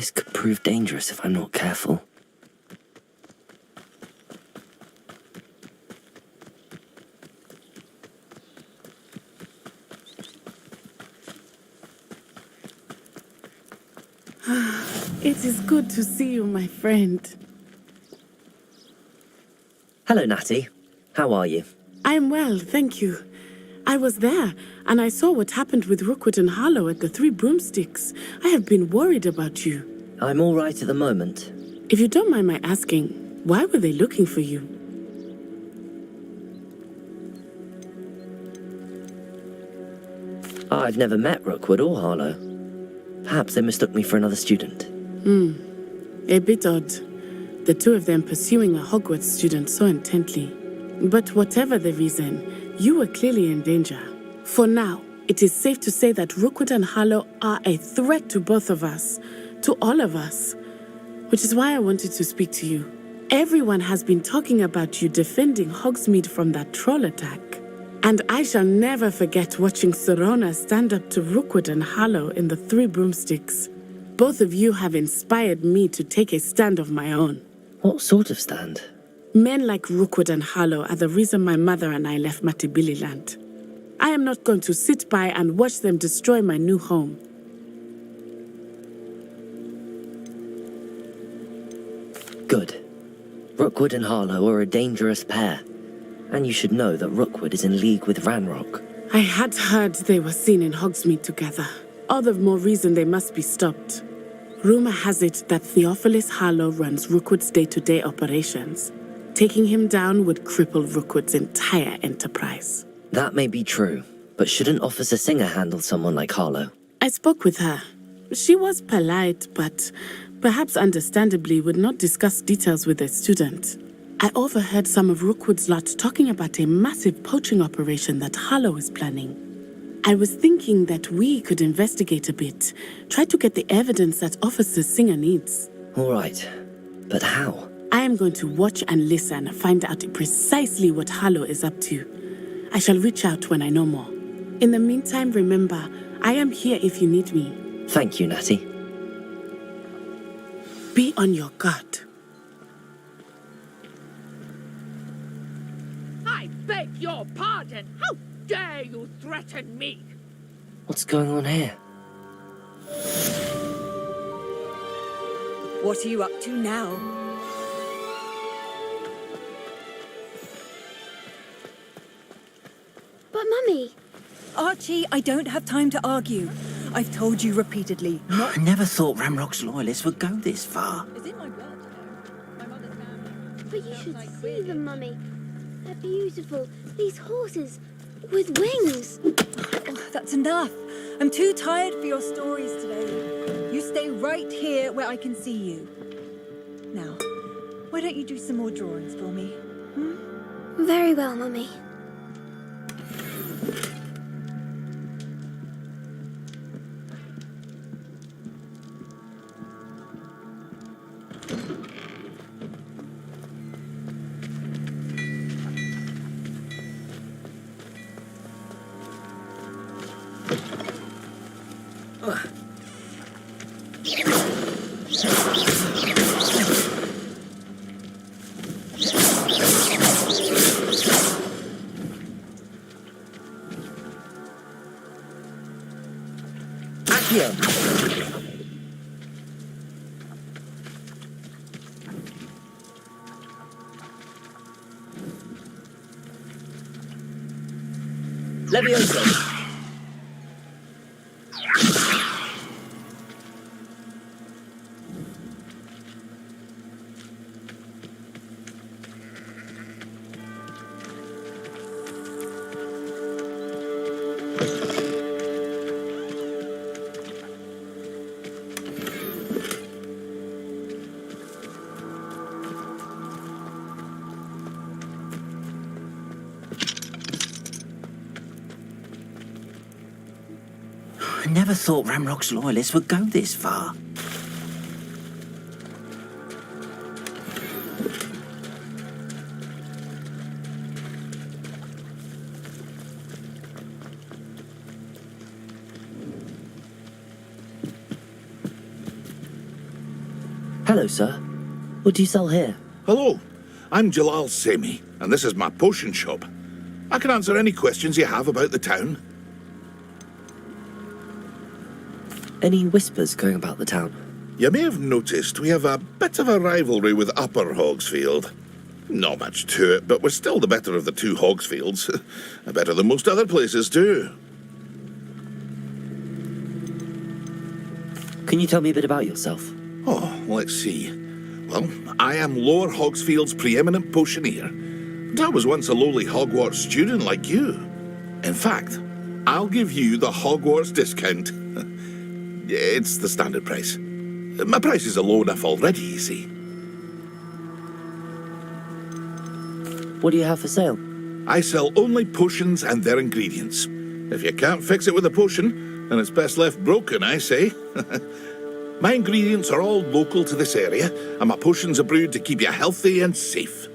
place could prove dangerous if I'm not careful. It is good to see you, my friend. Hello, Natty. How are you? I'm well, thank you. I was there, and I saw what happened with Rookwood and Harlow at the Three Broomsticks. I have been worried about you. I'm all right at the moment. If you don't mind my asking, why were they looking for you? I've never met Rookwood or Harlow. Perhaps they mistook me for another student. A bit odd. The two of them pursuing a Hogwarts student so intently. But whatever the reason, you were clearly in danger. For now, it is safe to say that Rookwood and Harlow are a threat to both of us, to all of us. Which is why I wanted to speak to you. Everyone has been talking about you defending Hogsmeade from that troll attack. And I shall never forget watching Serona stand up to Rookwood and Harlow in the Three Broomsticks. Both of you have inspired me to take a stand of my own. What sort of stand? Men like Rookwood and Harlow are the reason my mother and I left Matabeleland. I am not going to sit by and watch them destroy my new home. Good. Rookwood and Harlow are a dangerous pair. And you should know that Rookwood is in league with Ranrock. I had heard they were seen in Hogsmeade together. All the more reason they must be stopped. Rumor has it that Theophilus Harlow runs Rookwood's day-to-day operations. Taking him down would cripple Rookwood's entire enterprise. That may be true, but shouldn't Officer Singer handle someone like Harlow? I spoke with her. She was polite, but perhaps understandably would not discuss details with a student. I overheard some of Rookwood's lot talking about a massive poaching operation that Harlow is planning. I was thinking that we could investigate a bit, try to get the evidence that Officer Singer needs. All right, but how? I am going to watch and listen, find out precisely what Harlow is up to. I shall reach out when I know more. In the meantime, remember, I am here if you need me. Thank you, Natty. Be on your guard. I beg your pardon. How dare you threaten me? What's going on here? What are you up to now? But Mummy... Archie, I don't have time to argue. I've told you repeatedly, not... I never thought Ramrock's loyalists would go this far. It's in my blood, you know. My mother's family. But you should see them, Mummy. They're beautiful. These horses with wings. Oh, that's enough. I'm too tired for your stories today. You stay right here where I can see you. Now, why don't you do some more drawings for me? Very well, Mummy. Levioso! I never thought Ramrock's loyalists would go this far. Hello, sir. What do you sell here? Hello, I'm Jalal Semi, and this is my potion shop. I can answer any questions you have about the town. Any whispers going about the town? You may have noticed we have a bit of a rivalry with Upper Hogsfield. Not much to it, but we're still the better of the two Hogsfields. Better than most other places too. Can you tell me a bit about yourself? Oh, let's see. Well, I am Lower Hogsfield's preeminent potioneer. But I was once a lowly Hogwarts student like you. In fact, I'll give you the Hogwarts discount. It's the standard price. My prices are low enough already, you see. What do you have for sale? I sell only potions and their ingredients. If you can't fix it with a potion, then it's best left broken, I say. My ingredients are all local to this area, and my potions are brewed to keep you healthy and safe.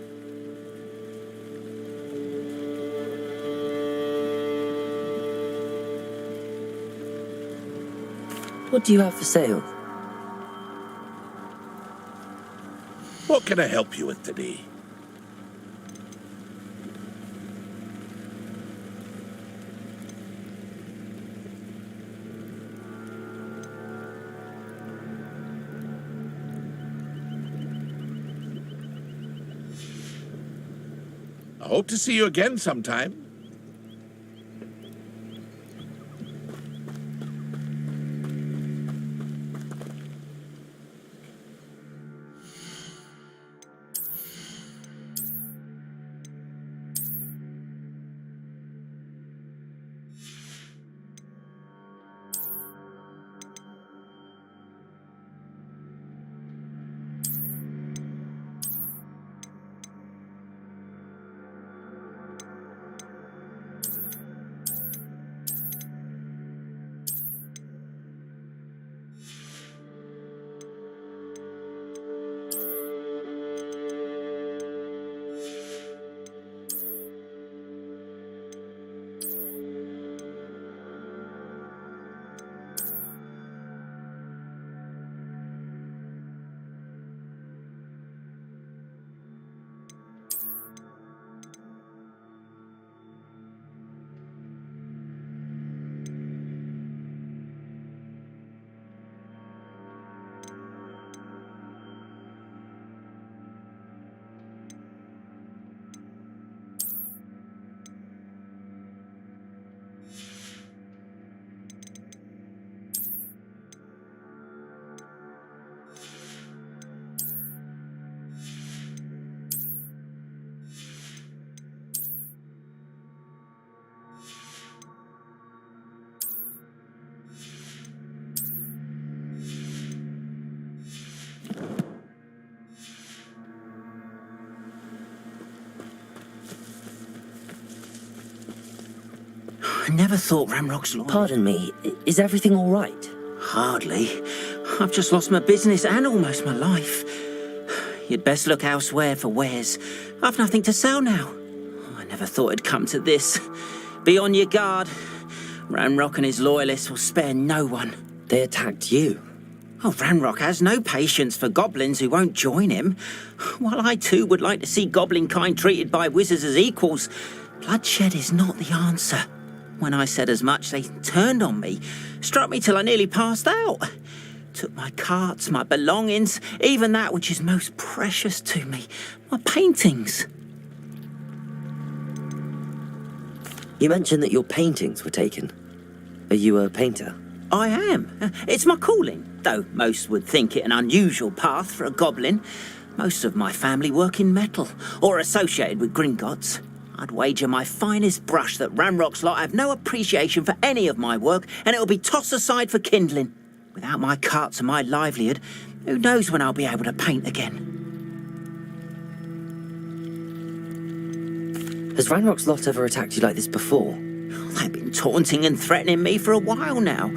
What do you have for sale? What can I help you with today? I hope to see you again sometime. I never thought Ramrock's loyal. Pardon me, is everything all right? Hardly. I've just lost my business and almost my life. You'd best look elsewhere for wares. I've nothing to sell now. I never thought it'd come to this. Be on your guard. Ramrock and his loyalists will spare no one. They attacked you. Oh, Ramrock has no patience for goblins who won't join him. While I too would like to see goblin kind treated by wizards as equals, bloodshed is not the answer. When I said as much, they turned on me, struck me till I nearly passed out. Took my carts, my belongings, even that which is most precious to me, my paintings. You mentioned that your paintings were taken. Are you a painter? I am. It's my calling, though most would think it an unusual path for a goblin. Most of my family work in metal, or associated with Gringotts. I'd wager my finest brush that Ramrock's lot have no appreciation for any of my work, and it'll be tossed aside for kindling. Without my carts and my livelihood, who knows when I'll be able to paint again? Has Ranrock's lot ever attacked you like this before? They've been taunting and threatening me for a while now,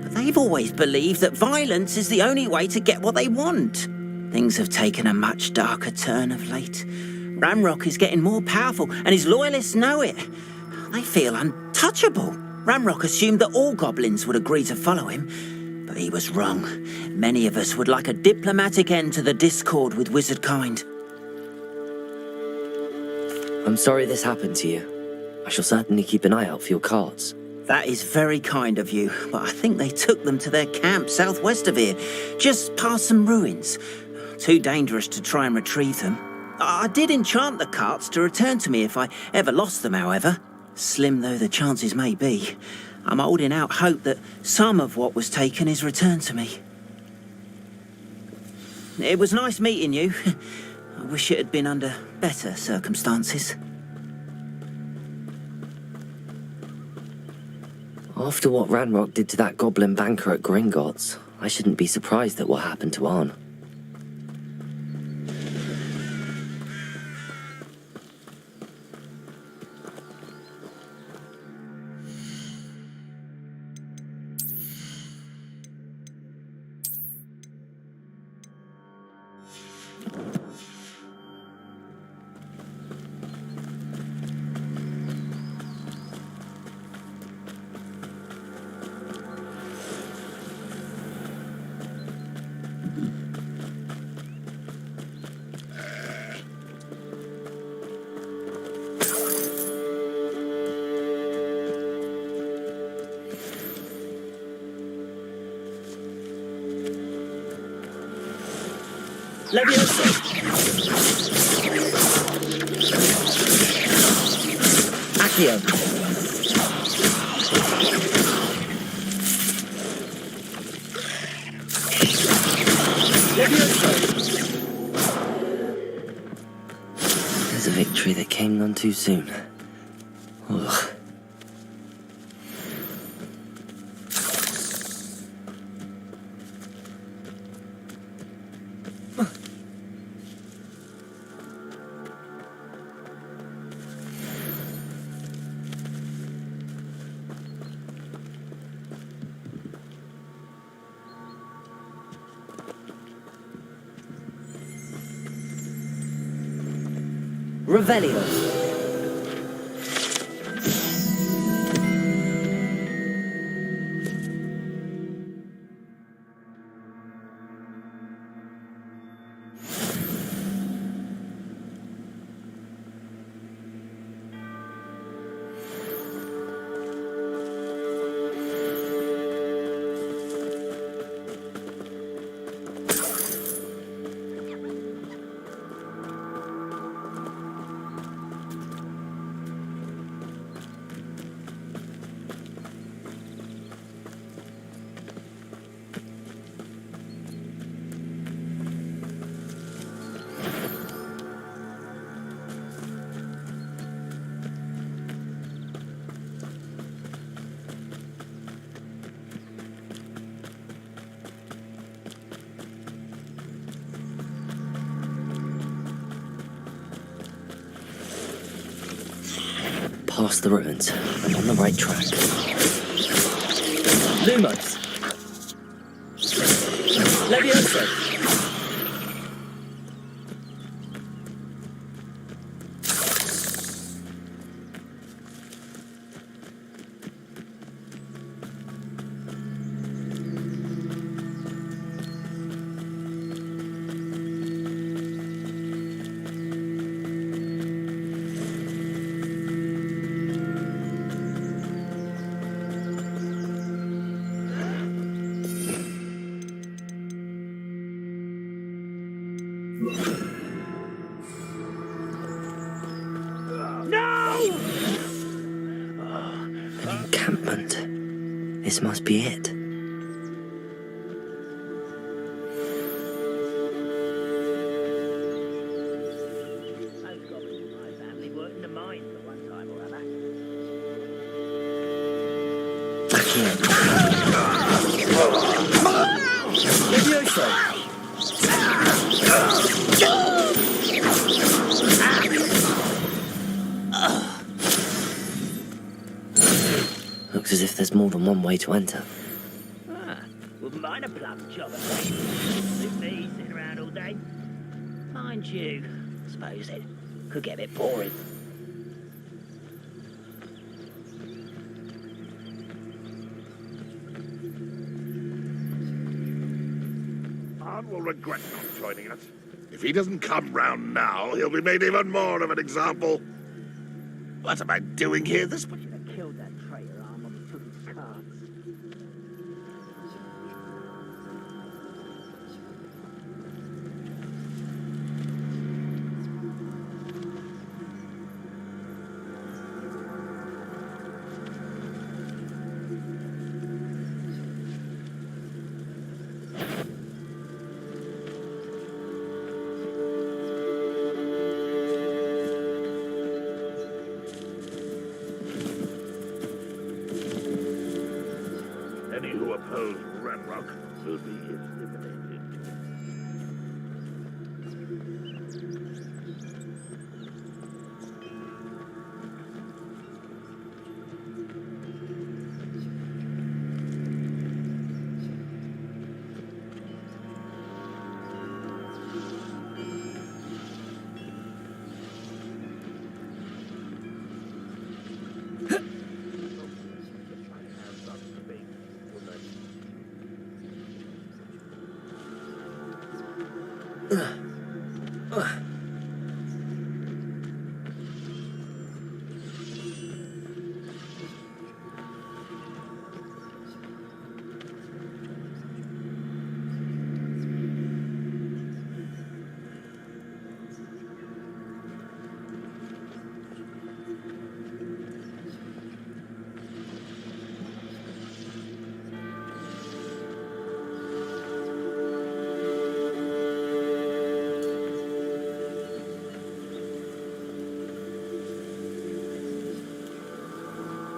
but they've always believed that violence is the only way to get what they want. Things have taken a much darker turn of late. Ramrock is getting more powerful, and his loyalists know it. They feel untouchable. Ramrock assumed that all goblins would agree to follow him, But he was wrong. Many of us would like a diplomatic end to the discord with wizard kind. I'm sorry this happened to you. I shall certainly keep an eye out for your carts. That is very kind of you, but I think they took them to their camp southwest of here, just past some ruins. Too dangerous to try and retrieve them. I did enchant the carts to return to me if I ever lost them, however. Slim though the chances may be, I'm holding out hope that some of what was taken is returned to me. It was nice meeting you. I wish it had been under better circumstances. After what Ranrock did to that goblin banker at Gringotts, I shouldn't be surprised at what happened to Arn. Leviosa! Accio! Leviosa! There's a victory that came none too soon. Ugh. Revelio. Past the ruins. I'm on the right track. Lumos! Leviosa! An encampment. This must be it. Those goblins in my family worked in the mines at one time or other. Leviosa! Looks as if there's more than one way to enter. Wouldn't mind a plum job at least. Suit me sitting around all day. Mind you, I suppose it could get a bit boring. John will regret not joining us. If he doesn't come round now, he'll be made even more of an example. What am I doing here this way? Should have killed that traitor arm when we took his cards. Any who oppose Renrock will be intimidated.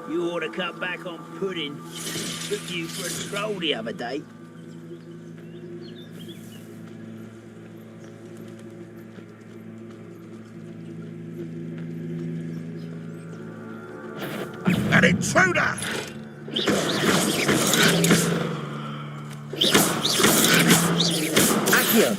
You ought to cut back on pudding. Took you for a stroll the other day. An intruder! Accio!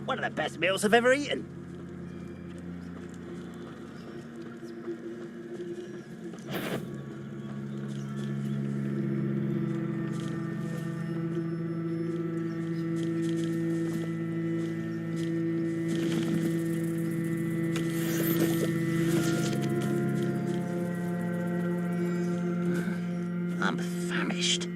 One of the best meals I've ever eaten. I'm famished.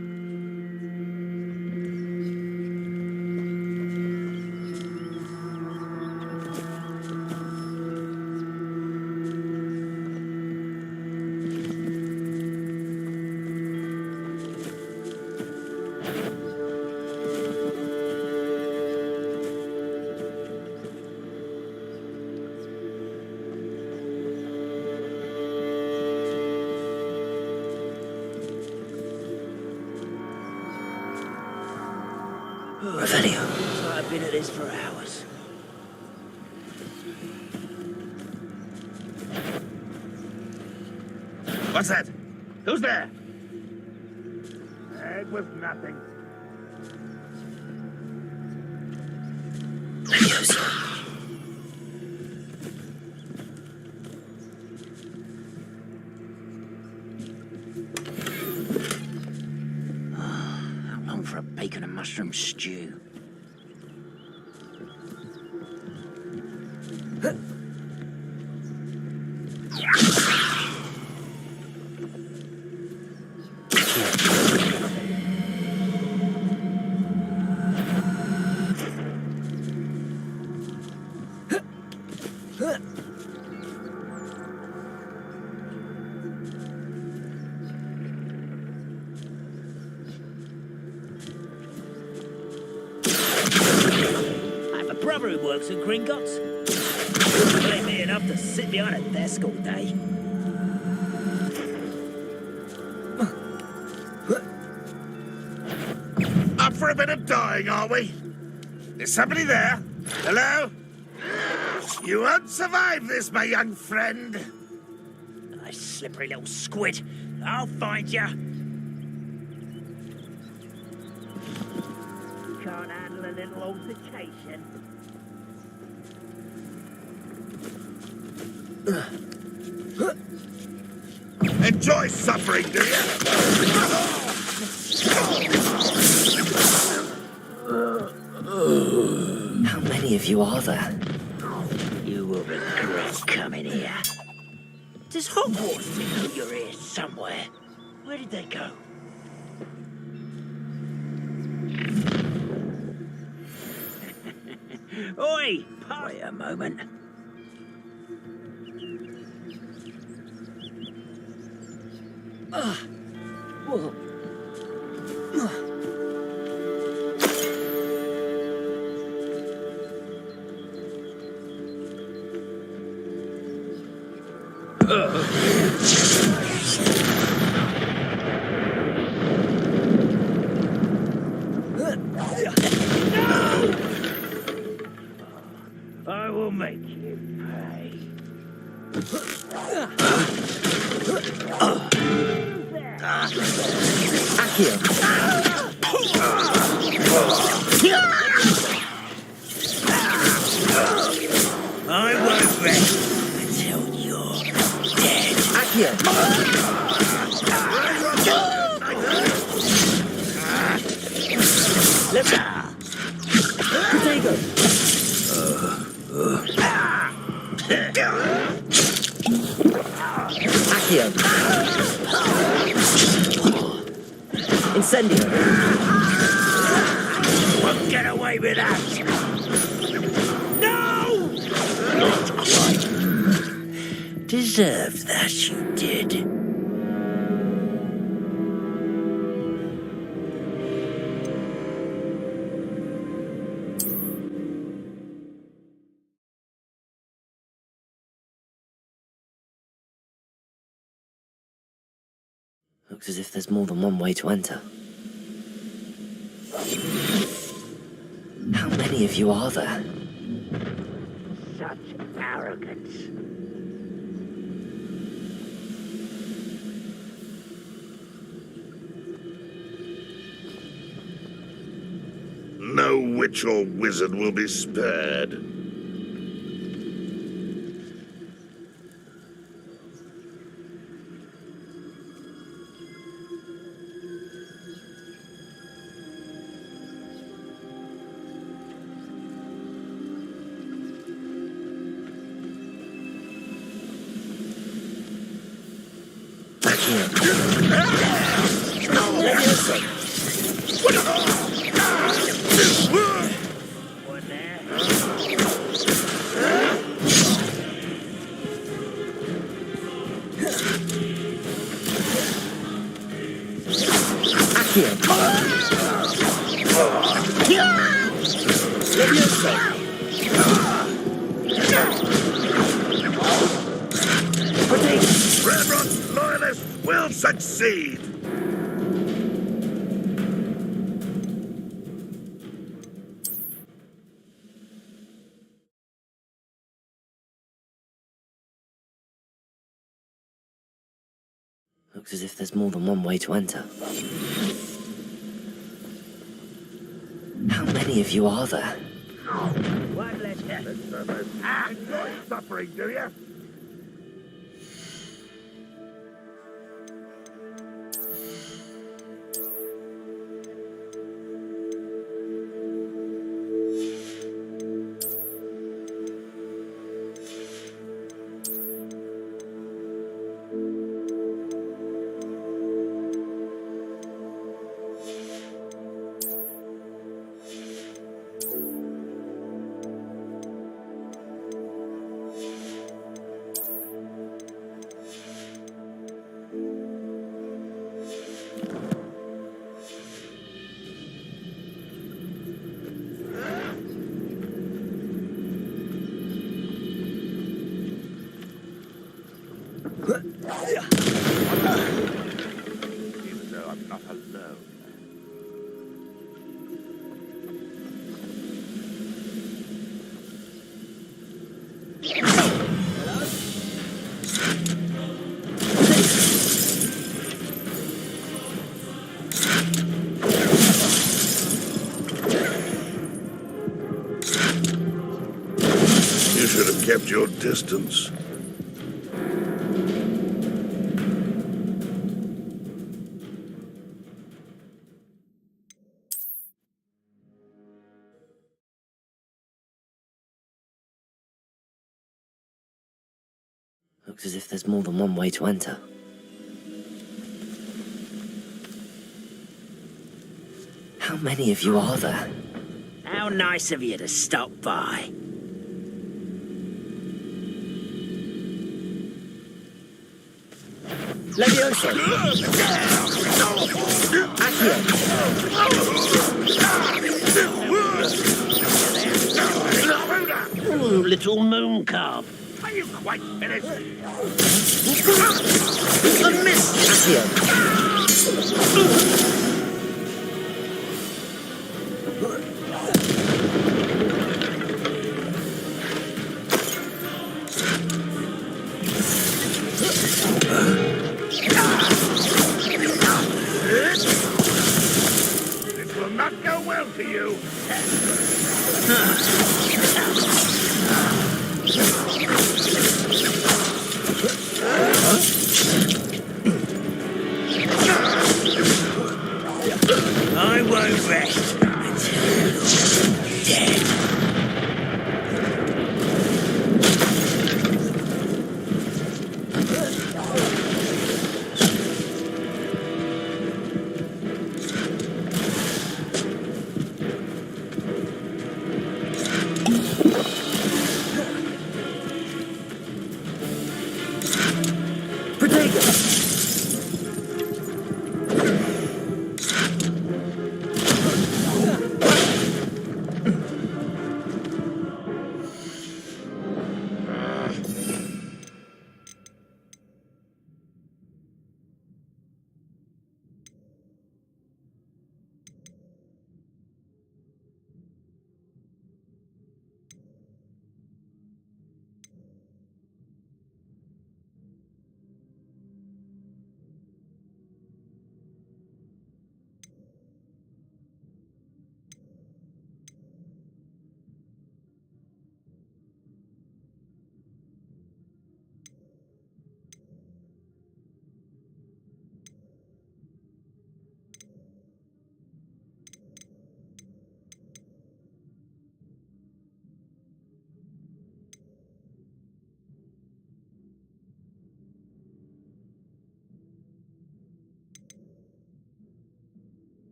Revelio. Looks like I've been at this for hours. What's that? Who's there? It was nothing. Leviosa. How long for a bacon and mushroom stew? I have a brother who works at Gringotts. Ain't me enough to sit behind a desk all day. Up for a bit of dying, are we? Is somebody there? Hello? You won't survive this, my young friend. You slippery little squid. I'll find you. Can't handle a little altercation. Enjoy suffering, do you? How many of you are there? You will regret coming here. Does Hogwarts think you're here somewhere? Where did they go? Oi! Wait a moment. Whoa. I will make you pay. Accio! I won't rest until you're dead. Accio! Protego! Accio! Incendio! Won't get away with that. No! Not quite. Deserved that, you did. Looks as if there's more than one way to enter. How many of you are there? Such arrogance. No witch or wizard will be spared. One there. Redrot's loyalists will succeed! Looks as if there's more than one way to enter. How many of you are there? One less death. Enjoy suffering, do you? Seems though I'm not alone. kept your distance. Looks as if there's more than one way to enter. How many of you are there? How nice of you to stop by. Leviosa! Ooh, little moon calf. Are you quite finished? A miss! Accio! This will not go well for you. I won't rest until you're dead.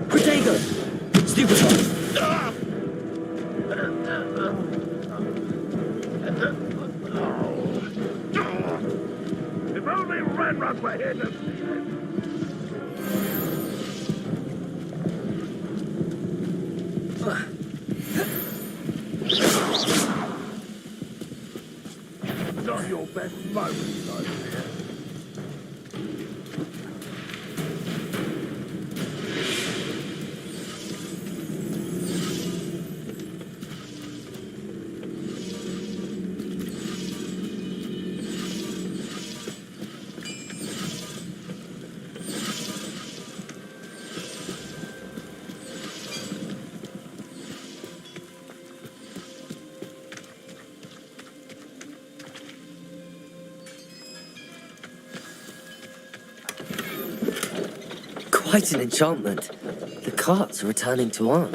Protego! Stupefy! If only Renrod were here to see it. Not your best moment, I fear. Quite an enchantment. The carts are returning to Arn.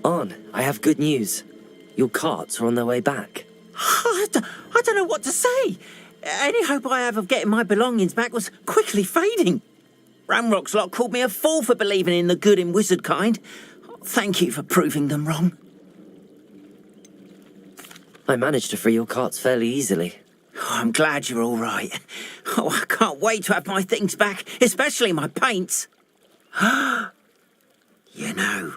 Arn, I have good news. Your carts are on their way back. I don't know what to say. Any hope I have of getting my belongings back was quickly fading. Ramrock's lot called me a fool for believing in the good in wizard kind. Thank you for proving them wrong. I managed to free your carts fairly easily. Oh, I'm glad you're all right. Oh, I can't wait to have my things back, especially my paints. You know,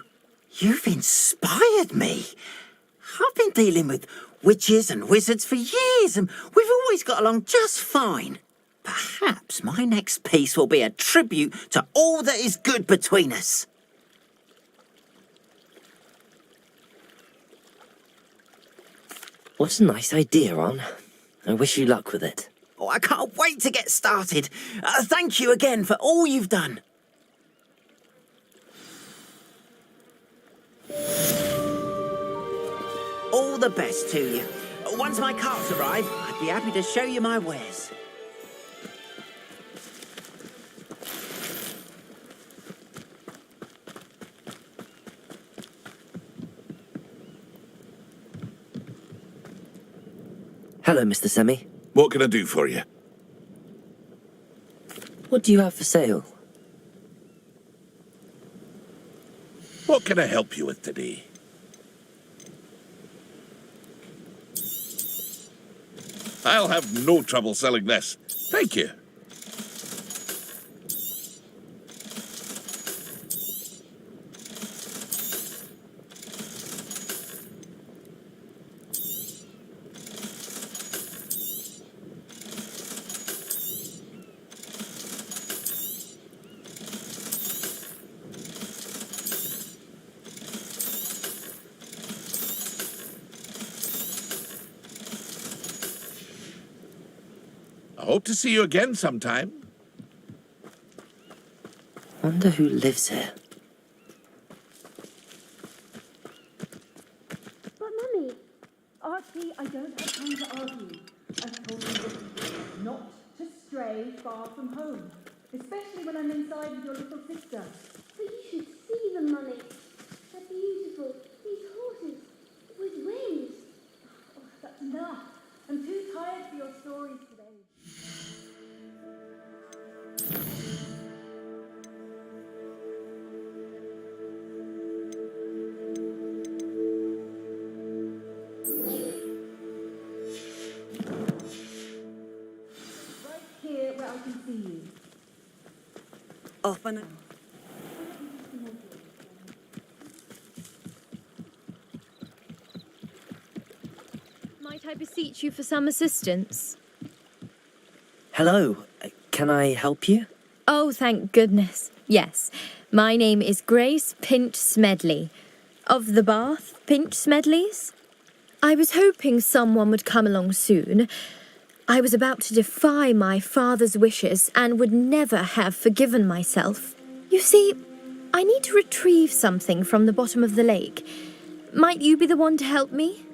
you've inspired me. I've been dealing with witches and wizards for years, and we've always got along just fine. Perhaps my next piece will be a tribute to all that is good between us. What a nice idea, Arn. I wish you luck with it. Oh, I can't wait to get started. Thank you again for all you've done. All the best to you. Once my carts arrive, I'd be happy to show you my wares. Hello, Mr. Semi. What can I do for you? What do you have for sale? What can I help you with today? I'll have no trouble selling this. Thank you. I hope to see you again sometime. Wonder who lives here. But Mummy, Archie, I don't have time to argue. I've told you repeatedly not to stray far from home, especially when I'm inside with your little sister. but you should see them, Mummy. They're beautiful. These horses with wings. Oh, that's enough. I'm too tired for your stories today. Right here where I can see you. Off and Might I beseech you for some assistance? Hello, can I help you? Oh, thank goodness. Yes, my name is Grace Pinch Smedley, of the Bath Pinch Smedleys. I was hoping someone would come along soon. I was about to defy my father's wishes and would never have forgiven myself. You see, I need to retrieve something from the bottom of the lake. Might you be the one to help me?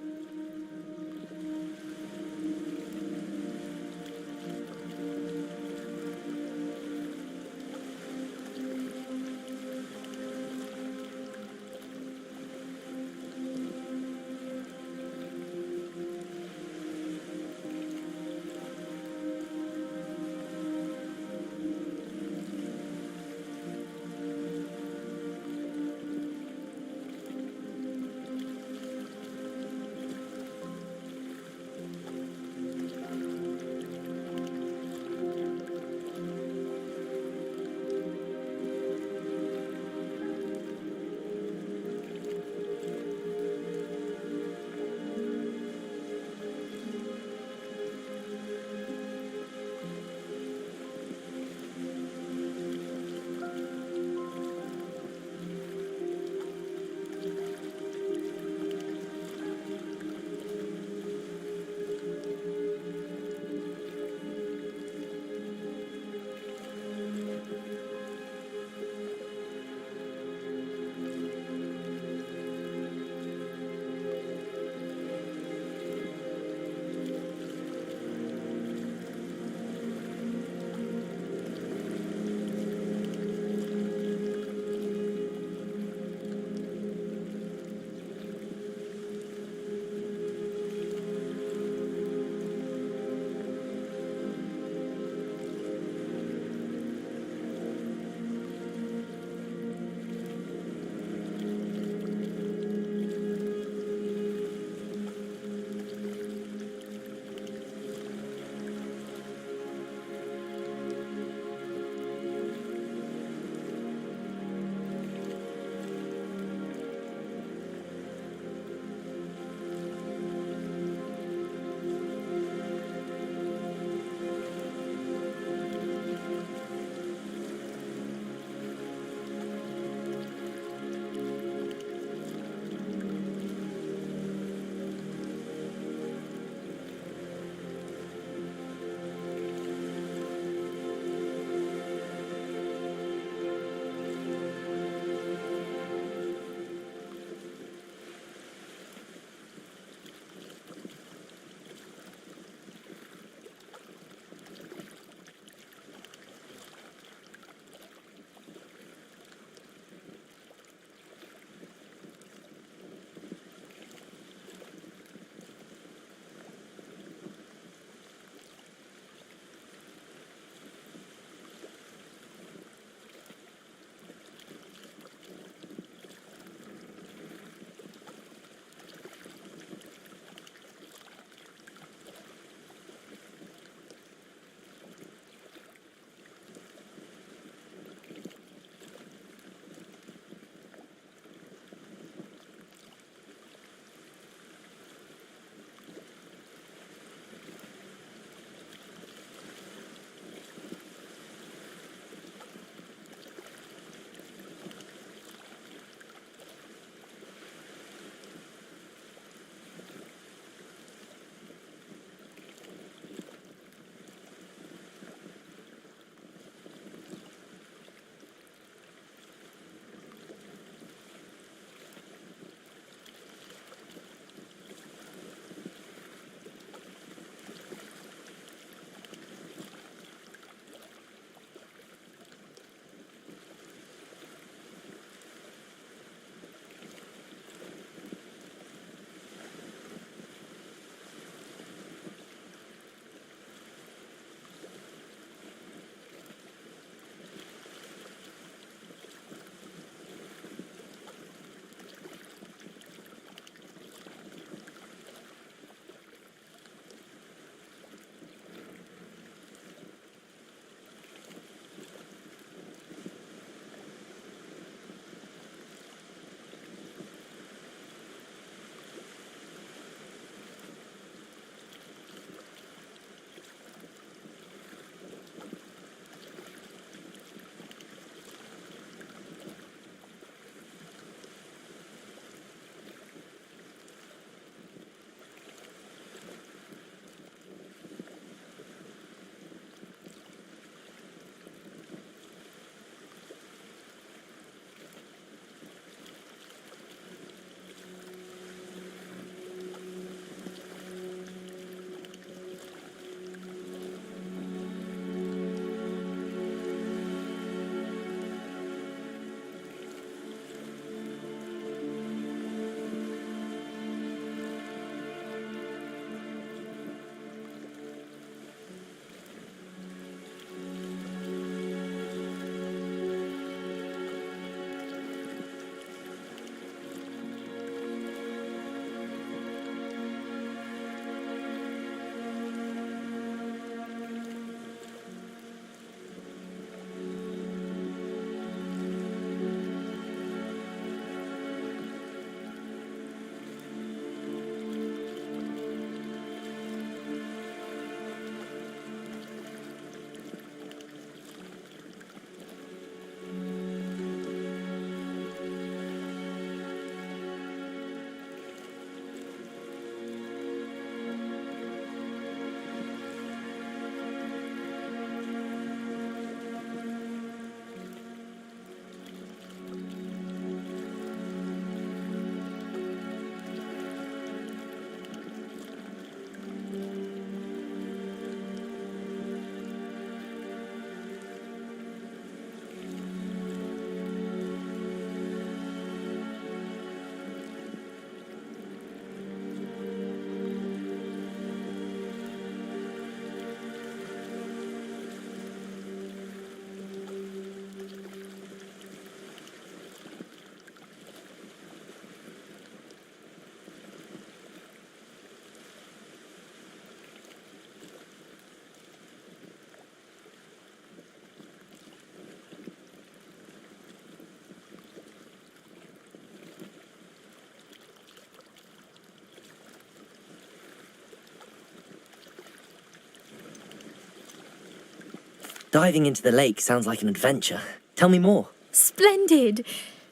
Diving into the lake sounds like an adventure. Tell me more. Splendid!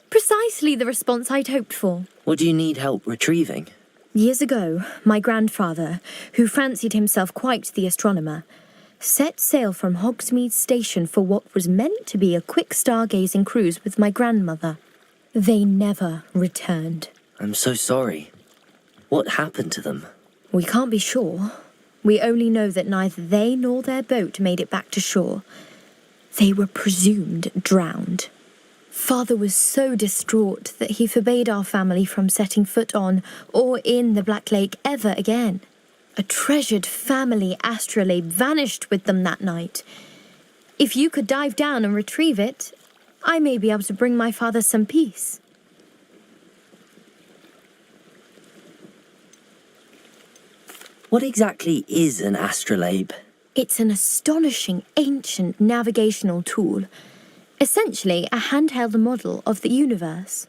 Precisely the response I'd hoped for. What do you need help retrieving? Years ago, my grandfather, who fancied himself quite the astronomer, set sail from Hogsmeade Station for what was meant to be a quick stargazing cruise with my grandmother. They never returned. I'm so sorry. What happened to them? We can't be sure. We only know that neither they nor their boat made it back to shore. They were presumed drowned. Father was so distraught that he forbade our family from setting foot on or in the Black Lake ever again. A treasured family astrolabe vanished with them that night. If you could dive down and retrieve it, I may be able to bring my father some peace. What exactly is an astrolabe? It's an astonishing ancient navigational tool, essentially a handheld model of the universe.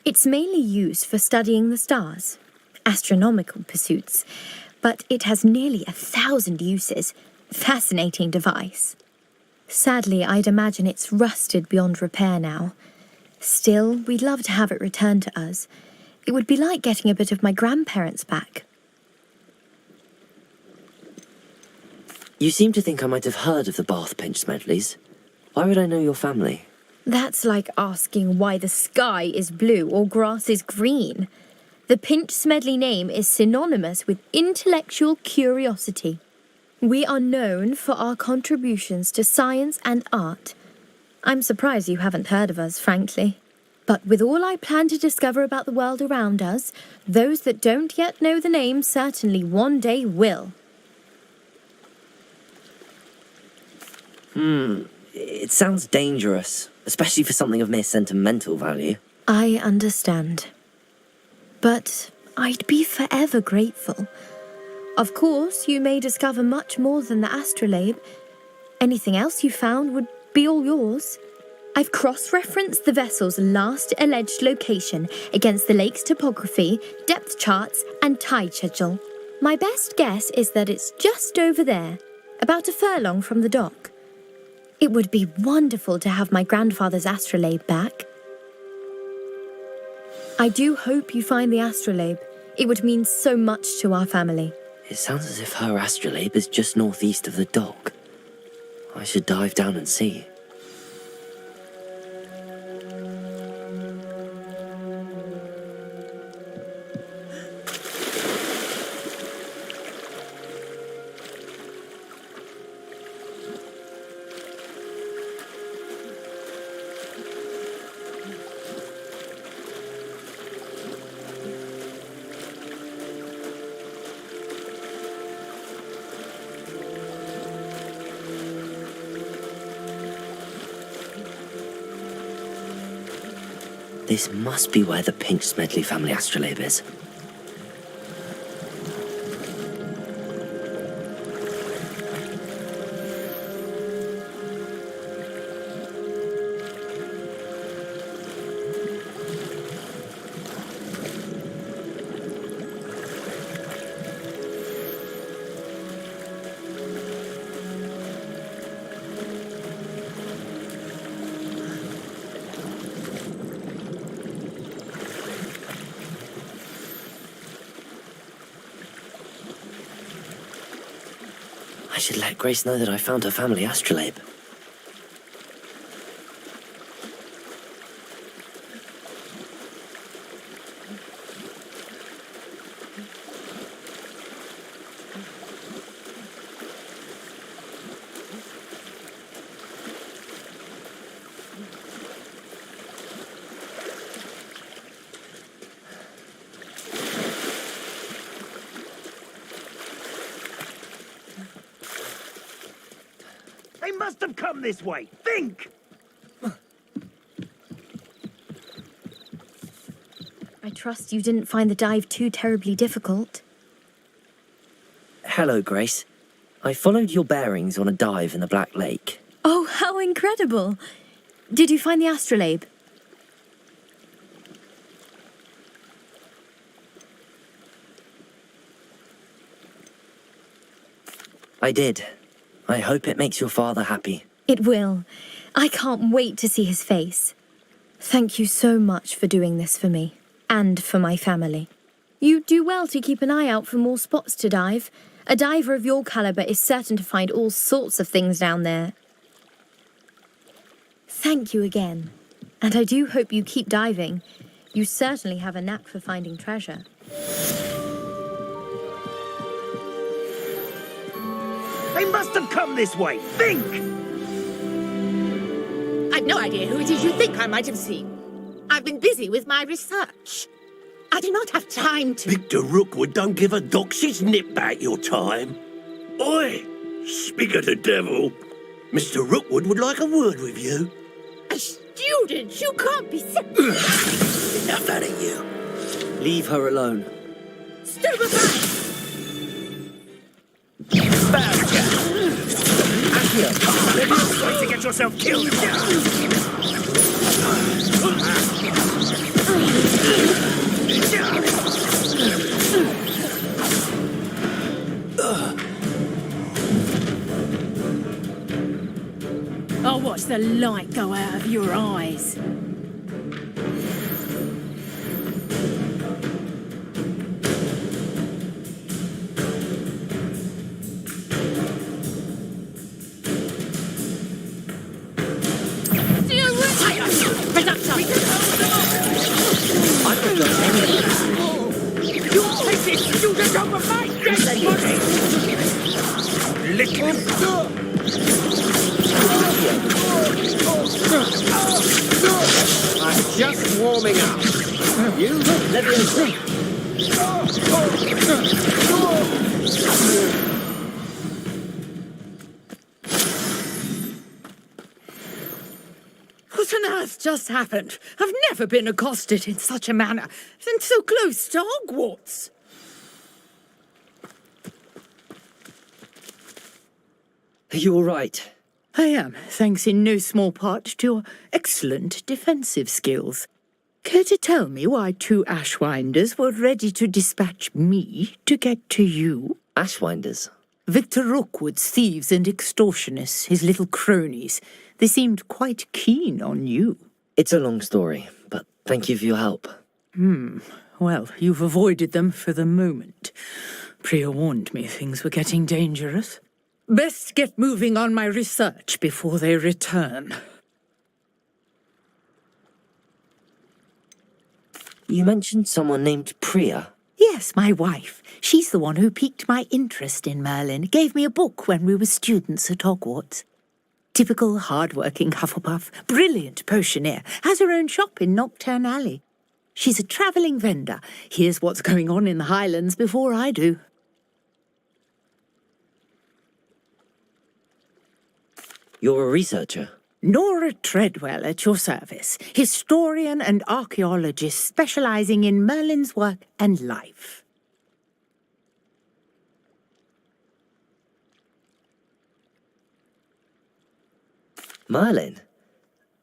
It's mainly used for studying the stars, astronomical pursuits, but it has nearly 1,000 uses. Fascinating device. Sadly, I'd imagine it's rusted beyond repair now. Still, we'd love to have it returned to us. It would be like getting a bit of my grandparents back. You seem to think I might have heard of the Bath Pinch Smedleys. Why would I know your family? That's like asking why the sky is blue or grass is green. The Pinch Smedley name is synonymous with intellectual curiosity. We are known for our contributions to science and art. I'm surprised you haven't heard of us, frankly. But with all I plan to discover about the world around us, those that don't yet know the name certainly one day will. It sounds dangerous, especially for something of mere sentimental value. I understand. But I'd be forever grateful. Of course, you may discover much more than the astrolabe. Anything else you found would be all yours. I've cross-referenced the vessel's last alleged location against the lake's topography, depth charts, and tide schedule. My best guess is that it's just over there, about a furlong from the dock. It would be wonderful to have my grandfather's astrolabe back. I do hope you find the astrolabe. It would mean so much to our family. It sounds as if her astrolabe is just northeast of the dock. I should dive down and see. This must be where the Pinch Smedley family astrolabe is. I should let Grace know that I found her family astrolabe. They must have come this way. Think! I trust you didn't find the dive too terribly difficult. Hello, Grace. I followed your bearings on a dive in the Black Lake. Oh, how incredible! Did you find the astrolabe? I did. I hope it makes your father happy. It will. I can't wait to see his face. Thank you so much for doing this for me, and for my family. You do well to keep an eye out for more spots to dive. A diver of your caliber is certain to find all sorts of things down there. Thank you again. And I do hope you keep diving. You certainly have a knack for finding treasure. They must have come this way. Think! I've no idea who it is you think I might have seen. I've been busy with my research. I do not have time to... Victor Rookwood don't give a doxy's nip back your time. Oi! Speak of the devil. Mr. Rookwood would like a word with you. A student? You can't be... Enough out of you. Leave her alone. Stupefy! Trying to get yourself killed. I'll watch the light go out of your eyes. I'm just warming up. You let me think. What on earth just happened? I've never been accosted in such a manner, and so close to Hogwarts. Are you all right? I am, thanks in no small part to your excellent defensive skills. Care to tell me why two Ashwinders were ready to dispatch me to get to you? Ashwinders? Victor Rookwood's thieves and extortionists, his little cronies. They seemed quite keen on you. It's a long story, but thank you for your help. Well, you've avoided them for the moment. Priya warned me things were getting dangerous. Best get moving on my research before they return. You mentioned someone named Priya. Yes, my wife. She's the one who piqued my interest in Merlin. Gave me a book when we were students at Hogwarts. Typical hard-working Hufflepuff, brilliant potioneer, has her own shop in Nocturne Alley. She's a travelling vendor. Hears what's going on in the Highlands before I do. You're a researcher? Nora Treadwell at your service, historian and archaeologist specialising in Merlin's work and life. Merlin?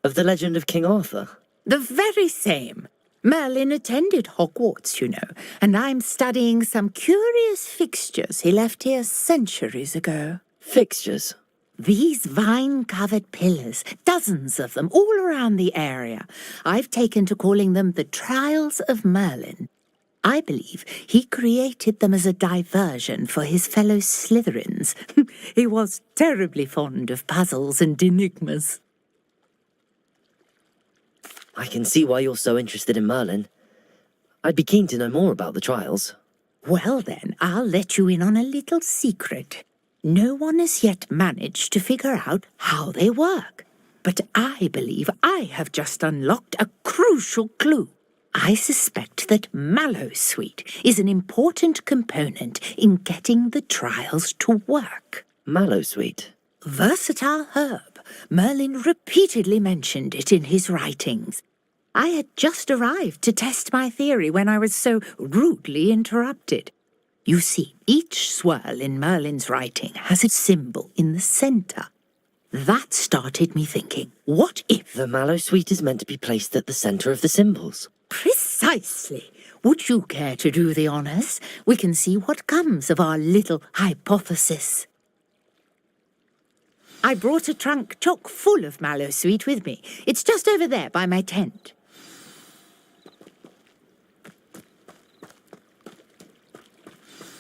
Of the legend of King Arthur? The very same. Merlin attended Hogwarts, you know, and I'm studying some curious fixtures he left here centuries ago. Fixtures? These vine-covered pillars, dozens of them, all around the area. I've taken to calling them the Trials of Merlin. I believe he created them as a diversion for his fellow Slytherins. He was terribly fond of puzzles and enigmas. I can see why you're so interested in Merlin. I'd be keen to know more about the trials. Well then, I'll let you in on a little secret. No one has yet managed to figure out how they work. But I believe I have just unlocked a crucial clue. I suspect that Mallowsweet is an important component in getting the trials to work. Mallowsweet? Versatile herb. Merlin repeatedly mentioned it in his writings. I had just arrived to test my theory when I was so rudely interrupted. You see, each swirl in Merlin's writing has a symbol in the centre. That started me thinking, what if... The Mallowsweet is meant to be placed at the centre of the symbols. Precisely. Would you care to do the honours? We can see what comes of our little hypothesis. I brought a trunk chock full of mallow sweet with me. It's just over there by my tent.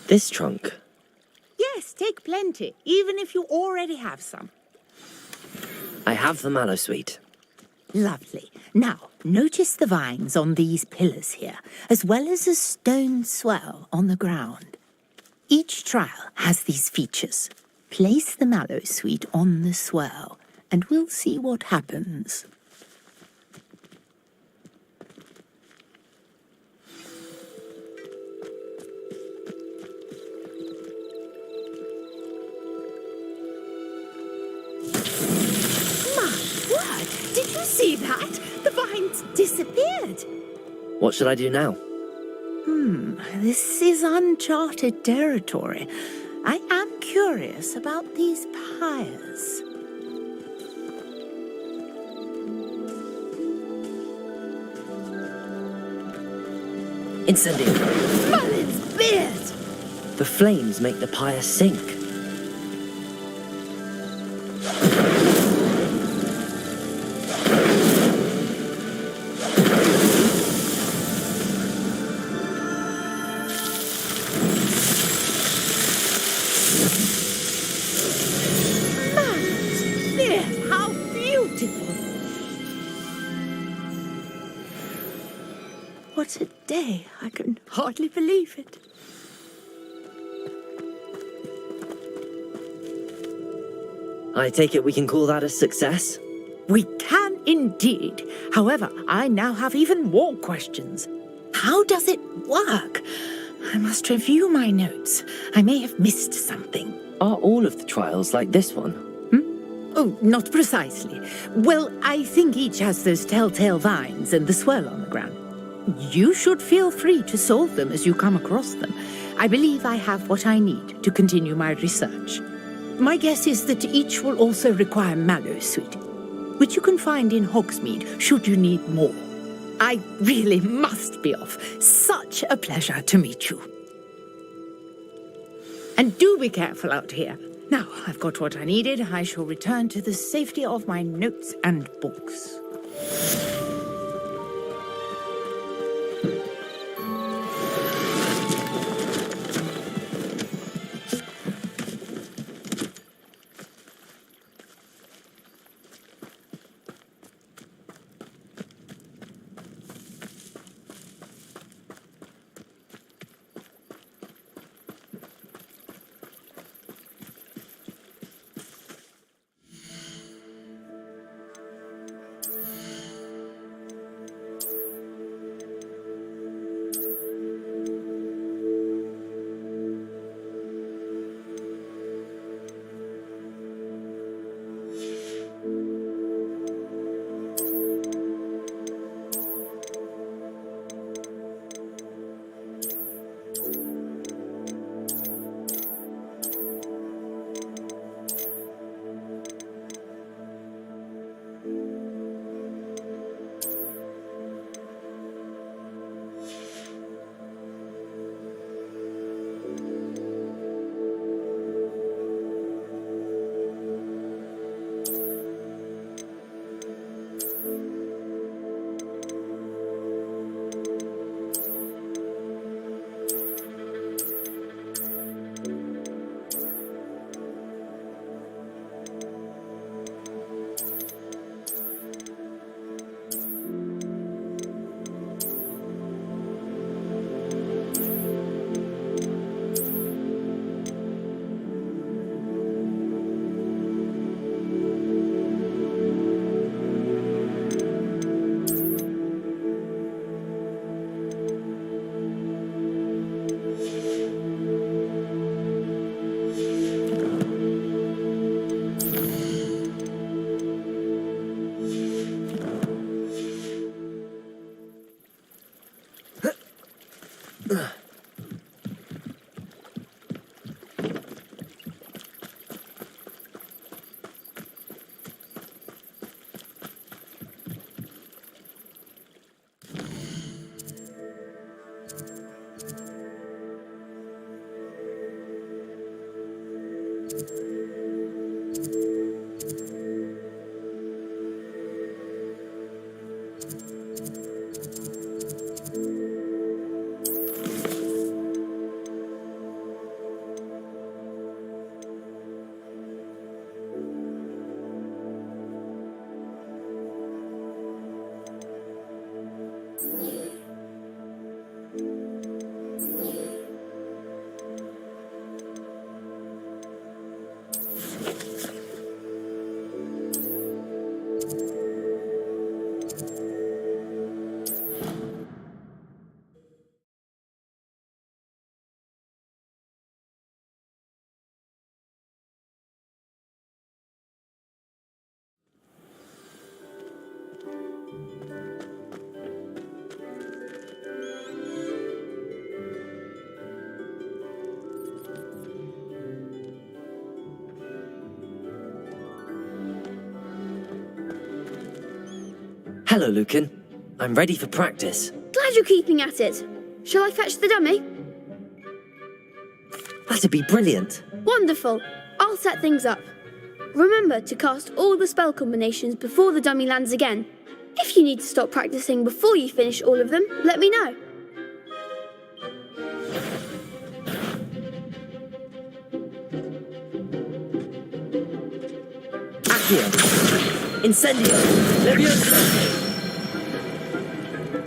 This trunk? Yes, take plenty, even if you already have some. I have the mallow sweet. Lovely. Now, notice the vines on these pillars here, as well as a stone swell on the ground. Each trial has these features. Place the mallow sweet on the swell, and we'll see what happens. Did you see that? The vines disappeared. What should I do now? This is uncharted territory. I am curious about these pyres. Incendiary. Merlin's beard! The flames make the pyre sink. What a day. I can hardly believe it. I take it we can call that a success? We can indeed. However, I now have even more questions. How does it work? I must review my notes. I may have missed something. Are all of the trials like this one? Oh, not precisely. Well, I think each has those telltale vines and the swirl on the ground. You should feel free to solve them as you come across them. I believe I have what I need to continue my research. My guess is that each will also require mallow sweet, which you can find in Hogsmeade should you need more. I really must be off. Such a pleasure to meet you. And do be careful out here. Now, I've got what I needed. I shall return to the safety of my notes and books. Hello, Lucan. I'm ready for practice. Glad you're keeping at it. Shall I fetch the dummy? That'd be brilliant. Wonderful. I'll set things up. Remember to cast all the spell combinations before the dummy lands again. If you need to stop practicing before you finish all of them, let me know. Accio. Incendio. Leviosa.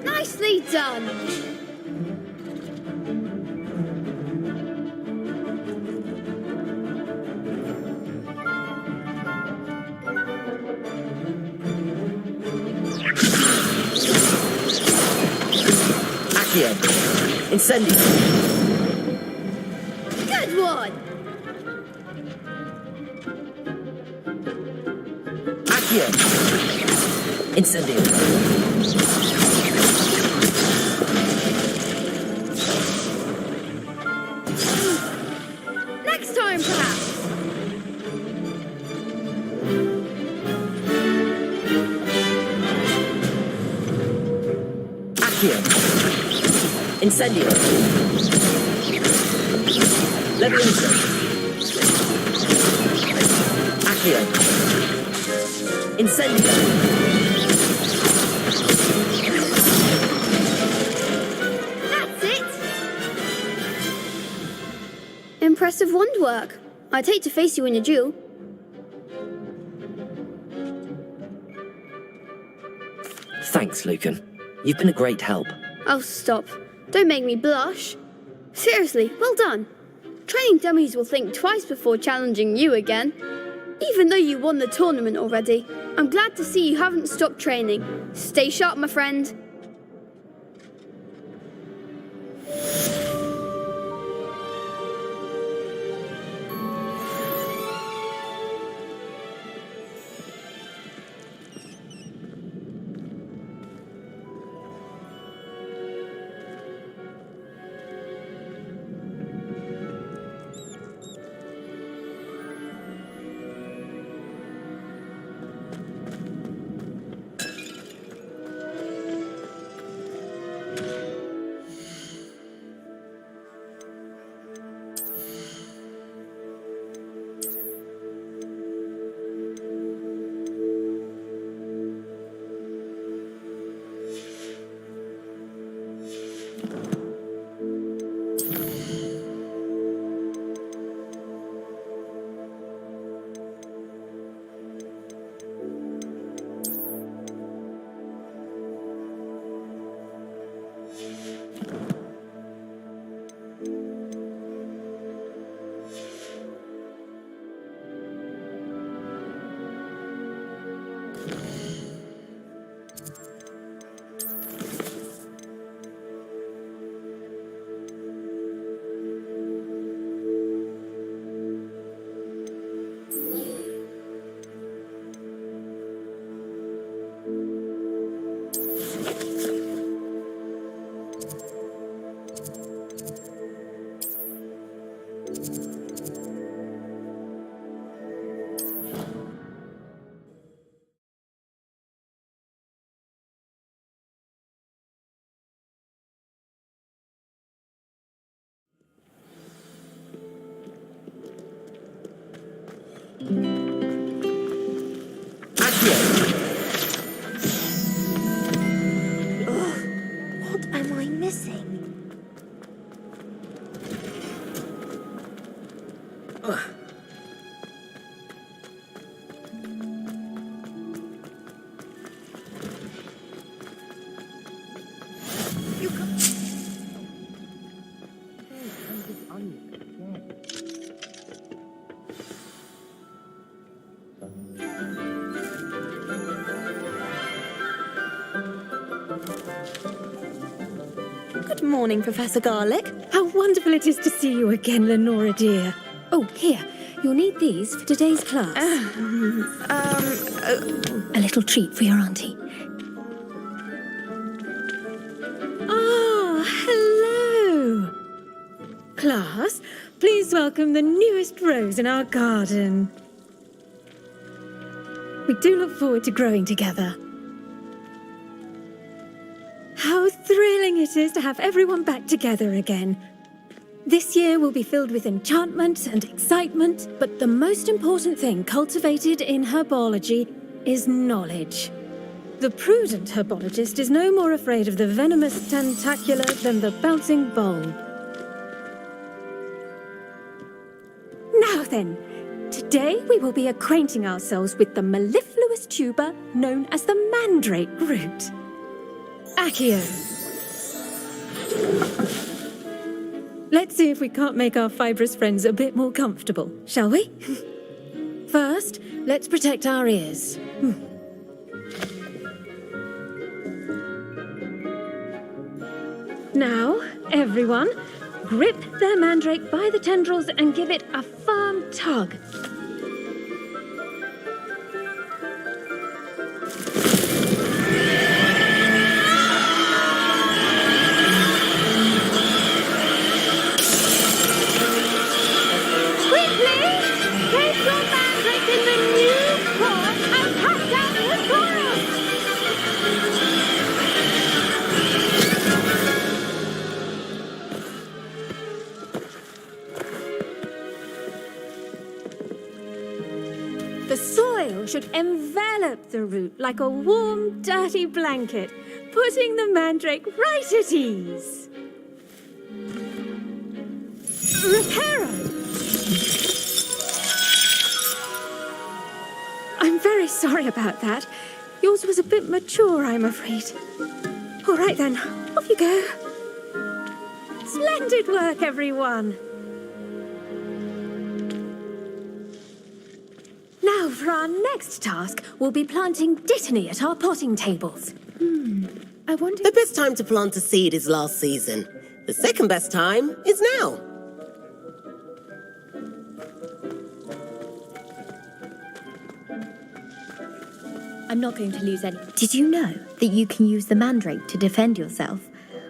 Nicely done. Accio. Incendio. Good one. Accio. Incendio. Next time, perhaps. Accio. Incendio. Leviosa. Accio. Incendio. That's it. Impressive wand work. I'd hate to face you in a duel. Thanks, Lucan. You've been a great help. Oh, stop. Don't make me blush. Seriously, well done. Training dummies will think twice before challenging you again. Even though you won the tournament already, I'm glad to see you haven't stopped training. Stay sharp, my friend. What am I missing? Good morning, Professor Garlick. How wonderful it is to see you again, Lenora dear. Oh, here, you'll need these for today's class. A little treat for your auntie. Ah, hello. Class, please welcome the newest rose in our garden. We do look forward to growing together. it is to have everyone back together again. This year will be filled with enchantment and excitement, but the most important thing cultivated in herbology is knowledge. The prudent herbologist is no more afraid of the venomous tentacula than the bouncing bulb. Now then, today we will be acquainting ourselves with the mellifluous tuber known as the mandrake root. Accio. Let's see if we can't make our fibrous friends a bit more comfortable, shall we? First, let's protect our ears. Now, everyone, grip their mandrake by the tendrils and give it a firm tug. The soil should envelop the root like a warm, dirty blanket, putting the mandrake right at ease. Reparo! I'm very sorry about that. Yours was a bit mature, I'm afraid. All right then, off you go. Splendid work, everyone. Now, for our next task, we'll be planting dittany at our potting tables. I wonder... The best time to plant a seed is last season. The second best time is now. I'm not going to lose any. Did you know that you can use the mandrake to defend yourself?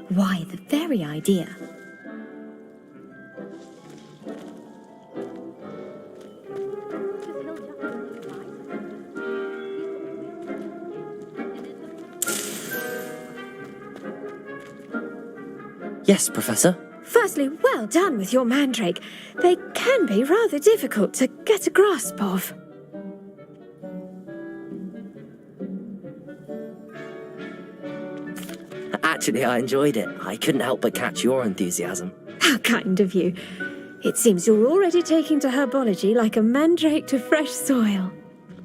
Why, the very idea. Yes, Professor. Firstly, well done with your mandrake. They can be rather difficult to get a grasp of. Actually, I enjoyed it. I couldn't help but catch your enthusiasm. How kind of you. It seems you're already taking to herbology like a mandrake to fresh soil.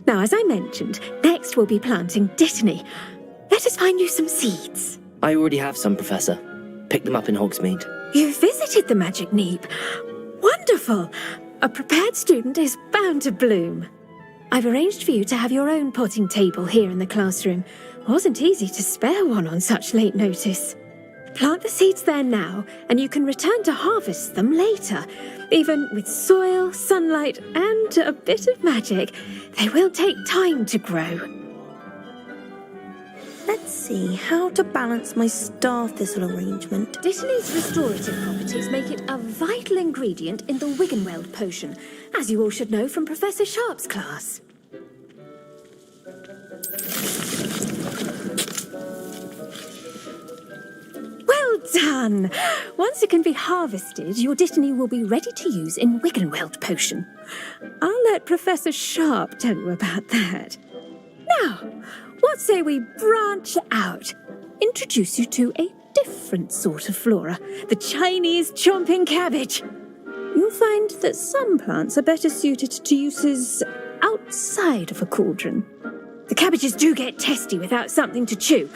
Now, as I mentioned, next we'll be planting dittany. Let us find you some seeds. I already have some, Professor. Picked them up in Hogsmeade. You visited the Magic Neep. Wonderful! A prepared student is bound to bloom. I've arranged for you to have your own potting table here in the classroom. Wasn't easy to spare one on such late notice. Plant the seeds there now, and you can return to harvest them later. Even with soil, sunlight, and a bit of magic, they will take time to grow. Let's see how to balance my star thistle arrangement. Dittany's restorative properties make it a vital ingredient in the Wiggenweld potion, as you all should know from Professor Sharp's class. Well done! Once it can be harvested, your dittany will be ready to use in Wiggenweld potion. I'll let Professor Sharp tell you about that. Now, what say we branch out? Introduce you to a different sort of flora, the Chinese chomping cabbage. You'll find that some plants are better suited to uses outside of a cauldron. The cabbages do get testy without something to chew.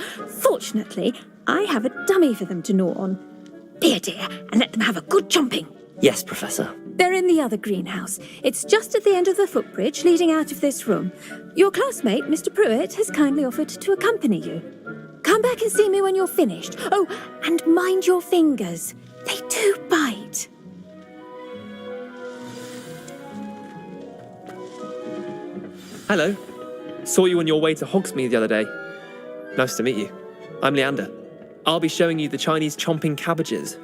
Fortunately, I have a dummy for them to gnaw on. Be a dear and let them have a good chomping. Yes, Professor. They're in the other greenhouse. It's just at the end of the footbridge leading out of this room. Your classmate, Mr. Pruitt, has kindly offered to accompany you. Come back and see me when you're finished. Oh, and mind your fingers. They do bite. Hello. Saw you on your way to Hogsmeade the other day. Nice to meet you. I'm Leander. I'll be showing you the Chinese chomping cabbages.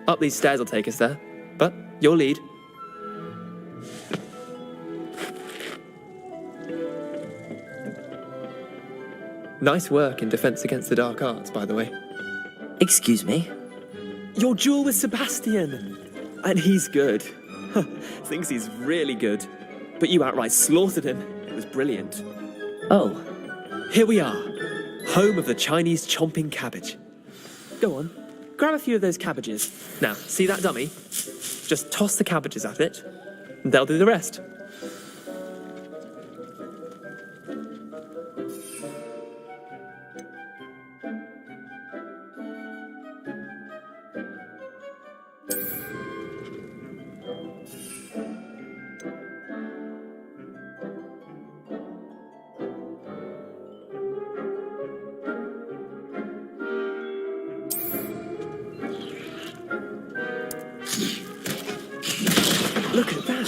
Up these stairs will take us there, but you'll lead. Nice work in Defense Against the Dark Arts, by the way. Excuse me? Your duel with Sebastian. And he's good. Thinks he's really good. But you outright slaughtered him. It was brilliant. Oh. Here we are. Home of the Chinese chomping cabbage. Go on. Grab a few of those cabbages. Now, see that dummy? Just toss the cabbages at it, and they'll do the rest. Look at that.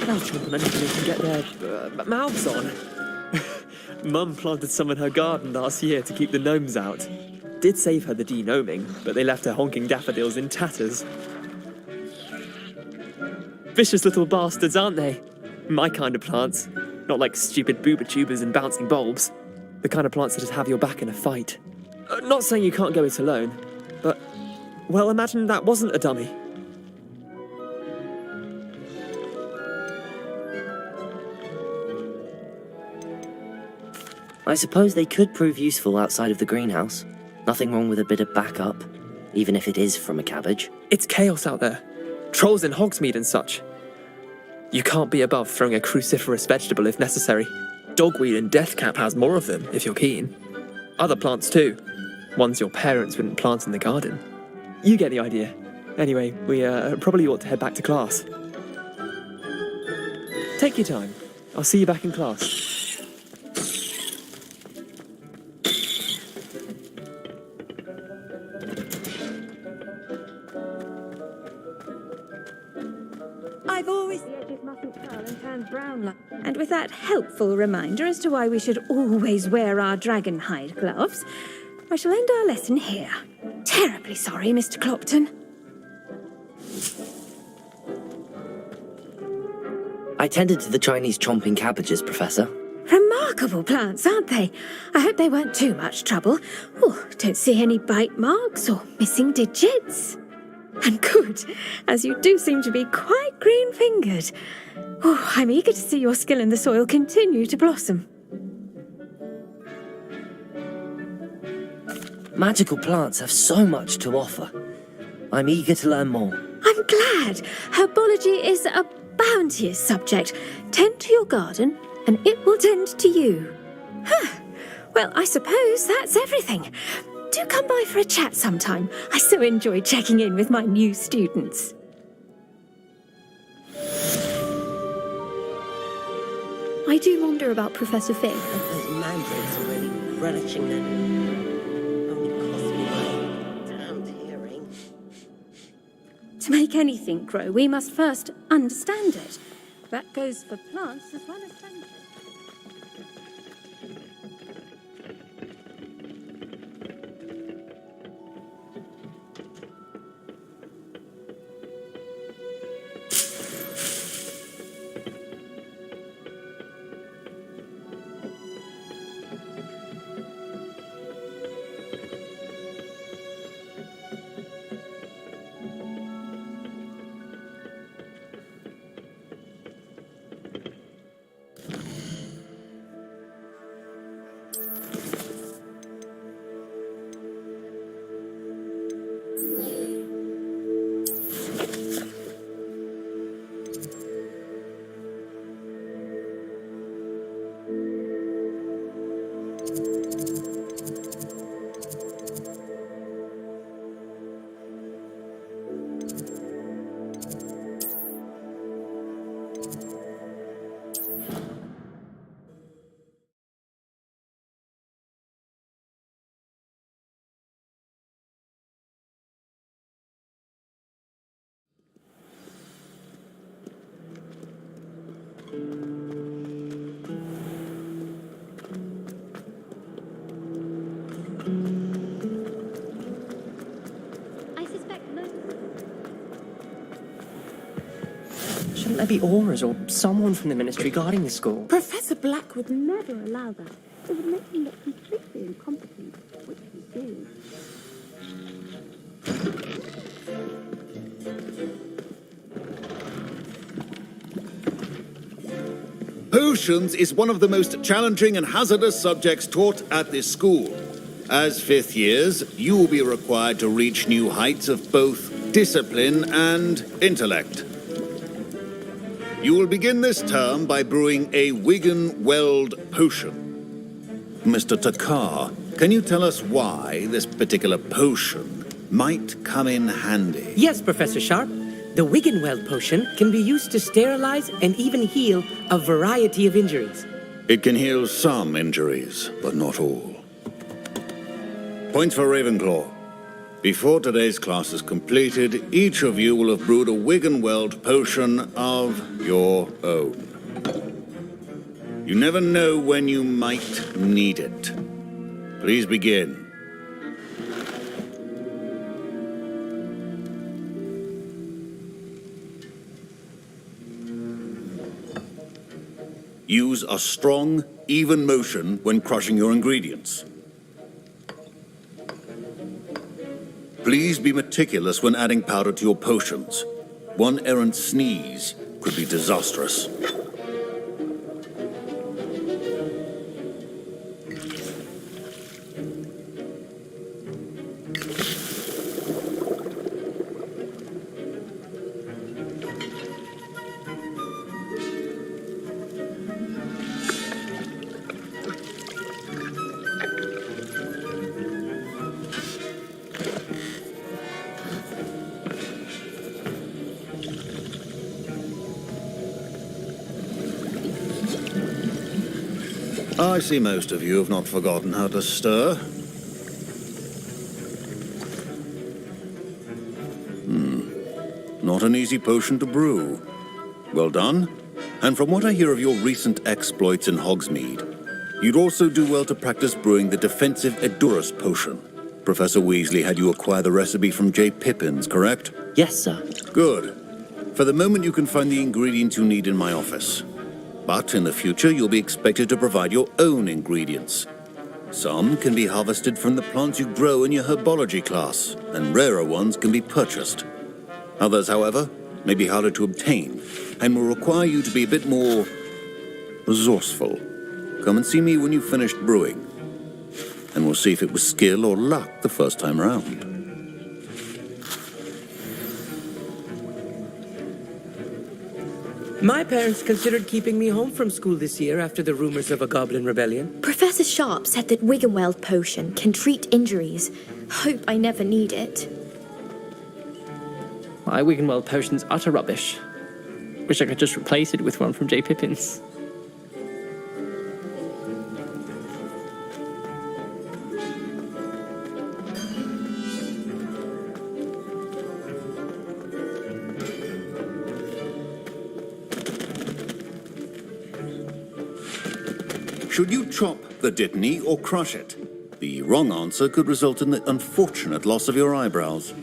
They'll chomp on anything they can get their mouths on. Mum planted some in her garden last year to keep the gnomes out. Did save her the denoming, but they left her honking daffodils in tatters. Vicious little bastards, aren't they? My kind of plants. Not like stupid booba tubers and bouncing bulbs. The kind of plants that just have your back in a fight. Not saying you can't go it alone, but, well, imagine that wasn't a dummy. I suppose they could prove useful outside of the greenhouse. Nothing wrong with a bit of backup, even if it is from a cabbage. It's chaos out there. Trolls in Hogsmeade and such. You can't be above throwing a cruciferous vegetable if necessary. Dogweed and deathcap has more of them, if you're keen. Other plants too. Ones your parents wouldn't plant in the garden. You get the idea. Anyway, we probably ought to head back to class. Take your time. I'll see you back in class. I've always... The edges mustn't curl and turn brown. And with that helpful reminder as to why we should always wear our dragon hide gloves, I shall end our lesson here. Terribly sorry, Mr. Clopton. I tended to the Chinese chomping cabbages, Professor. Remarkable plants, aren't they? I hope they weren't too much trouble. Oh, don't see any bite marks or missing digits. And good, as you do seem to be quite green-fingered. Oh, I'm eager to see your skill in the soil continue to blossom. Magical plants have so much to offer. I'm eager to learn more. I'm glad. Herbology is a bounteous subject. Tend to your garden, and it will tend to you. Well, I suppose that's everything. Do come by for a chat sometime. I so enjoy checking in with my new students. I do wonder about Professor Fig. Those mandrakes are really relishing them. Only cost me my damned hearing. To make anything grow, we must first understand it. That goes for plants as well as plants. Shouldn't there be auras or someone from the ministry guarding the school? Professor Black would never allow that. It would make him look completely incompetent, which he is. Potions is one of the most challenging and hazardous subjects taught at this school. As fifth years, you will be required to reach new heights of both discipline and intellect. You will begin this term by brewing a Wiggenweld potion. Mr. Takar, can you tell us why this particular potion might come in handy? Yes, Professor Sharp. The Wiggenweld potion can be used to sterilize and even heal a variety of injuries. It can heal some injuries, but not all. Points for Ravenclaw. Before today's class is completed, each of you will have brewed a Wiggenweld potion of your own. You never know when you might need it. Please begin. Use a strong, even motion when crushing your ingredients. Please be meticulous when adding powder to your potions. One errant sneeze could be disastrous. I see most of you have not forgotten how to stir. Not an easy potion to brew. Well done. And from what I hear of your recent exploits in Hogsmeade, you'd also do well to practice brewing the defensive Edurus potion. Professor Weasley had you acquire the recipe from J. Pippins, correct? Yes, sir. Good. For the moment, you can find the ingredients you need in my office. But in the future, you'll be expected to provide your own ingredients. Some can be harvested from the plants you grow in your herbology class, and rarer ones can be purchased. Others, however, may be harder to obtain, and will require you to be a bit more resourceful. Come and see me when you've finished brewing, and we'll see if it was skill or luck the first time round. My parents considered keeping me home from school this year after the rumors of a goblin rebellion. Professor Sharp said that Wiggenweld potion can treat injuries. Hope I never need it. My Wiggenweld potion's utter rubbish. Wish I could just replace it with one from J. Pippins. Should you chop the Dittany or crush it? The wrong answer could result in the unfortunate loss of your eyebrows.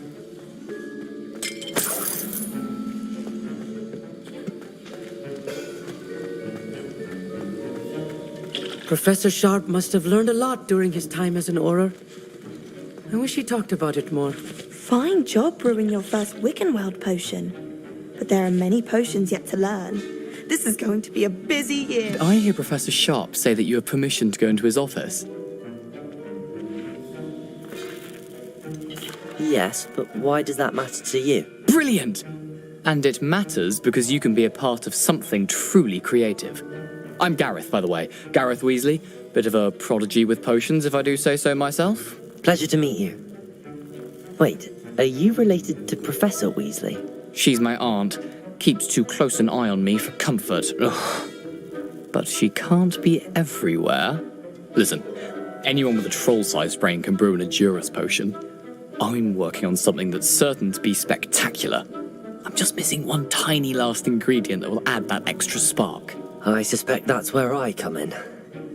Professor Sharp must have learned a lot during his time as an Auror. I wish he talked about it more. Fine job brewing your first Wiggenweld potion. But there are many potions yet to learn. This is going to be a busy year. Did I hear Professor Sharp say that you have permission to go into his office? Yes, but why does that matter to you? Brilliant! And it matters because you can be a part of something truly creative. I'm Gareth, by the way. Gareth Weasley. Bit of a prodigy with potions, if I do say so myself. Pleasure to meet you. Wait, are you related to Professor Weasley? She's my aunt. Keeps too close an eye on me for comfort. Ugh. But she can't be everywhere. Listen, anyone with a troll-sized brain can brew an Edurus potion. I'm working on something that's certain to be spectacular. I'm just missing one tiny last ingredient that will add that extra spark. I suspect that's where I come in.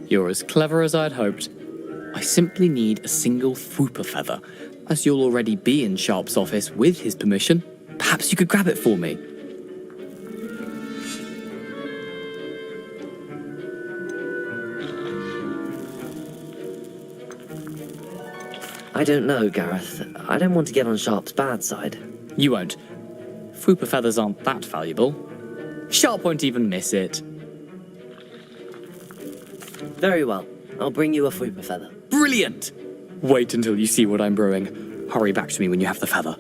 You're as clever as I'd hoped. I simply need a single Fwooper feather. As you'll already be in Sharp's office with his permission, perhaps you could grab it for me. I don't know, Gareth. I don't want to get on Sharp's bad side. You won't. Fwooper feathers aren't that valuable. Sharp won't even miss it. Very well. I'll bring you a Fwooper feather. Brilliant! Wait until you see what I'm brewing. Hurry back to me when you have the feather.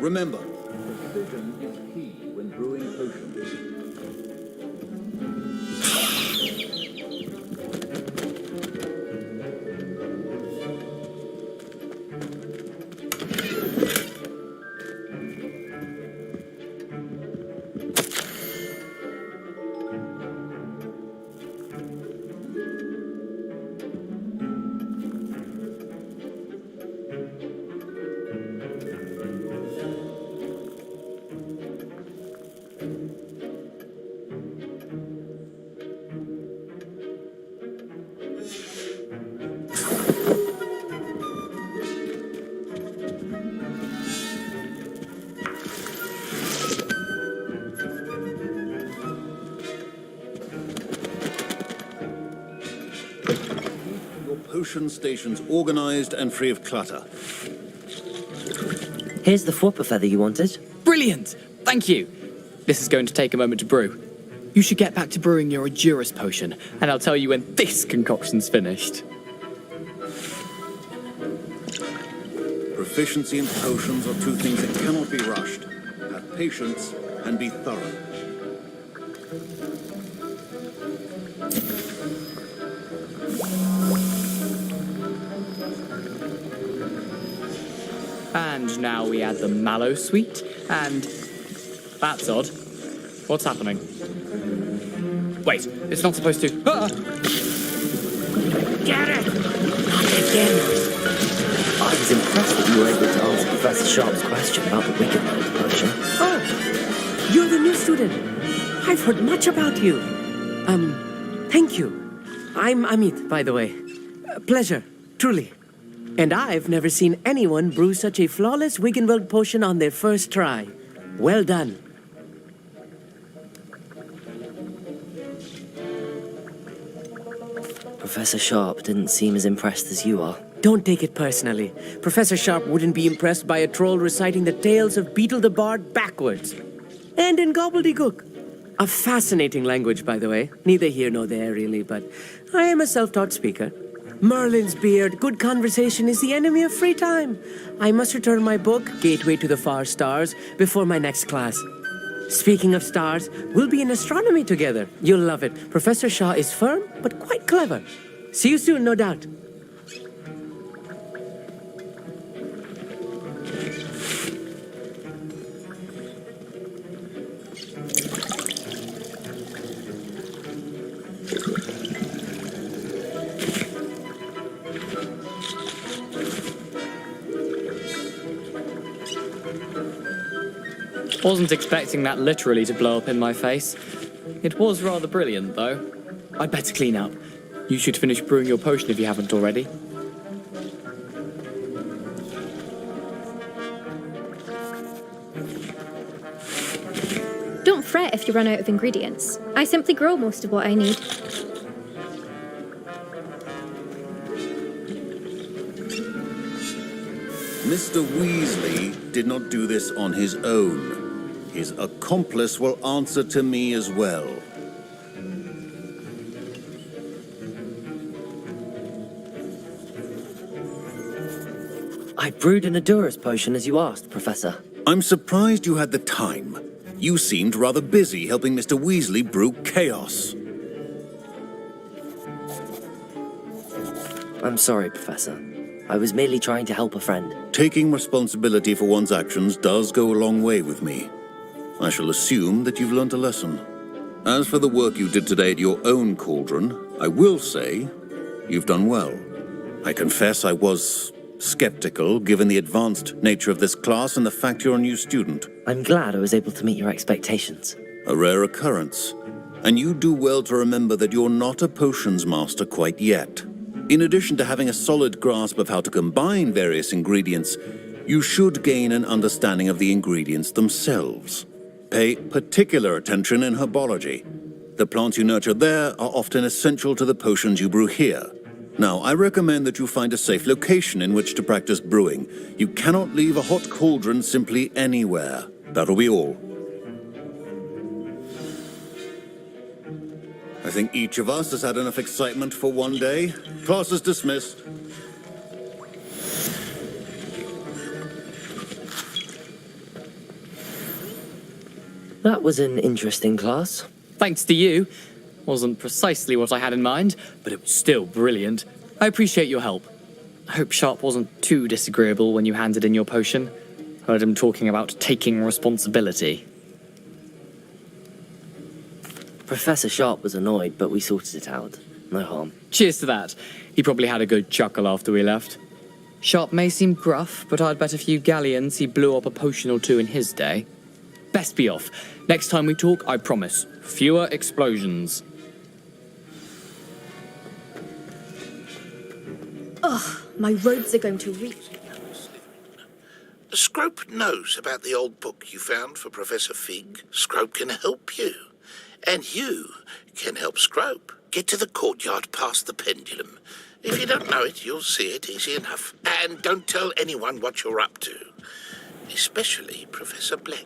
Remember, precision is key when brewing potions. Potion stations organized and free of clutter. Here's the Fwooper feather you wanted. Brilliant! Thank you! This is going to take a moment to brew. You should get back to brewing your Endurus potion, and I'll tell you when this concoction's finished. Proficiency in potions are two things that cannot be rushed. Have patience and be thorough. And now we add the mallow sweet, and... That's odd. What's happening? Wait, it's not supposed to... Ah! Get it! Not again! I was impressed that you were able to answer Professor Sharp's question about the Wiggenweld potion. Oh! You're the new student. I've heard much about you. Thank you. I'm Amit, by the way. Pleasure, truly. And I've never seen anyone brew such a flawless Wiggenweld potion on their first try. Well done. Professor Sharp didn't seem as impressed as you are. Don't take it personally. Professor Sharp wouldn't be impressed by a troll reciting the tales of Beetle the Bard backwards. And in gobbledygook. A fascinating language, by the way. Neither here nor there, really, but I am a self-taught speaker. Merlin's beard, good conversation is the enemy of free time. I must return my book, Gateway to the Far Stars, before my next class. Speaking of stars, we'll be in astronomy together. You'll love it. Professor Shaw is firm, but quite clever. See you soon, no doubt. Wasn't expecting that literally to blow up in my face. It was rather brilliant, though. I'd better clean up. You should finish brewing your potion if you haven't already. Don't fret if you run out of ingredients. I simply grow most of what I need. Mr. Weasley did not do this on his own. His accomplice will answer to me as well. I brewed an Endurus potion as you asked, Professor. I'm surprised you had the time. You seemed rather busy helping Mr. Weasley brew chaos. I'm sorry, Professor. I was merely trying to help a friend. Taking responsibility for one's actions does go a long way with me. I shall assume that you've learnt a lesson. As for the work you did today at your own cauldron, I will say you've done well. I confess I was skeptical, given the advanced nature of this class and the fact you're a new student. I'm glad I was able to meet your expectations. A rare occurrence. And you do well to remember that you're not a potions master quite yet. In addition to having a solid grasp of how to combine various ingredients, you should gain an understanding of the ingredients themselves. Pay particular attention in herbology. The plants you nurture there are often essential to the potions you brew here. Now, I recommend that you find a safe location in which to practice brewing. You cannot leave a hot cauldron simply anywhere. That'll be all. I think each of us has had enough excitement for one day. Class is dismissed. That was an interesting class. Thanks to you. Wasn't precisely what I had in mind, but it was still brilliant. I appreciate your help. I hope Sharp wasn't too disagreeable when you handed in your potion. Heard him talking about taking responsibility. Professor Sharp was annoyed, but we sorted it out. No harm. Cheers to that. He probably had a good chuckle after we left. Sharp may seem gruff, but I'd bet a few galleons he blew up a potion or two in his day. Best be off. Next time we talk, I promise, fewer explosions. Ugh, my robes are going to reek. Scrope knows about the old book you found for Professor Fig. Scrope can help you. And you can help Scrope. Get to the courtyard past the pendulum. If you don't know it, you'll see it easy enough. And don't tell anyone what you're up to. Especially Professor Black.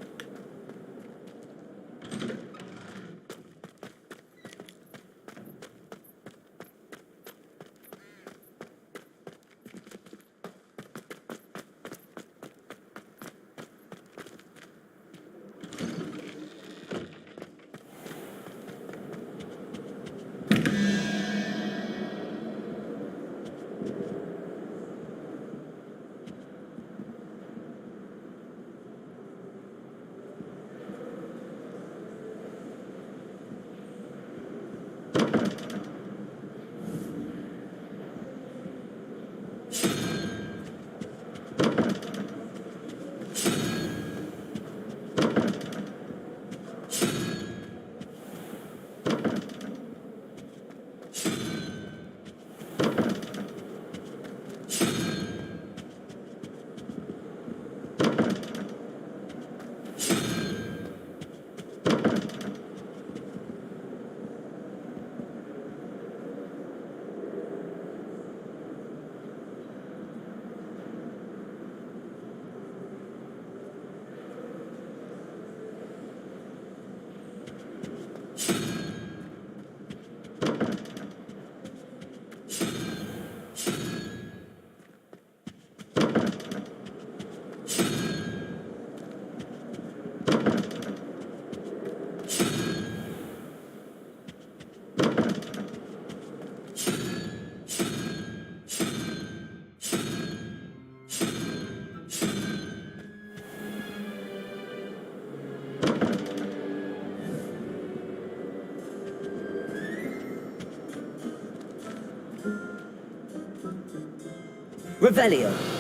Revelio.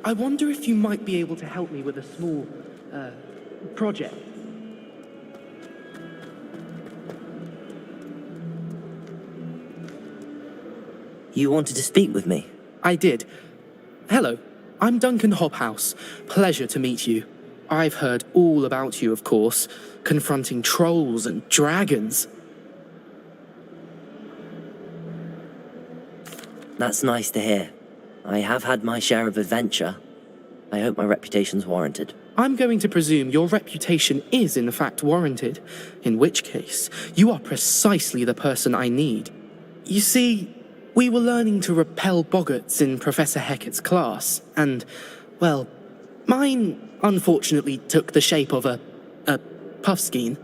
I wonder if you might be able to help me with a small, project. You wanted to speak with me? I did. Hello, I'm Duncan Hobhouse. Pleasure to meet you. I've heard all about you, of course, confronting trolls and dragons. That's nice to hear. I have had my share of adventure. I hope my reputation's warranted. I'm going to presume your reputation is in fact warranted, in which case, you are precisely the person I need. You see, we were learning to repel boggarts in Professor Hecat's class, and, well, mine unfortunately took the shape of a puffskein.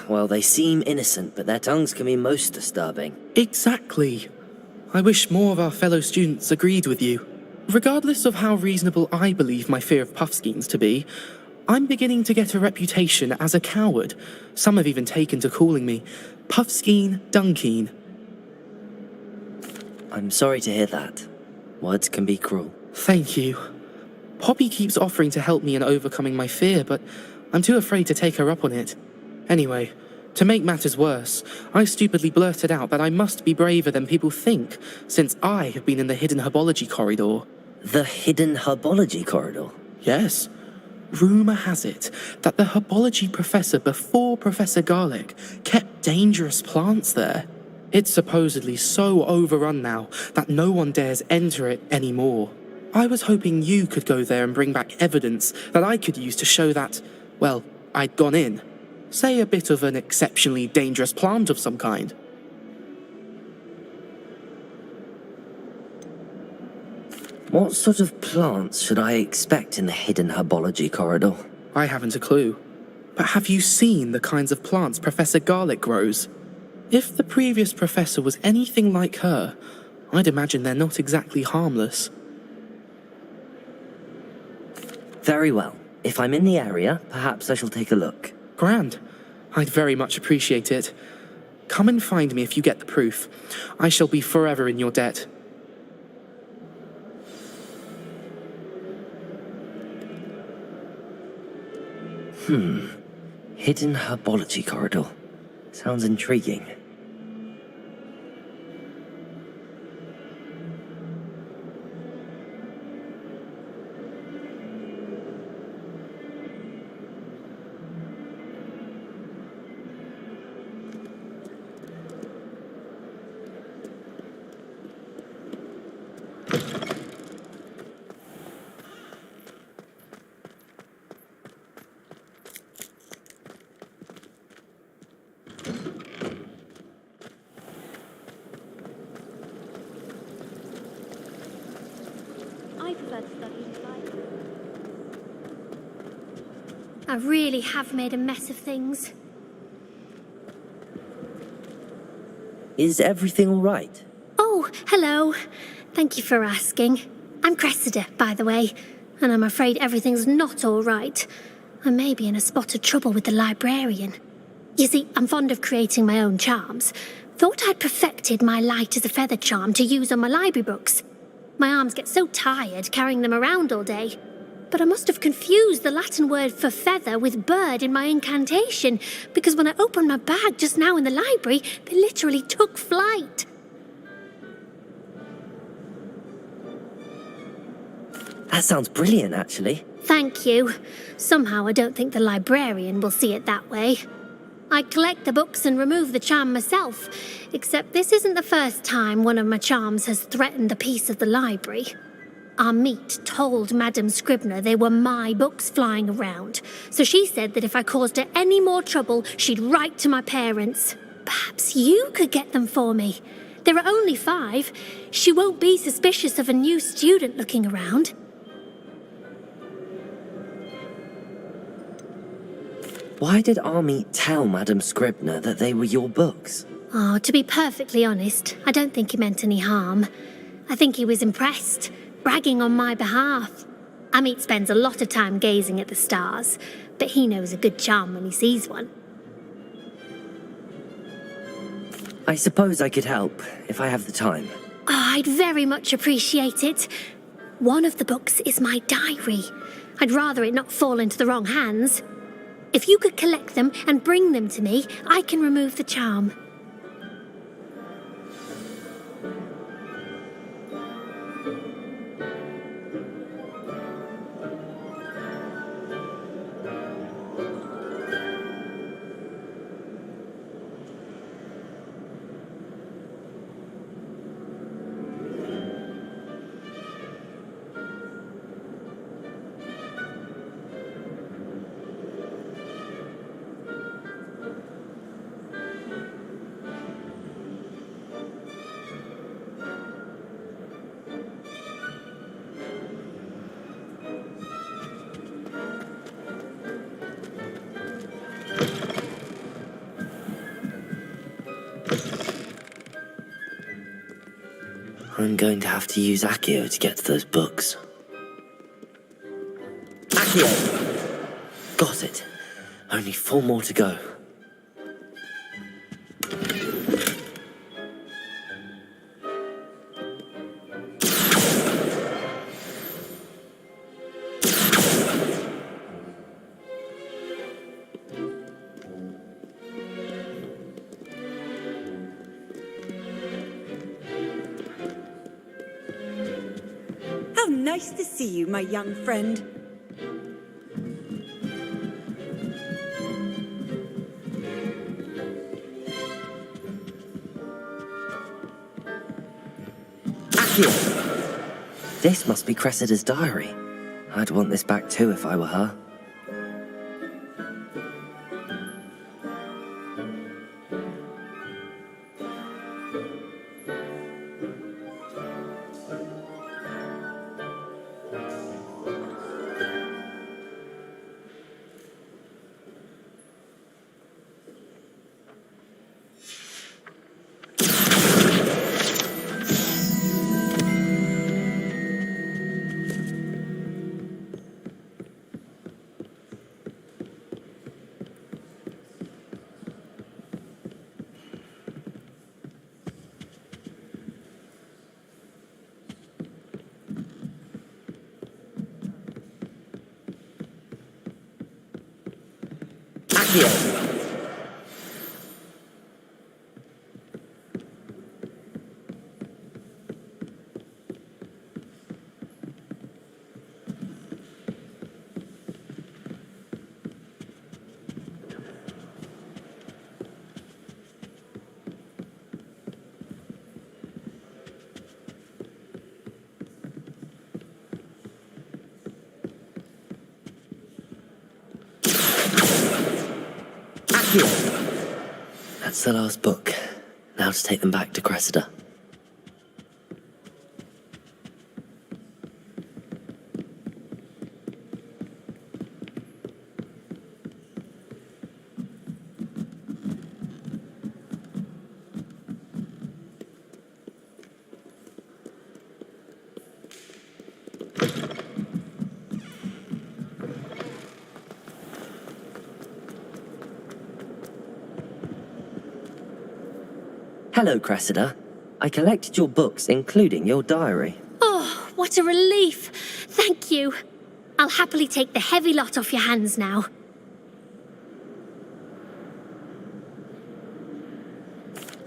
Well, they seem innocent, but their tongues can be most disturbing. Exactly. I wish more of our fellow students agreed with you. Regardless of how reasonable I believe my fear of Puffskeins to be, I'm beginning to get a reputation as a coward. Some have even taken to calling me Puffskeen Dunkeen. I'm sorry to hear that. Words can be cruel. Thank you. Poppy keeps offering to help me in overcoming my fear, but I'm too afraid to take her up on it. Anyway, to make matters worse, I stupidly blurted out that I must be braver than people think, since I have been in the hidden herbology corridor. The hidden herbology corridor? Yes. Rumour has it that the herbology professor before Professor Garlic kept dangerous plants there. It's supposedly so overrun now that no one dares enter it anymore. I was hoping you could go there and bring back evidence that I could use to show that, well, I'd gone in. Say a bit of an exceptionally dangerous plant of some kind. What sort of plants should I expect in the hidden herbology corridor? I haven't a clue. But have you seen the kinds of plants Professor Garlic grows? If the previous professor was anything like her, I'd imagine they're not exactly harmless. Very well. If I'm in the area, perhaps I shall take a look. Grand. I'd very much appreciate it. Come and find me if you get the proof. I shall be forever in your debt. Hidden herbology corridor. Sounds intriguing. I really have made a mess of things. Is everything all right? Oh, hello. Thank you for asking. I'm Cressida, by the way, and I'm afraid everything's not all right. I may be in a spot of trouble with the librarian. You see, I'm fond of creating my own charms. Thought I'd perfected my light as a feather charm to use on my library books. My arms get so tired carrying them around all day. But I must have confused the Latin word for feather with bird in my incantation, because when I opened my bag just now in the library, they literally took flight. That sounds brilliant, actually. Thank you. Somehow I don't think the librarian will see it that way. I collect the books and remove the charm myself, except this isn't the first time one of my charms has threatened the peace of the library. Our meet told Madame Scribner they were my books flying around, so she said that if I caused her any more trouble, she'd write to my parents. Perhaps you could get them for me. There are only 5. She won't be suspicious of a new student looking around. Why did Army tell Madame Scribner that they were your books? Oh, to be perfectly honest, I don't think he meant any harm. I think he was impressed, bragging on my behalf. Amit spends a lot of time gazing at the stars, but he knows a good charm when he sees one. I suppose I could help, if I have the time. Oh, I'd very much appreciate it. One of the books is my diary. I'd rather it not fall into the wrong hands. If you could collect them and bring them to me, I can remove the charm. I'm going to have to use Accio to get to those books. Accio! Got it. Only 4 more to go. How nice to see you, my young friend. This must be Cressida's diary. I'd want this back too if I were her. That's the last book. Now to take them back to Cressida. Hello, Cressida. I collected your books, including your diary. Oh, what a relief. Thank you. I'll happily take the heavy lot off your hands now.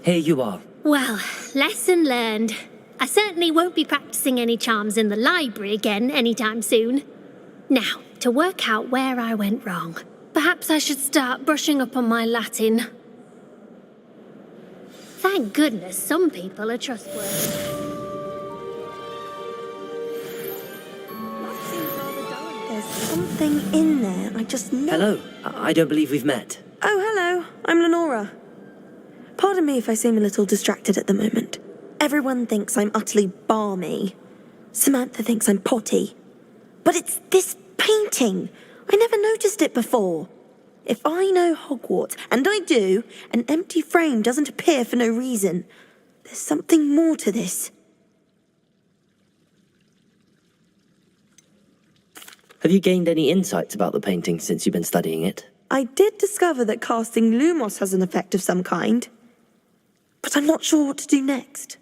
Here you are. Well, lesson learned. I certainly won't be practicing any charms in the library again anytime soon. Now, to work out where I went wrong. Perhaps I should start brushing up on my Latin. Thank goodness some people are trustworthy. There's something in there, I just know. Hello. I don't believe we've met. Oh, hello. I'm Lenora. Pardon me if I seem a little distracted at the moment. Everyone thinks I'm utterly balmy. Samantha thinks I'm potty. But it's this painting. I never noticed it before. If I know Hogwarts, and I do, an empty frame doesn't appear for no reason. There's something more to this. Have you gained any insights about the painting since you've been studying it? I did discover that casting Lumos has an effect of some kind. But I'm not sure what to do next.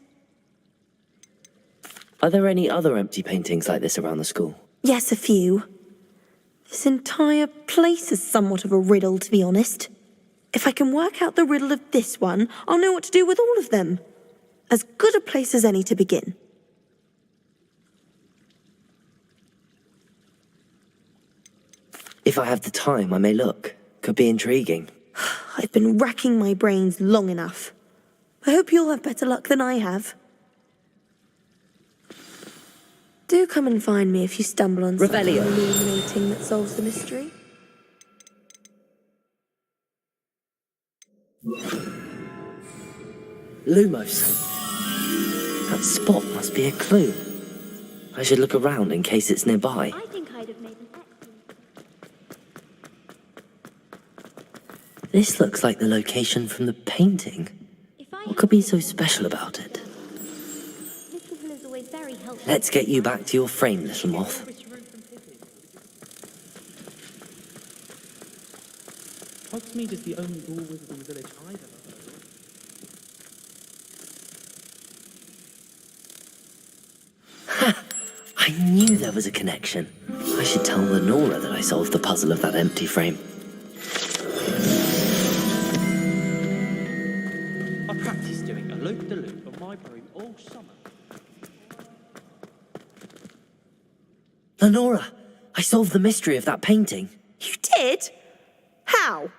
Are there any other empty paintings like this around the school? Yes, a few. This entire place is somewhat of a riddle, to be honest. If I can work out the riddle of this one, I'll know what to do with all of them. As good a place as any to begin. If I have the time, I may look. Could be intriguing. I've been racking my brains long enough. I hope you'll have better luck than I have. Do come and find me if you stumble on something Revelio. illuminating that solves the mystery. Lumos. That spot must be a clue. I should look around in case it's nearby. I think I'd have made an This looks like the location from the painting. What could be so special about it? excellent Let's get you back to your frame, little moth. Hogsmeade is the only law wizarding village I've ever heard of. I knew there was a connection. I should tell Lenora that I solved the puzzle of that empty frame. I practiced doing a loop-de-loop on my broom all summer. Lenora, I solved the mystery of that painting. You did? How?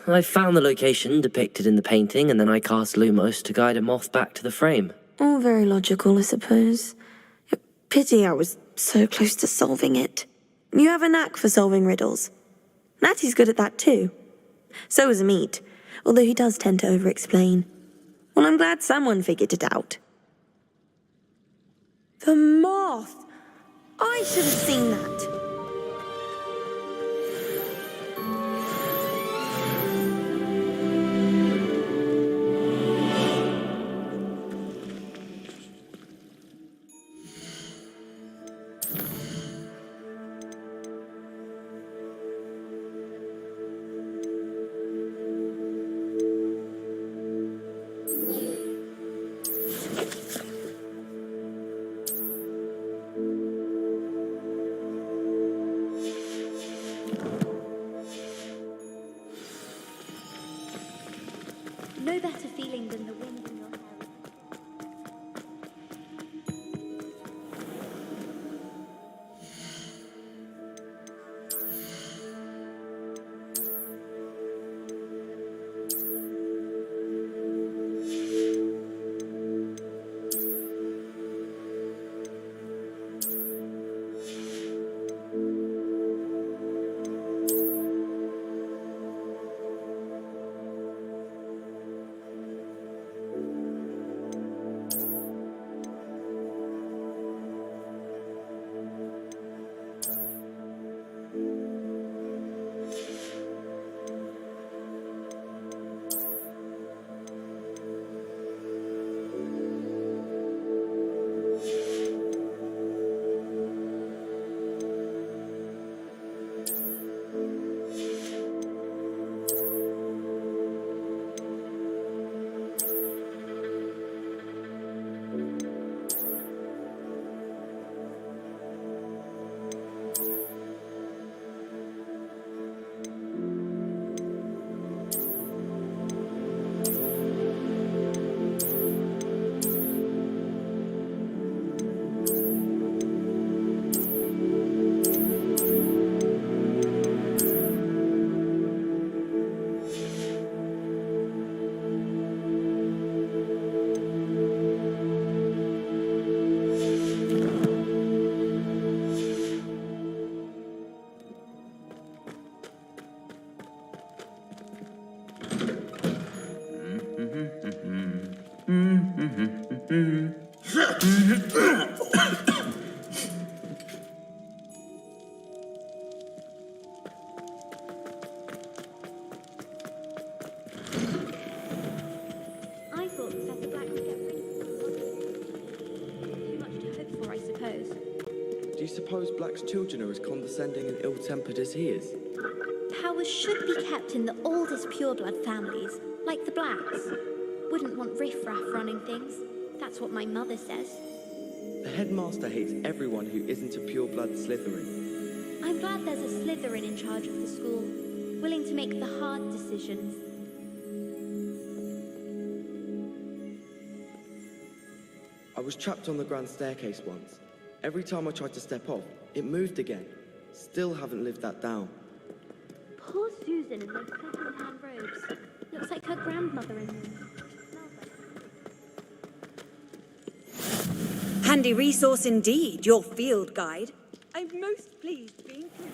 I found the location depicted in the painting, and then I cast Lumos to guide a moth back to the frame. All very logical, I suppose. Pity I was so close to solving it. You have a knack for solving riddles. Natty's good at that too. So is Amit, although he does tend to over-explain. Well, I'm glad someone figured it out. The moth! I should have seen that. No better feeling than the wind in your hair. I thought Professor Black would get rid of too much to hope for, I suppose. Do you suppose Black's children are as condescending and ill-tempered as he is? Powers should be kept in the oldest pureblood families, like the Blacks. Wouldn't want riffraff running things. That's what my mother says. The headmaster hates everyone who isn't a pure-blood Slytherin. I'm glad there's a Slytherin in charge of the school, willing to make the hard decisions. I was trapped on the grand staircase once. Every time I tried to step off, it moved again. Still haven't lived that down. Poor Susan in those second-hand robes. Looks like her grandmother in them. Handy resource indeed, your field guide. I'm most pleased being through.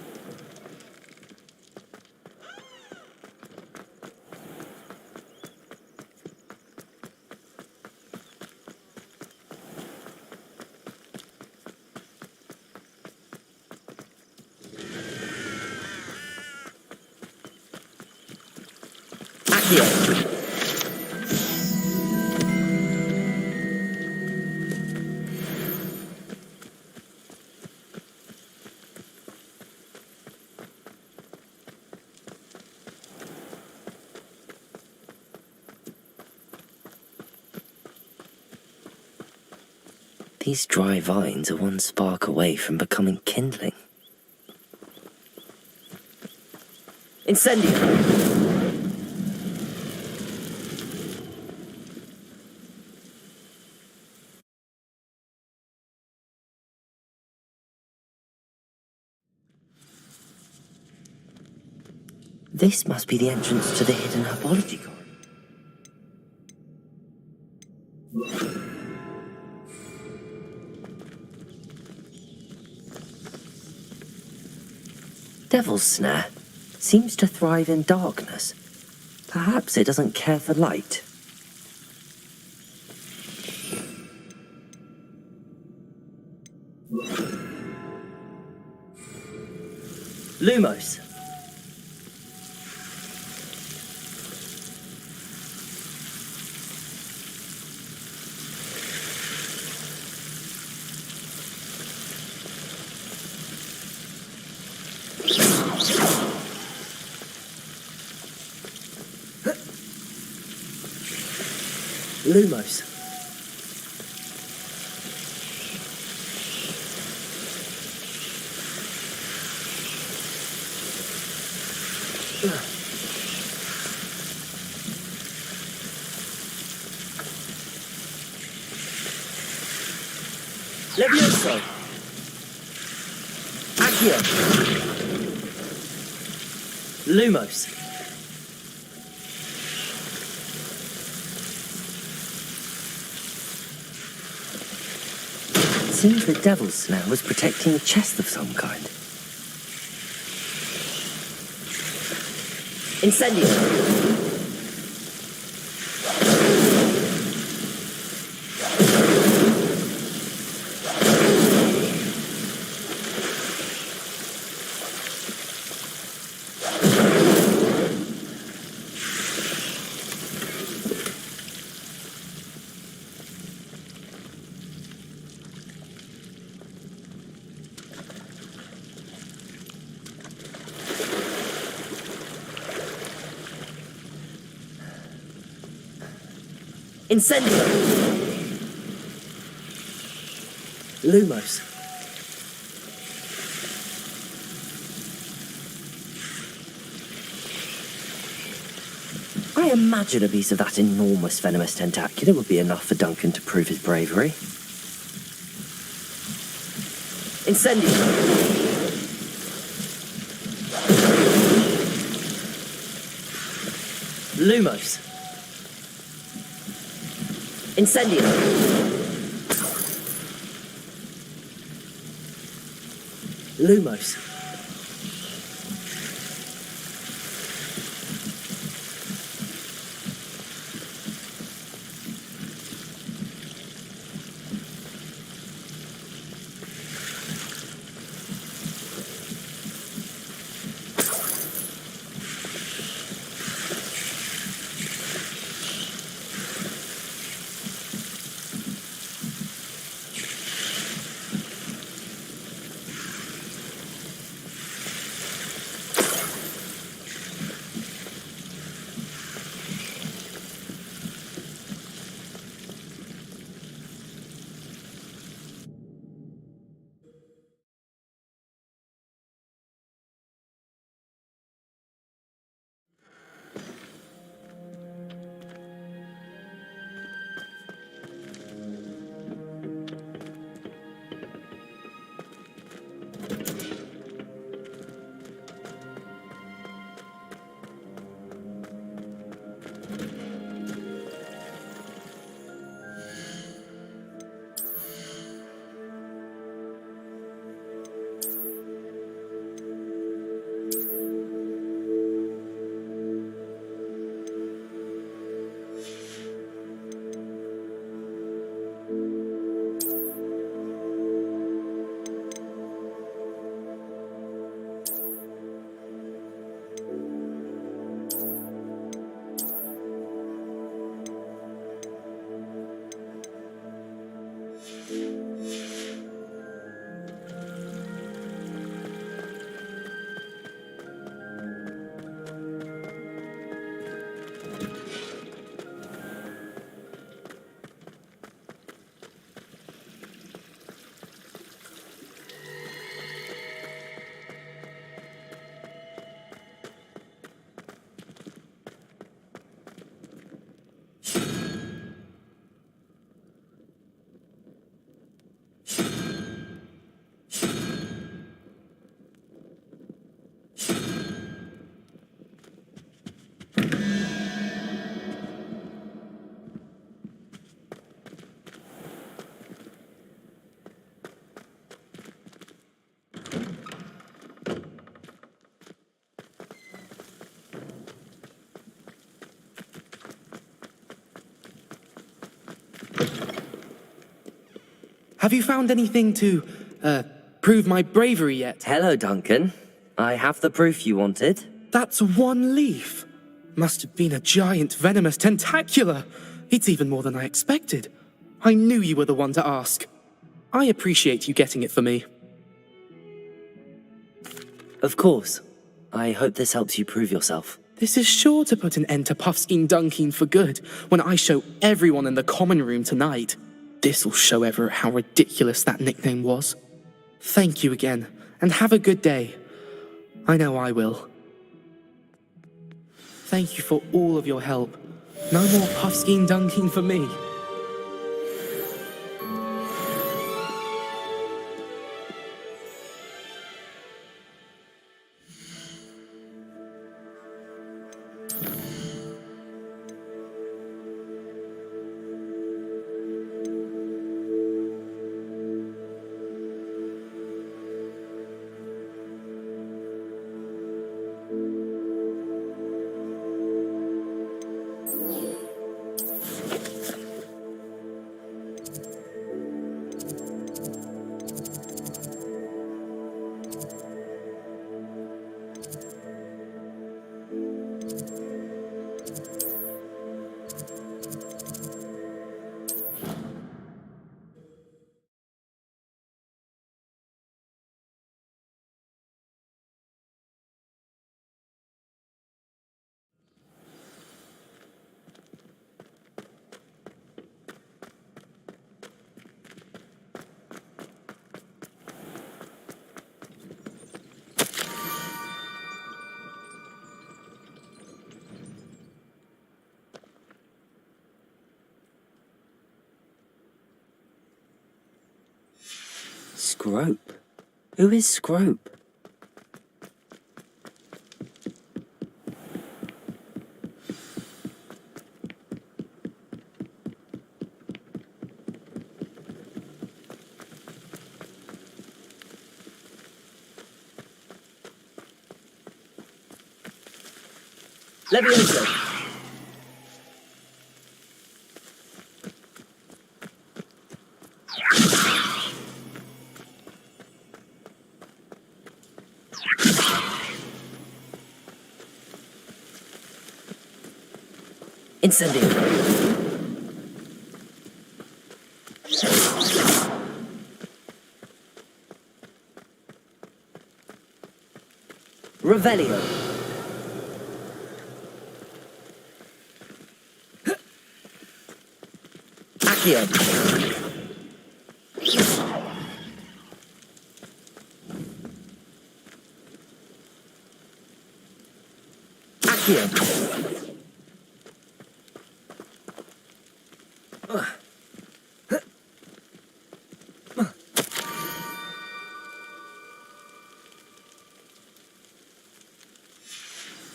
These dry vines are one spark away from becoming kindling. Incendio! This must be the entrance to the hidden herbology garden. Devil's Snare seems to thrive in darkness. Perhaps it doesn't care for light. Lumos. Lumos. Levioso. Accio. Lumos. It seems the Devil's Snare was protecting a chest of some kind. Incendio. Incendio. Lumos. I imagine a piece of that enormous venomous tentacula would be enough for Duncan to prove his bravery. Incendio. Lumos. Incendio. Lumos. Have you found anything to, prove my bravery yet? Hello, Duncan. I have the proof you wanted. That's one leaf. Must have been a giant venomous tentacula. It's even more than I expected. I knew you were the one to ask. I appreciate you getting it for me. Of course. I hope this helps you prove yourself. This is sure to put an end to Puffskein Dunkeen for good when I show everyone in the common room tonight. This'll show Everett how ridiculous that nickname was. Thank you again, and have a good day. I know I will. Thank you for all of your help. No more Puffskein Dunkeen for me. Scrope? Who is Scrope? Leviosa! Incendio. Revelio. Accio. Accio.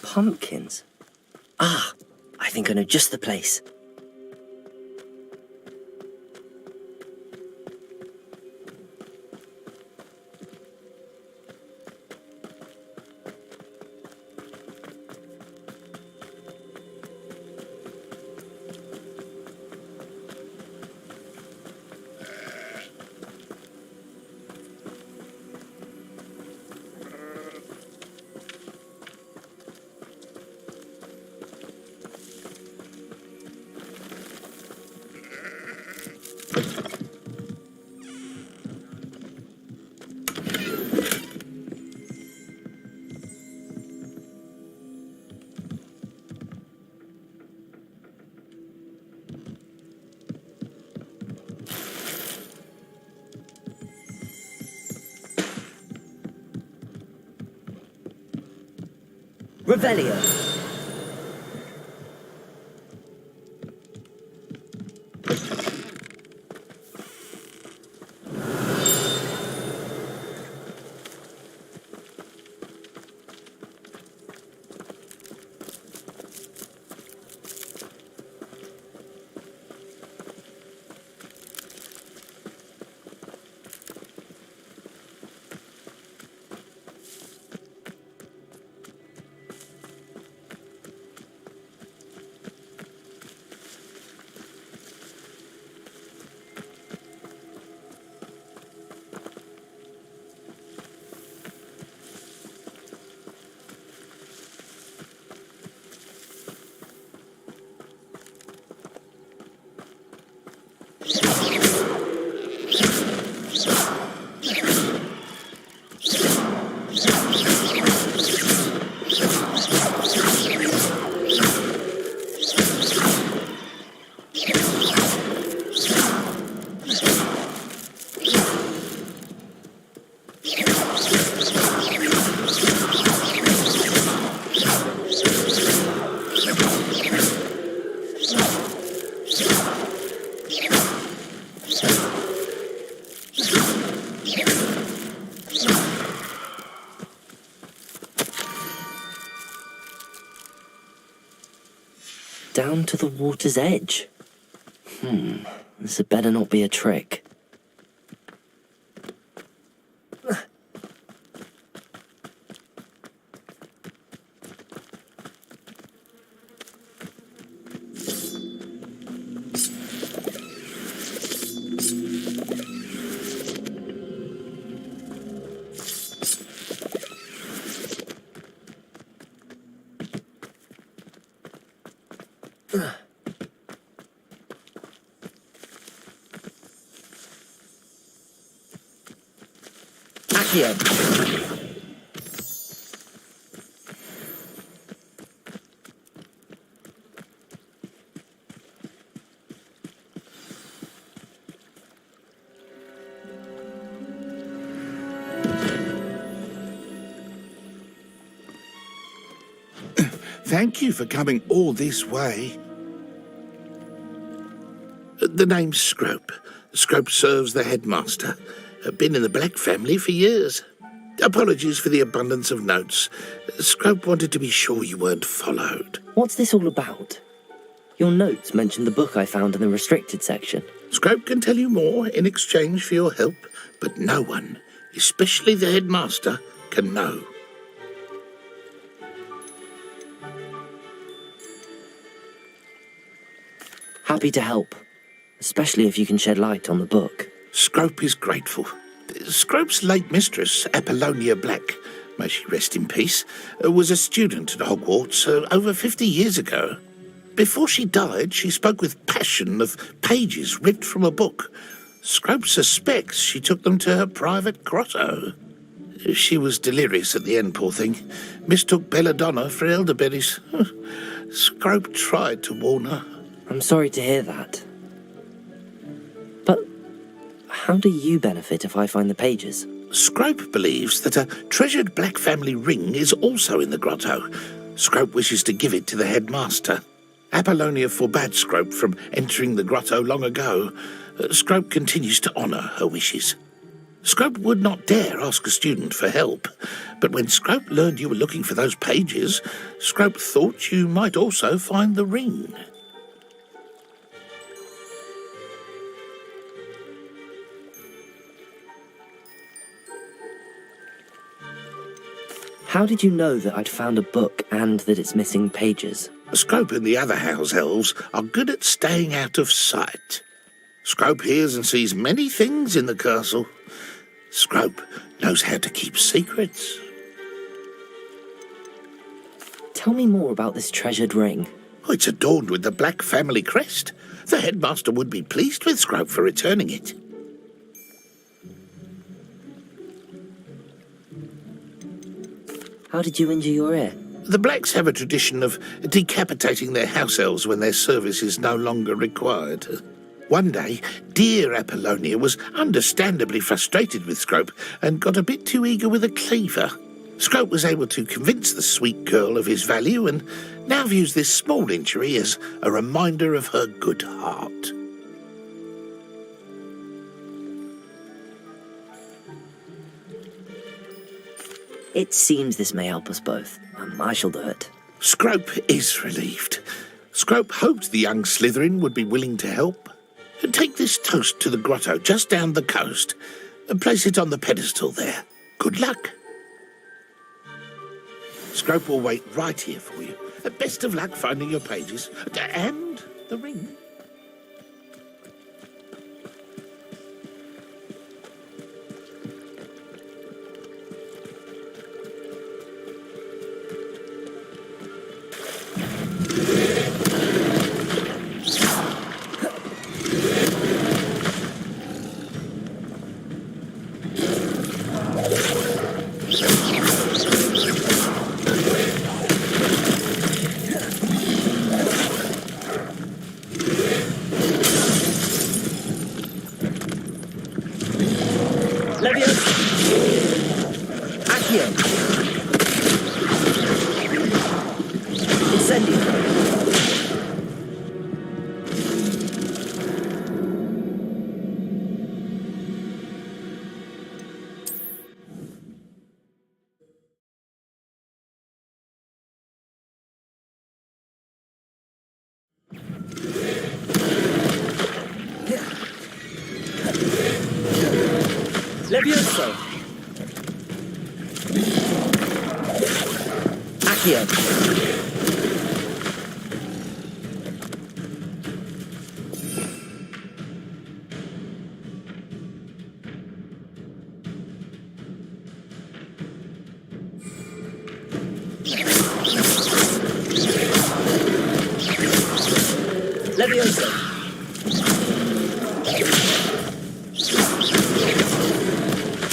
Pumpkins? Ah, I think I know just the place. Revelio. Down to the water's edge. This had better not be a trick. Thank you for coming all this way. The name's Scrope. Scrope serves the headmaster. Been in the Black family for years. Apologies for the abundance of notes. Scrope wanted to be sure you weren't followed. What's this all about? Your notes mentioned the book I found in the restricted section. Scrope can tell you more in exchange for your help, but no one, especially the headmaster, can know. Happy to help, especially if you can shed light on the book. Scrope is grateful. Scrope's late mistress, Apollonia Black, may she rest in peace, was a student at Hogwarts over 50 years ago. Before she died, she spoke with passion of pages ripped from a book. Scrope suspects she took them to her private grotto. She was delirious at the end, poor thing. Mistook belladonna for elderberries. Scrope tried to warn her. I'm sorry to hear that. But how do you benefit if I find the pages? Scrope believes that a treasured Black family ring is also in the grotto. Scrope wishes to give it to the headmaster. Apollonia forbade Scrope from entering the grotto long ago. Scrope continues to honour her wishes. Scrope would not dare ask a student for help, but when Scrope learned you were looking for those pages, Scrope thought you might also find the ring. How did you know that I'd found a book and that it's missing pages? Scrope and the other house elves are good at staying out of sight. Scrope hears and sees many things in the castle. Scrope knows how to keep secrets. Tell me more about this treasured ring. It's adorned with the Black family crest. The headmaster would be pleased with Scrope for returning it. How did you injure your ear? The Blacks have a tradition of decapitating their house elves when their service is no longer required. One day, dear Apollonia was understandably frustrated with Scrope and got a bit too eager with a cleaver. Scrope was able to convince the sweet girl of his value and now views this small injury as a reminder of her good heart. It seems this may help us both. I shall do it. Scrope is relieved. Scrope hoped the young Slytherin would be willing to help. Take this toast to the grotto just down the coast and place it on the pedestal there. Good luck. Scrope will wait right here for you. Best of luck finding your pages and the ring. Levioso! Accio! Levioso!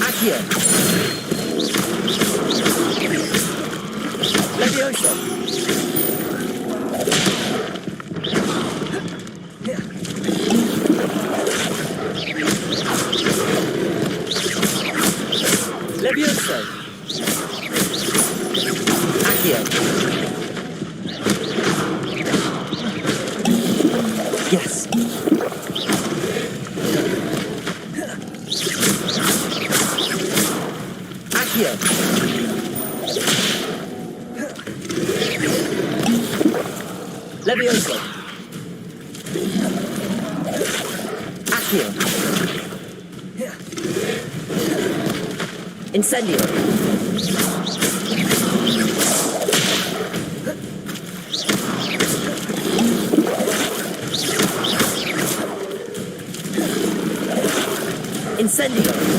Accio! Levioso! Levioso! Accio! Yes. Accio. Levioso. Accio. Incendio. Incendio!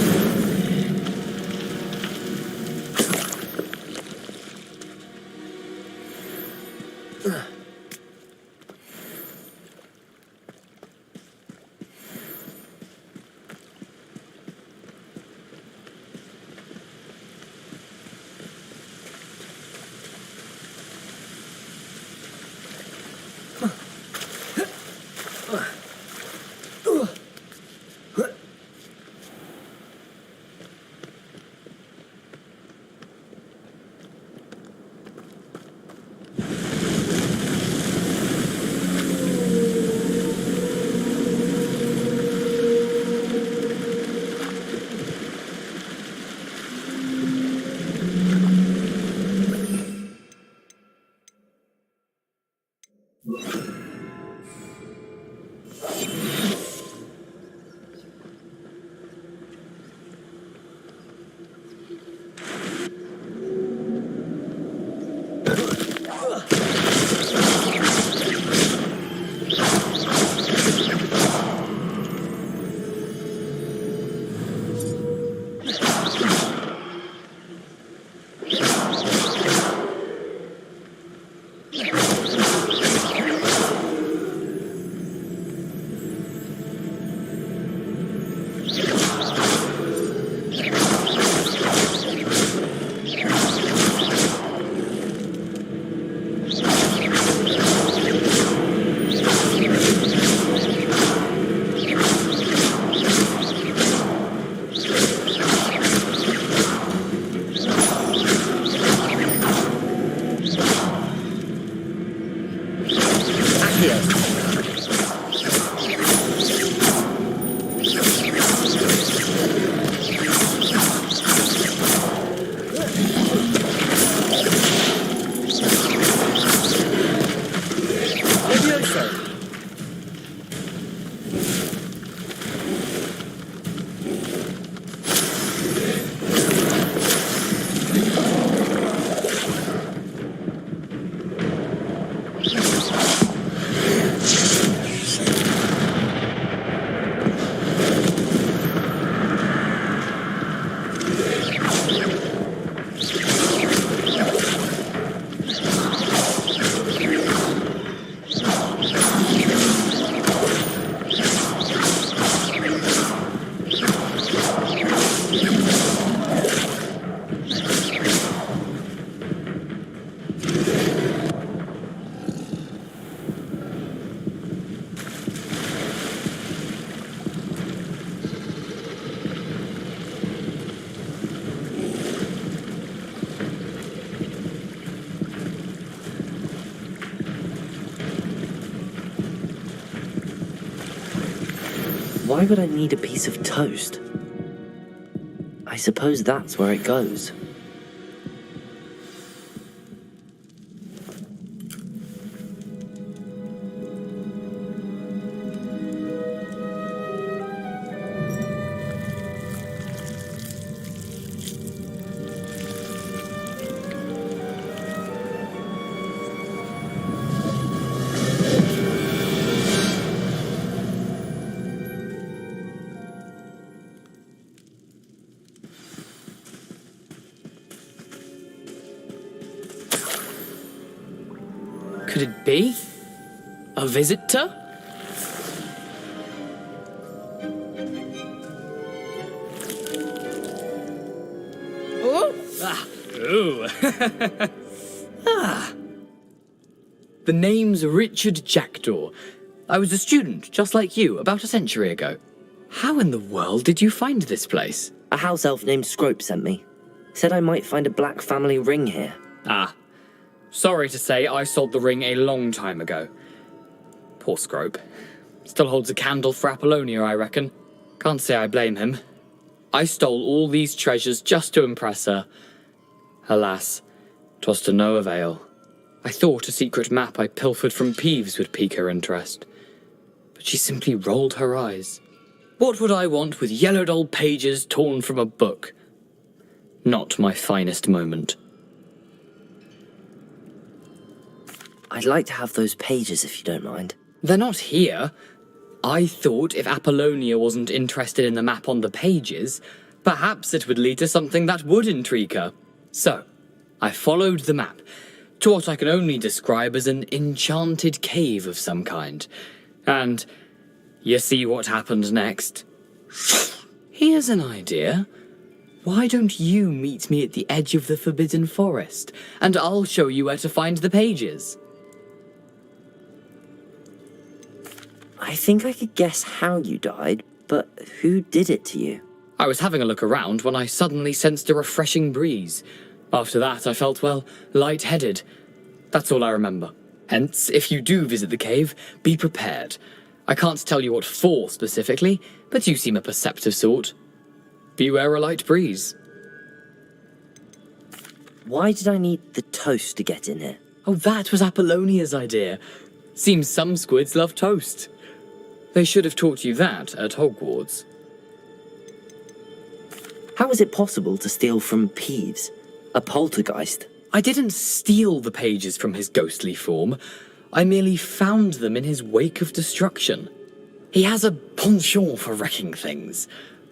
Why would I need a piece of toast? I suppose that's where it goes. could it be? A visitor? Oh! Ah, ooh. Ah. The name's Richard Jackdaw. I was a student, just like you, about a century ago. How in the world did you find this place? A house elf named Scrope sent me. Said I might find a black family ring here. Ah. Sorry to say, I sold the ring a long time ago. Poor Scrope. Still holds a candle for Apollonia, I reckon. Can't say I blame him. I stole all these treasures just to impress her. Alas, 'twas to no avail. I thought a secret map I pilfered from Peeves would pique her interest. But she simply rolled her eyes. What would I want with yellowed old pages torn from a book? Not my finest moment. I'd like to have those pages if you don't mind. They're not here. I thought if Apollonia wasn't interested in the map on the pages, perhaps it would lead to something that would intrigue her. So, I followed the map to what I can only describe as an enchanted cave of some kind. And you see what happened next? Here's an idea. Why don't you meet me at the edge of the Forbidden Forest, and I'll show you where to find the pages? I think I could guess how you died, but who did it to you? I was having a look around when I suddenly sensed a refreshing breeze. After that, I felt, well, lightheaded. That's all I remember. Hence, if you do visit the cave, be prepared. I can't tell you what for specifically, but you seem a perceptive sort. Beware a light breeze. Why did I need the toast to get in here? Oh, that was Apollonia's idea. Seems some squids love toast. They should have taught you that at Hogwarts. How is it possible to steal from Peeves, a poltergeist? I didn't steal the pages from his ghostly form. I merely found them in his wake of destruction. He has a penchant for wrecking things.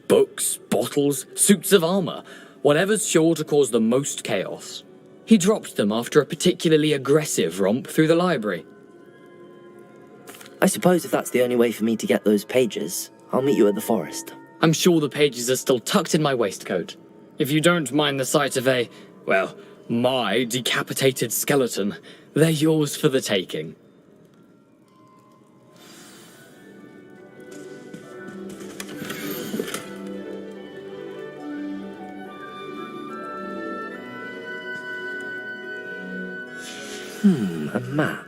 Books, bottles, suits of armor, whatever's sure to cause the most chaos. He dropped them after a particularly aggressive romp through the library. I suppose if that's the only way for me to get those pages, I'll meet you at the forest. I'm sure the pages are still tucked in my waistcoat. If you don't mind the sight of a, well, my decapitated skeleton, they're yours for the taking. A map.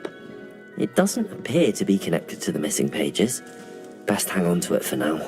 It doesn't appear to be connected to the missing pages. Best hang on to it for now.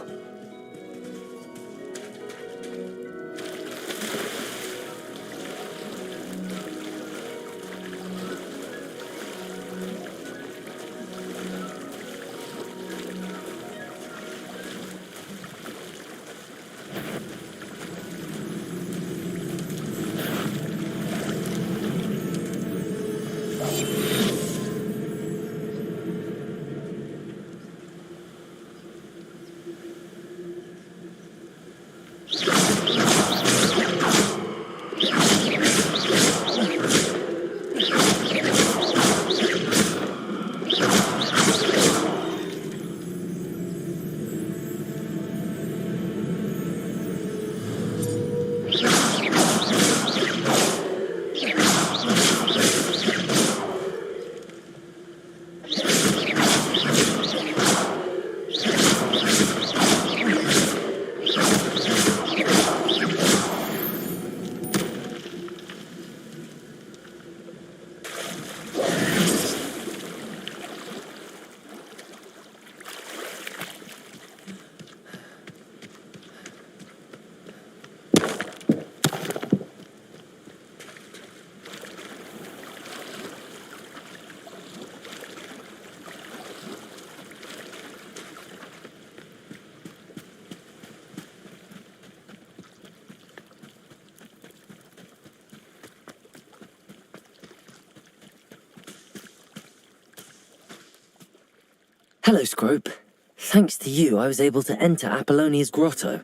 Hello, Scrope. Thanks to you, I was able to enter Apollonia's grotto.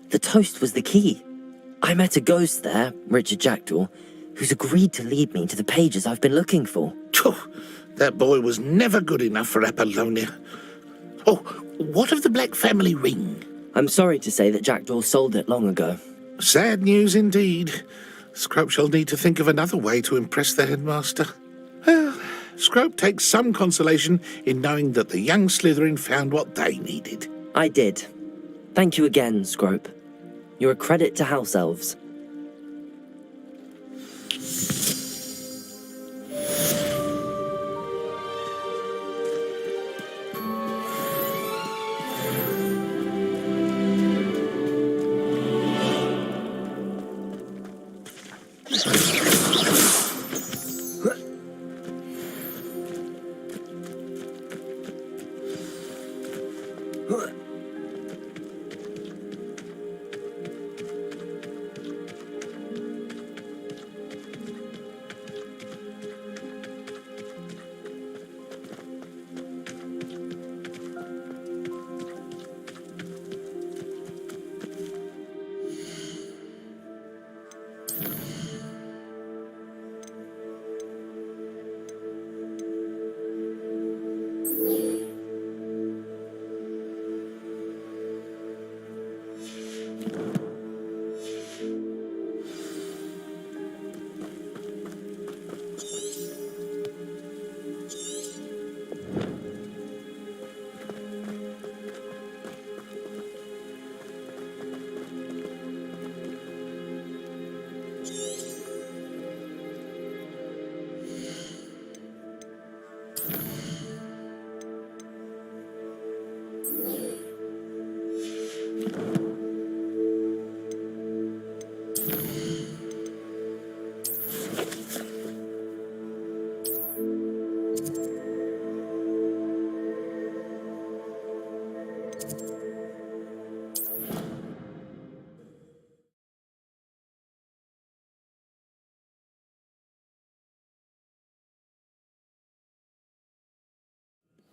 The toast was the key. I met a ghost there, Richard Jackdaw, who's agreed to lead me to the pages I've been looking for. That boy was never good enough for Apollonia. Oh, what of the Black family ring? I'm sorry to say that Jackdaw sold it long ago. Sad news indeed. Scrope shall need to think of another way to impress the headmaster. Well, Scrope takes some consolation in knowing that the young Slytherin found what they needed. I did. Thank you again, Scrope. You're a credit to House Elves.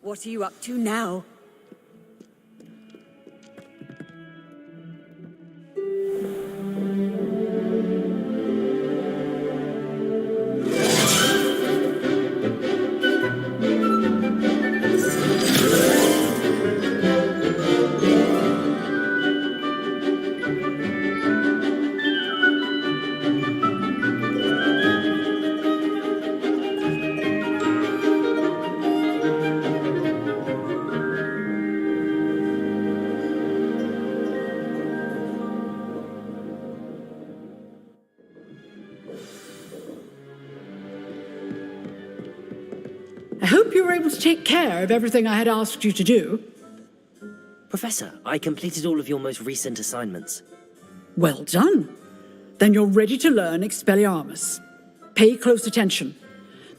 What are you up to now? I hope you were able to take care of everything I had asked you to do. Professor, I completed all of your most recent assignments. Well done. Then you're ready to learn Expelliarmus. Pay close attention.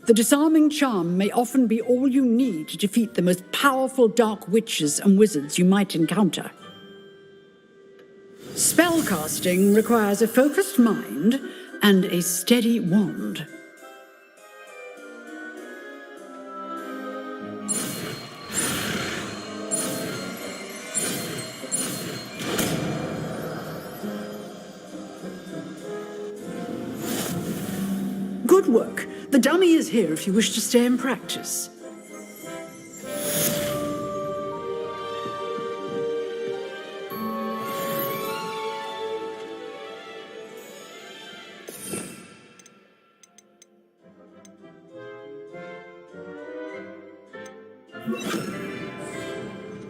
The disarming charm may often be all you need to defeat the most powerful dark witches and wizards you might encounter. Spellcasting requires a focused mind and a steady wand. Good work. The dummy is here if you wish to stay and practice.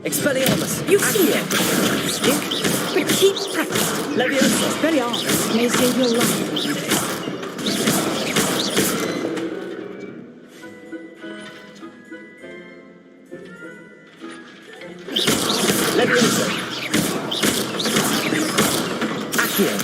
Expelliarmus! You've seen it! Stick, but keep practicing. Leviosa! Expelliarmus may save your life. Leviosa! Accio!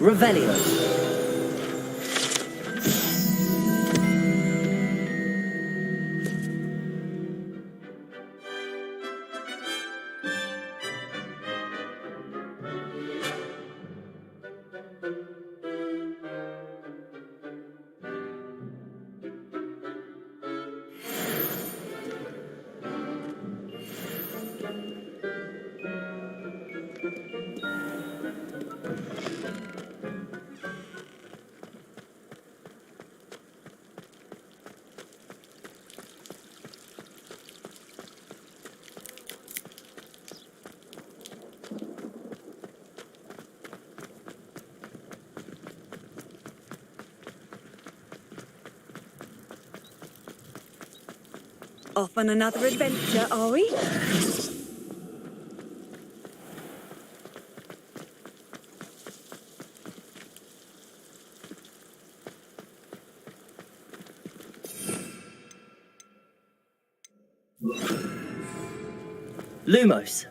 Revelio. Off on another adventure, are we? Lumos.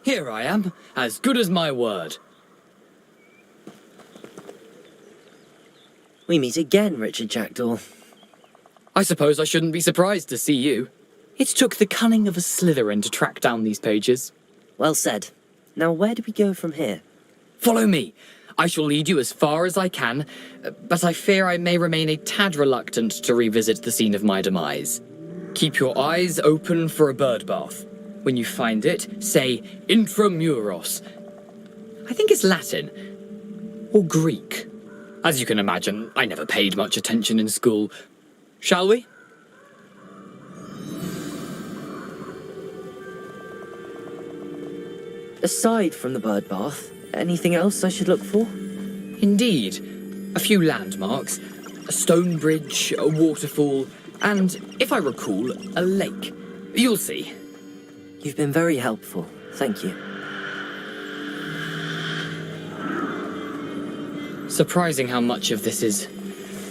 Here I am, as good as my word. We meet again, Richard Jackdaw. I suppose I shouldn't be surprised to see you. It took the cunning of a Slytherin to track down these pages. Well said. Now where do we go from here? Follow me. I shall lead you as far as I can, but I fear I may remain a tad reluctant to revisit the scene of my demise. Keep your eyes open for a bird bath. When you find it, say intramuros. I think it's Latin. Or Greek. As you can imagine, I never paid much attention in school. Shall we? Aside from the bird bath, anything else I should look for? Indeed. A few landmarks, a stone bridge, a waterfall, and, if I recall, a lake. You'll see. You've been very helpful. Thank you. Surprising how much of this is,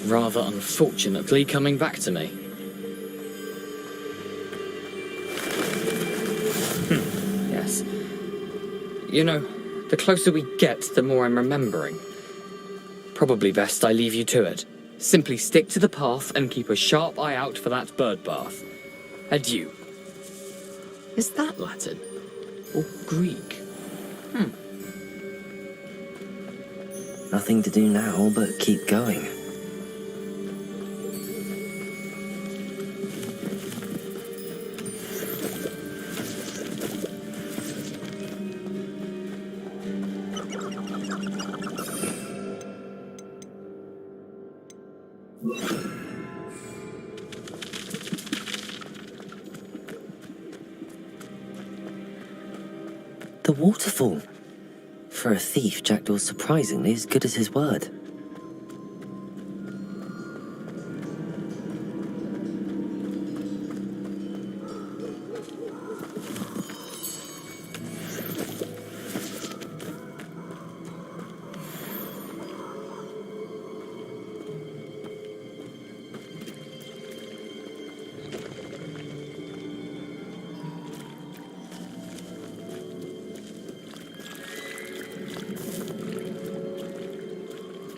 rather unfortunately, coming back to me. Yes. You know, the closer we get, the more I'm remembering. Probably best I leave you to it. Simply stick to the path and keep a sharp eye out for that bird bath. Adieu. Is that Latin? or Greek. Nothing to do now but keep going. The waterfall. For a thief, Jackdaw's surprisingly as good as his word.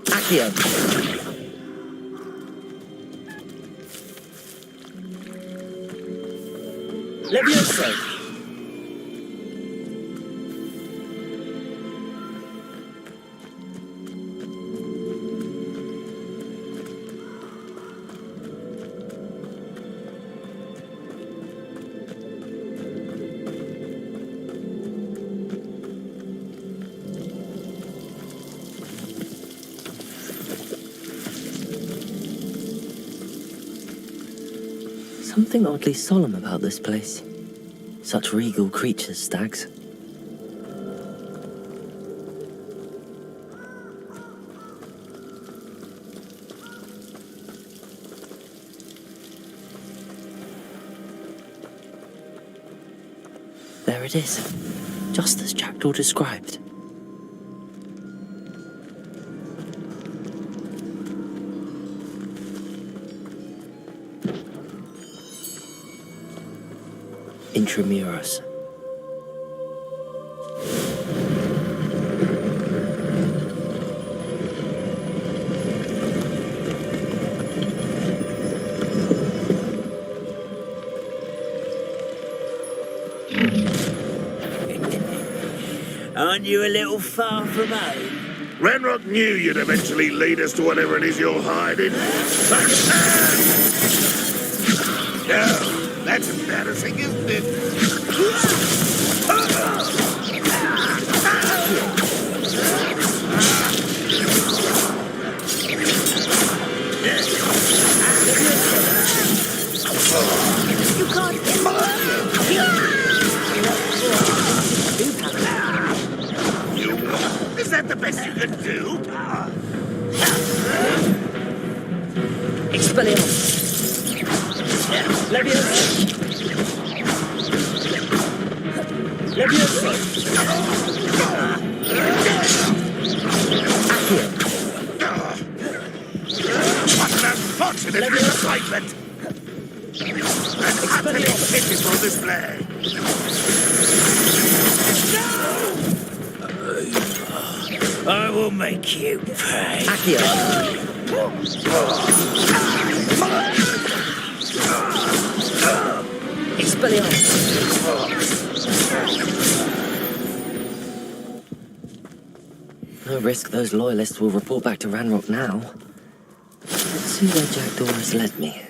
Accio. Levioso! Something oddly solemn about this place. Such regal creatures, stags. There it is, just as Jackdaw described. Intramuros. Aren't you a little far from home? Ranrock knew you'd eventually lead us to whatever it is you're hiding. Oh, that's embarrassing, isn't it? You can't get Is that the best you can do? Expelliarmus! Levioso! Levioso! Accio! What an unfortunate excitement! An utterly pitiful display! I will make you pay. Accio! No risk those loyalists will report back to Ranrock now. Let's see where Jackdaw has led me.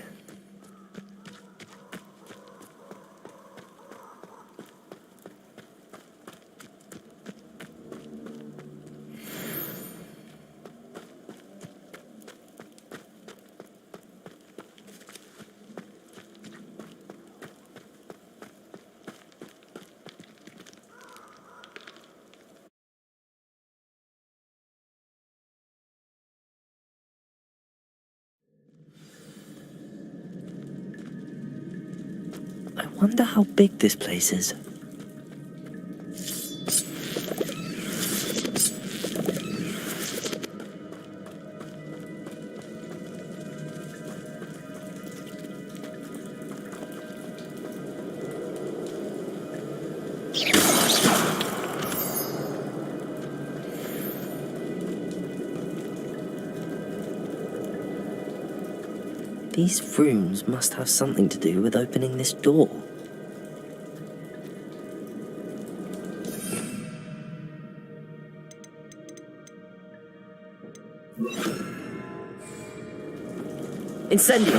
I wonder how big this place is. These rooms must have something to do with opening this door. Incendio!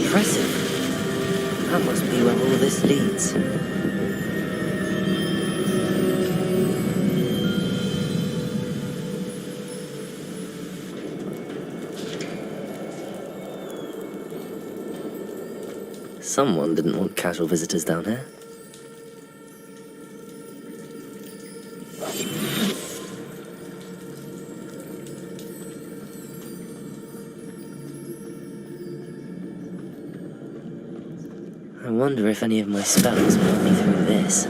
Impressive. That must be where all this leads. Someone didn't want casual visitors down here. I wonder if any of my spells put me through this.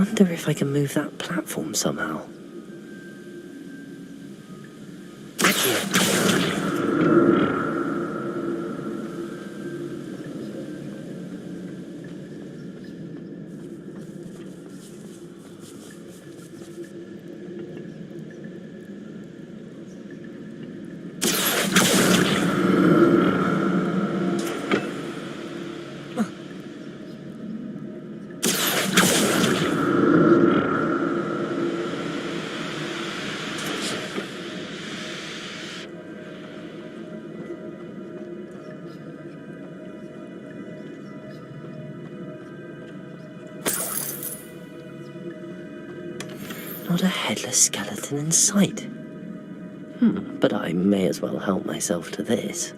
wonder if I can move that platform somehow. Not a headless skeleton in sight. But I may as well help myself to this.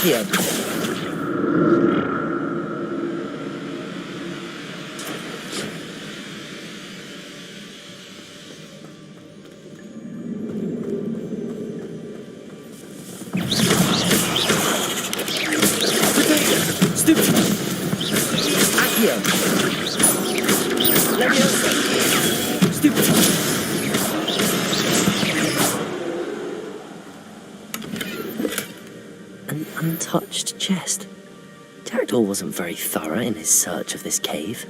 Accio. Stupid! Accio! Leviosa! Stupid! An untouched chest. Jackdaw wasn't very thorough in his search of this cave.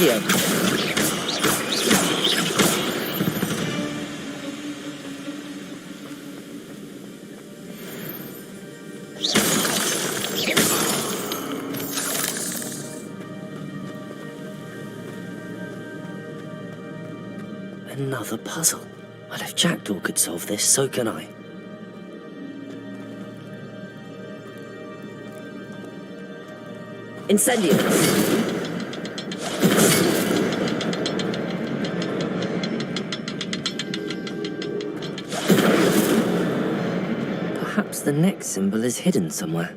Accio. Another puzzle. Well, if Jackdaw could solve this, so can I. Incendio. Perhaps the next symbol is hidden somewhere.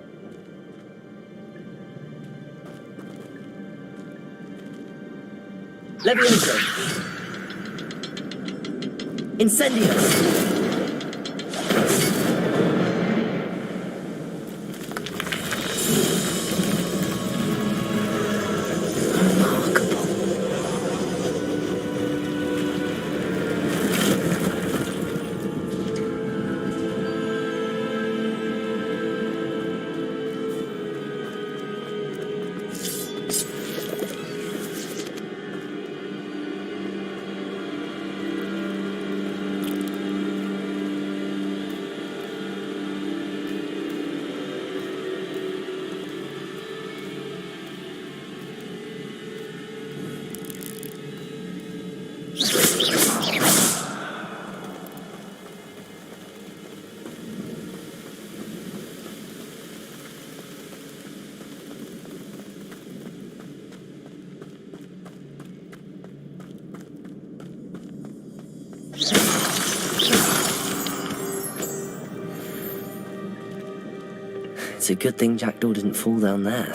Levioso. Incendio. It's a good thing Jackdaw didn't fall down there.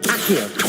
Accio.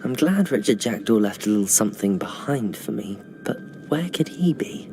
I'm glad Richard Jackdaw left a little something behind for me, but where could he be?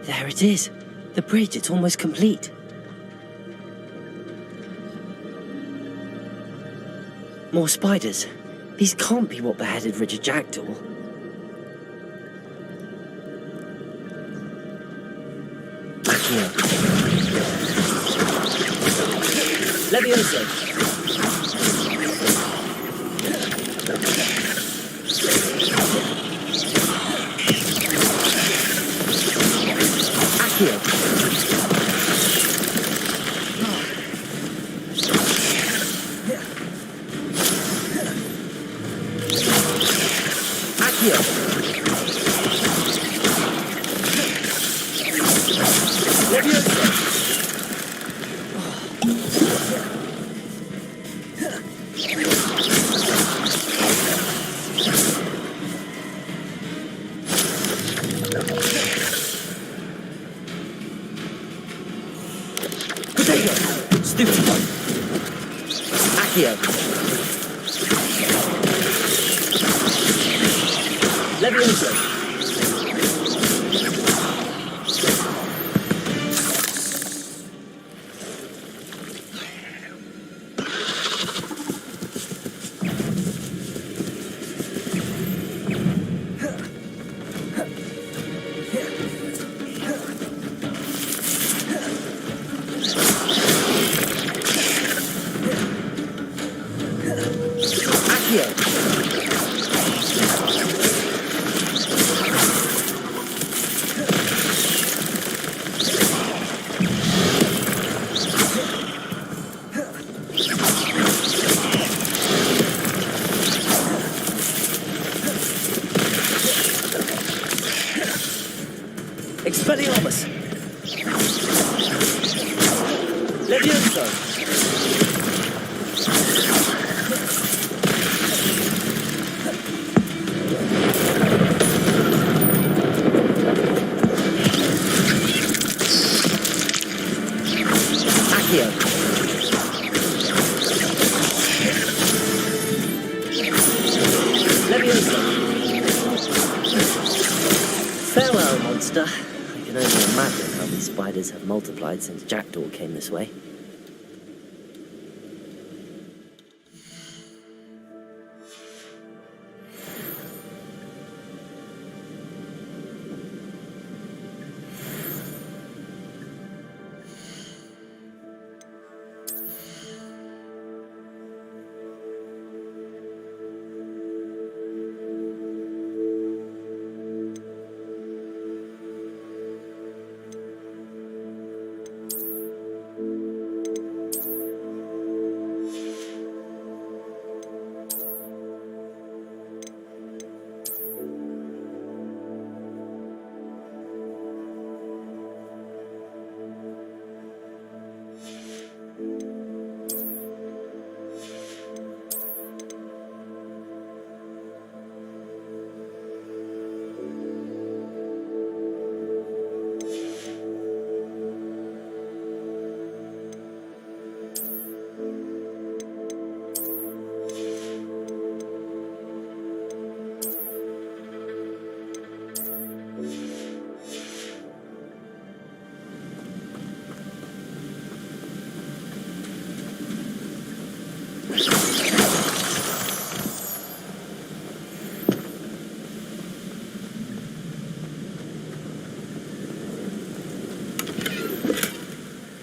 There it is. The bridge, it's almost complete. More spiders. These can't be what beheaded Richard Jackdaw. Here. Levioso. Accio. Accio. Levioso. Stupido. Accio. Levioso. Expelliarmus! Levioso! Accio! Levioso! Farewell, monster. I can only imagine how these spiders have multiplied since Jackdaw came this way.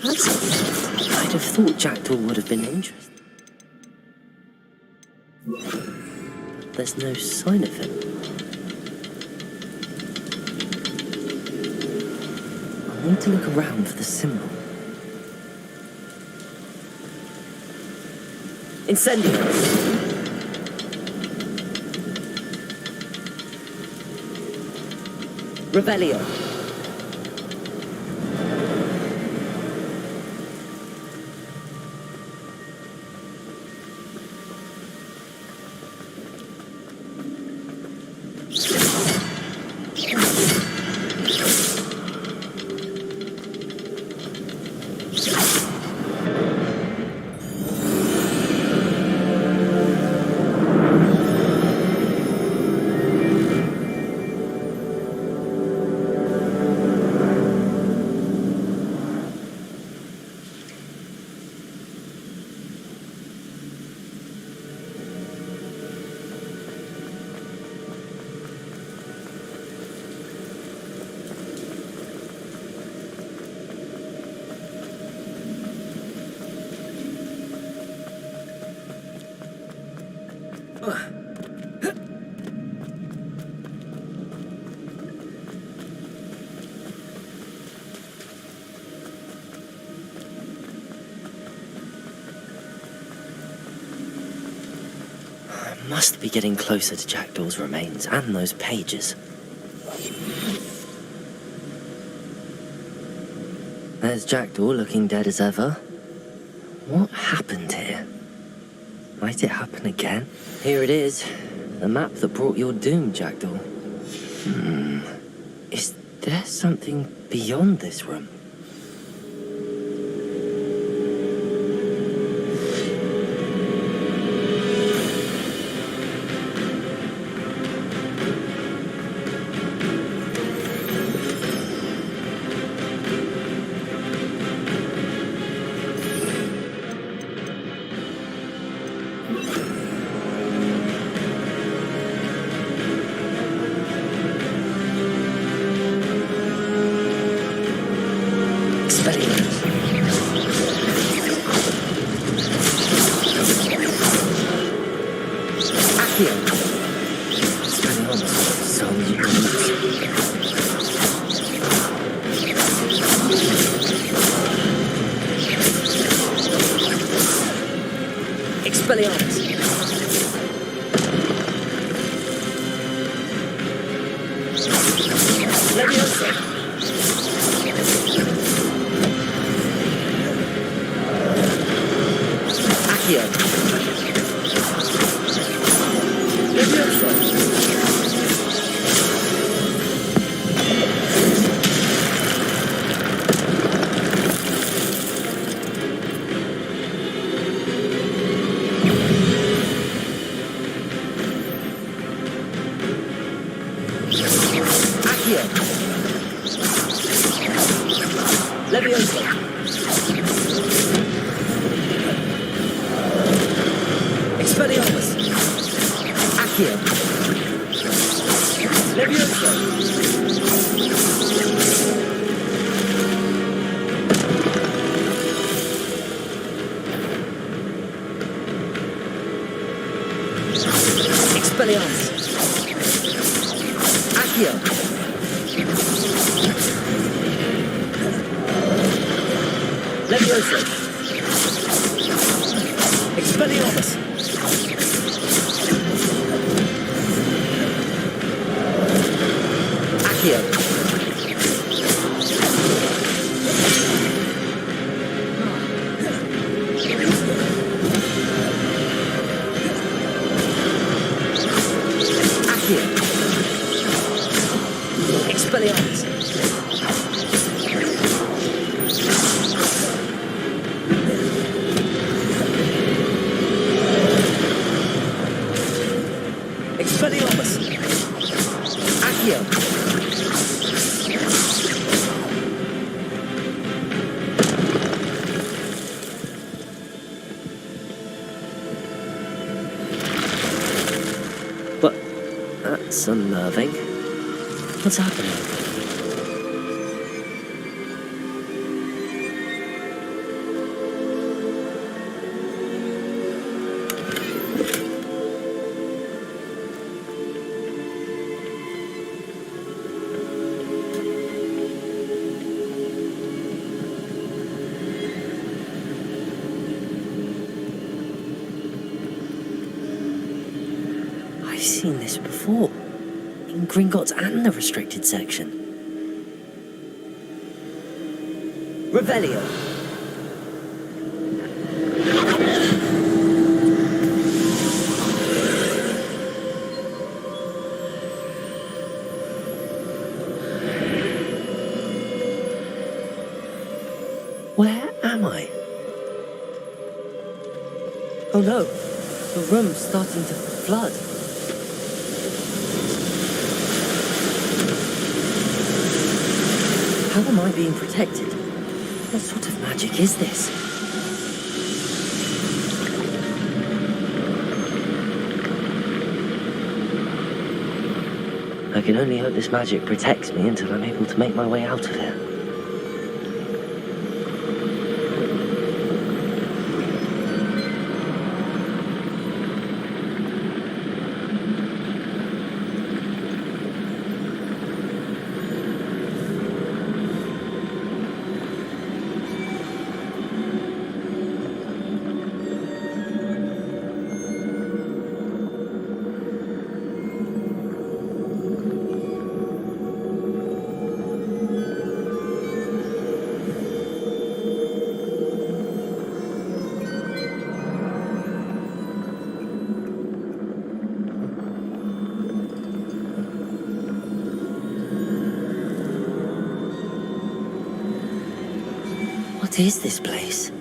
I'd have thought Jackdaw would have been interested. There's no sign of him. I need to look around for the symbol. Incendio! Revelio! Must be getting closer to Jackdaw's remains and those pages. There's Jackdaw looking dead as ever. What happened here? Might it happen again? Here it is. The map that brought your doom, Jackdaw. Is there something beyond this room? That's unnerving. What's happening? I've seen this before. In Gringotts and the restricted section. Revelio. Where am I? Oh no, the room's starting to flood. How am I being protected? What sort of magic is this? I can only hope this magic protects me until I'm able to make my way out of here. What is this place?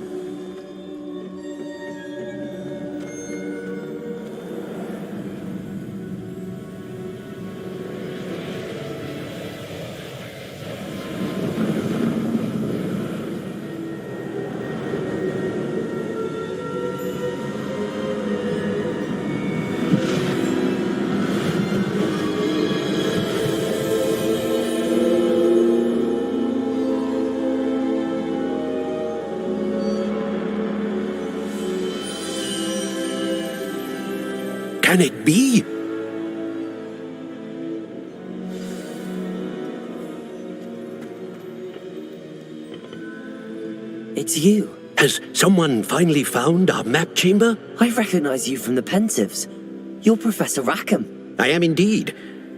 Can it be? It's you. Has someone finally found our map chamber? I recognize you from the Peeves. You're Professor Rackham. I am indeed.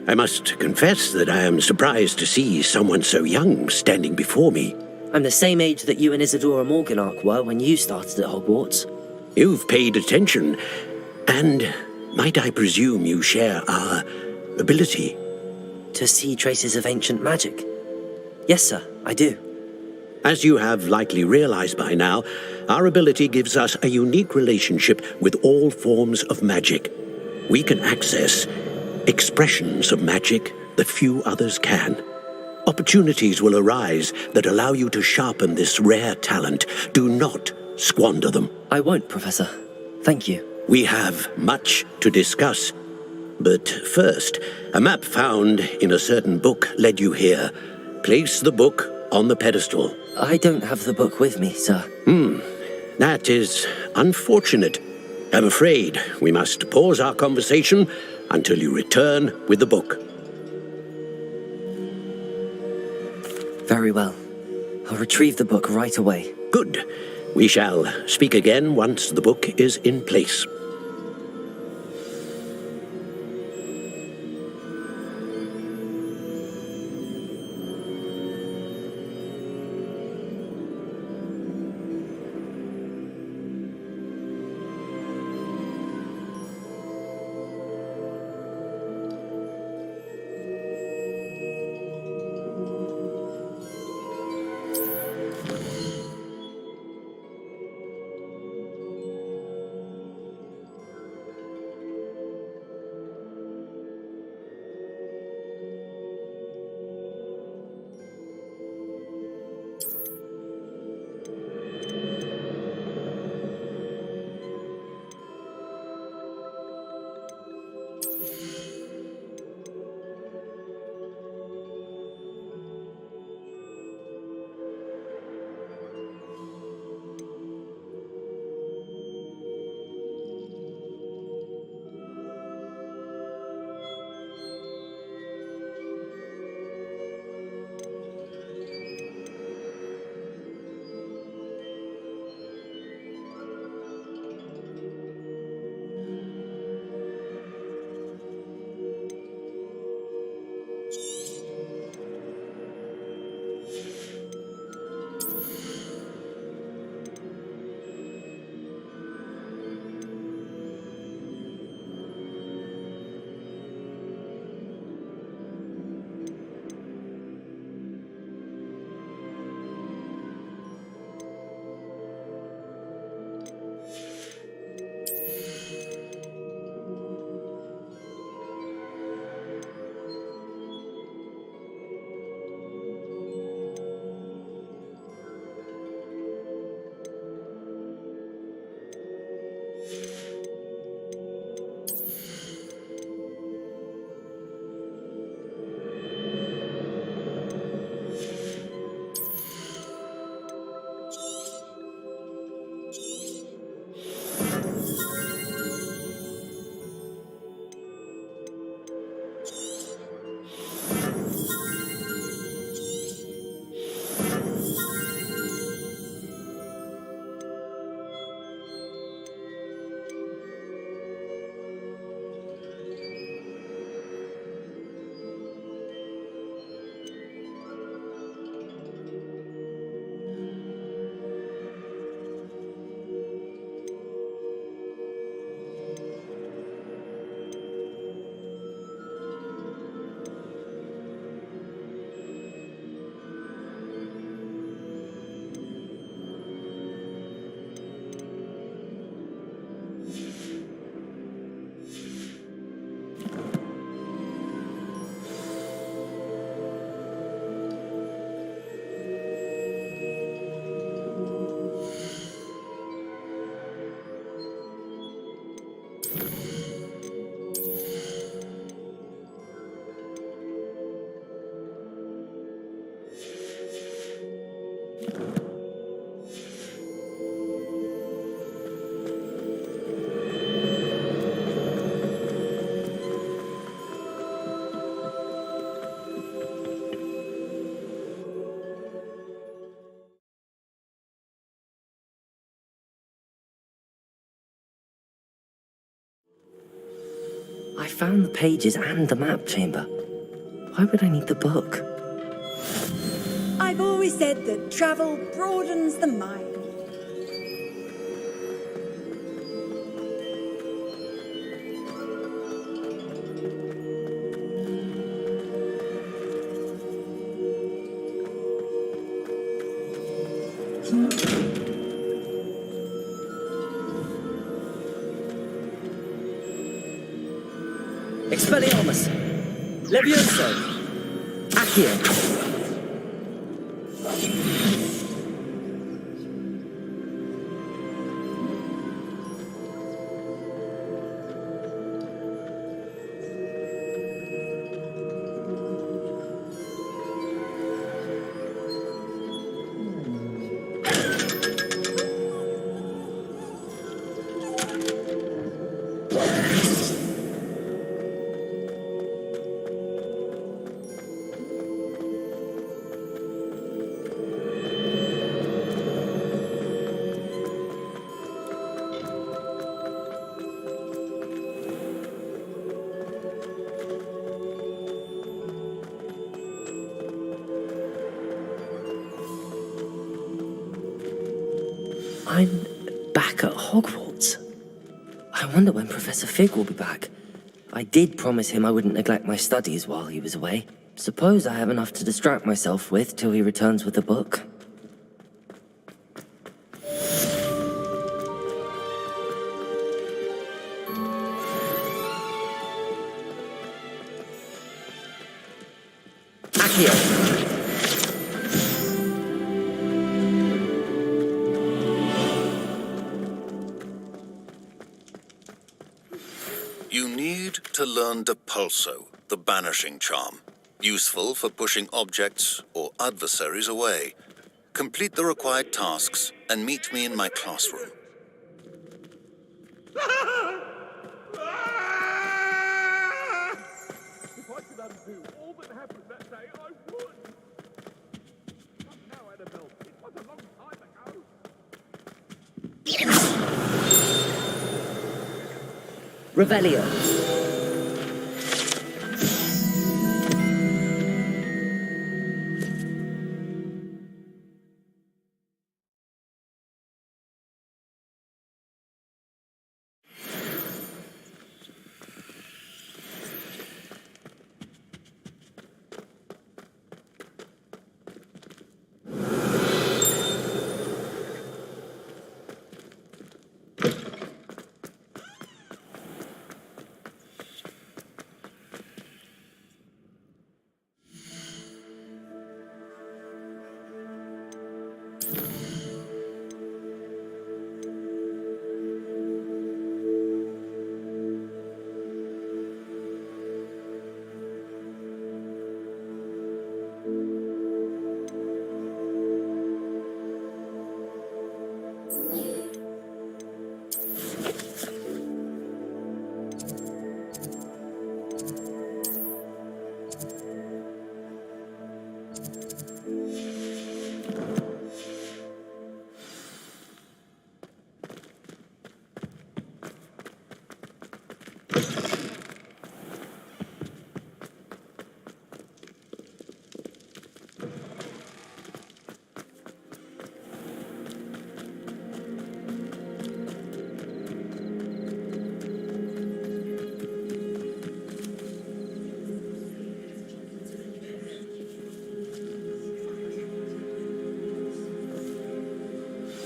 I must confess that I am surprised to see someone so young standing before me. I'm the same age that you and Isadora Morganach were when you started at Hogwarts. You've paid attention, and might I presume you share our ability? To see traces of ancient magic? Yes, sir, I do. As you have likely realized by now, our ability gives us a unique relationship with all forms of magic. We can access expressions of magic that few others can. Opportunities will arise that allow you to sharpen this rare talent. Do not squander them. I won't, Professor. Thank you. We have much to discuss. But first, a map found in a certain book led you here. Place the book on the pedestal. I don't have the book with me, sir. That is unfortunate. I'm afraid we must pause our conversation until you return with the book. Very well. I'll retrieve the book right away. Good. We shall speak again once the book is in place. found the pages and the map chamber. Why would I need the book? I've always said that travel broadens the mind. Expelliarmus! Levioso! Accio! I'm back at Hogwarts. I wonder when Professor Fig will be back. I did promise him I wouldn't neglect my studies while he was away. Suppose I have enough to distract myself with till he returns with the book. Accio! You need to learn Depulso, the banishing charm. Useful for pushing objects or adversaries away. Complete the required tasks and meet me in my classroom. If I could undo all that happened that day, I would. But now, Annabelle, it was a long time ago. Revelio.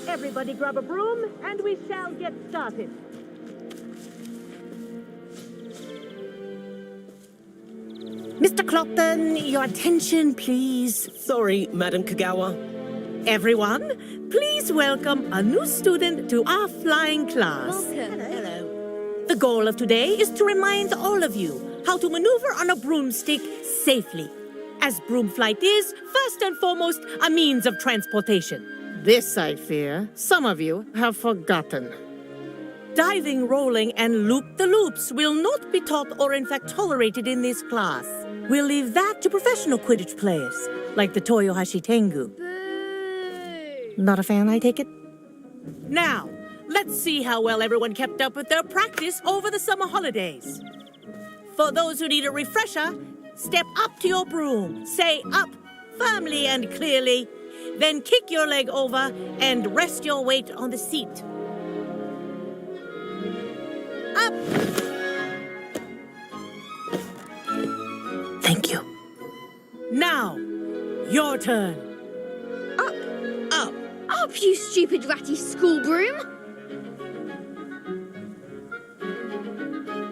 Everybody grab a broom, and we shall get started. Mr. Clopton, your attention, please. Sorry, Madam Kagawa. Everyone, please welcome a new student to our flying class. Welcome. Hello. The goal of today is to remind all of you how to maneuver on a broomstick safely, as broom flight is, first and foremost, a means of transportation. This, I fear, some of you have forgotten. Diving, rolling, and loop-the-loops will not be taught or in fact tolerated in this class. We'll leave that to professional Quidditch players, like the Toyohashi Tengu. Not a fan, I take it? Now, let's see how well everyone kept up with their practice over the summer holidays. For those who need a refresher, step up to your broom. Say up firmly and clearly. Then kick your leg over and rest your weight on the seat. Up! Thank you. Now, your turn. Up! Up, you stupid ratty school broom!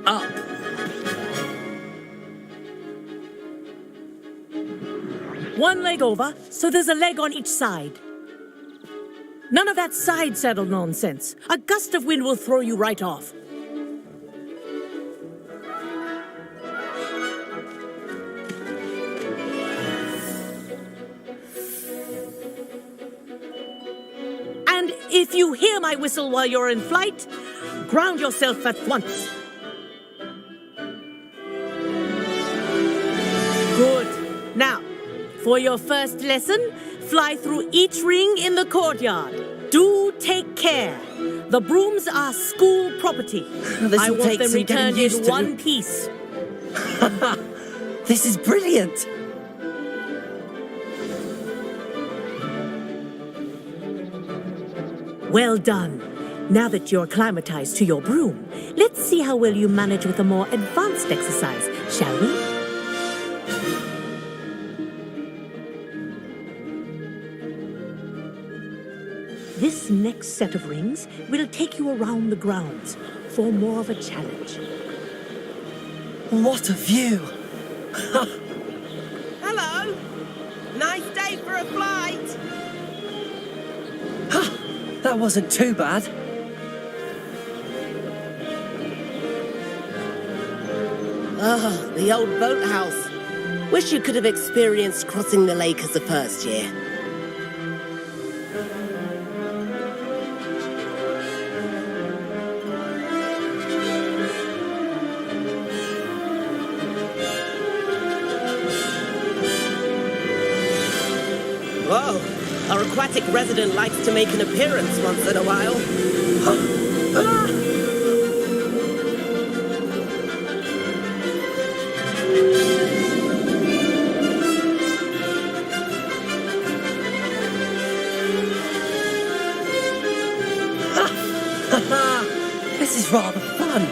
Up. One leg over, so there's a leg on each side. None of that side saddle nonsense. A gust of wind will throw you right off. And if you hear my whistle while you're in flight, ground yourself at once. Good. Now, for your first lesson, fly through each ring in the courtyard. Do take care. The brooms are school property. I want them returned in one piece. This is brilliant. Well done. Now that you're acclimatized to your broom, let's see how well you manage with a more advanced exercise, shall we? This next set of rings will take you around the grounds for more of a challenge. What a view! Hello! Nice day for a flight! That wasn't too bad. Ah, the old boathouse. Wish you could have experienced crossing the lake as a first year. Whoa, our aquatic resident likes to make an appearance once in a while. This is rather fun.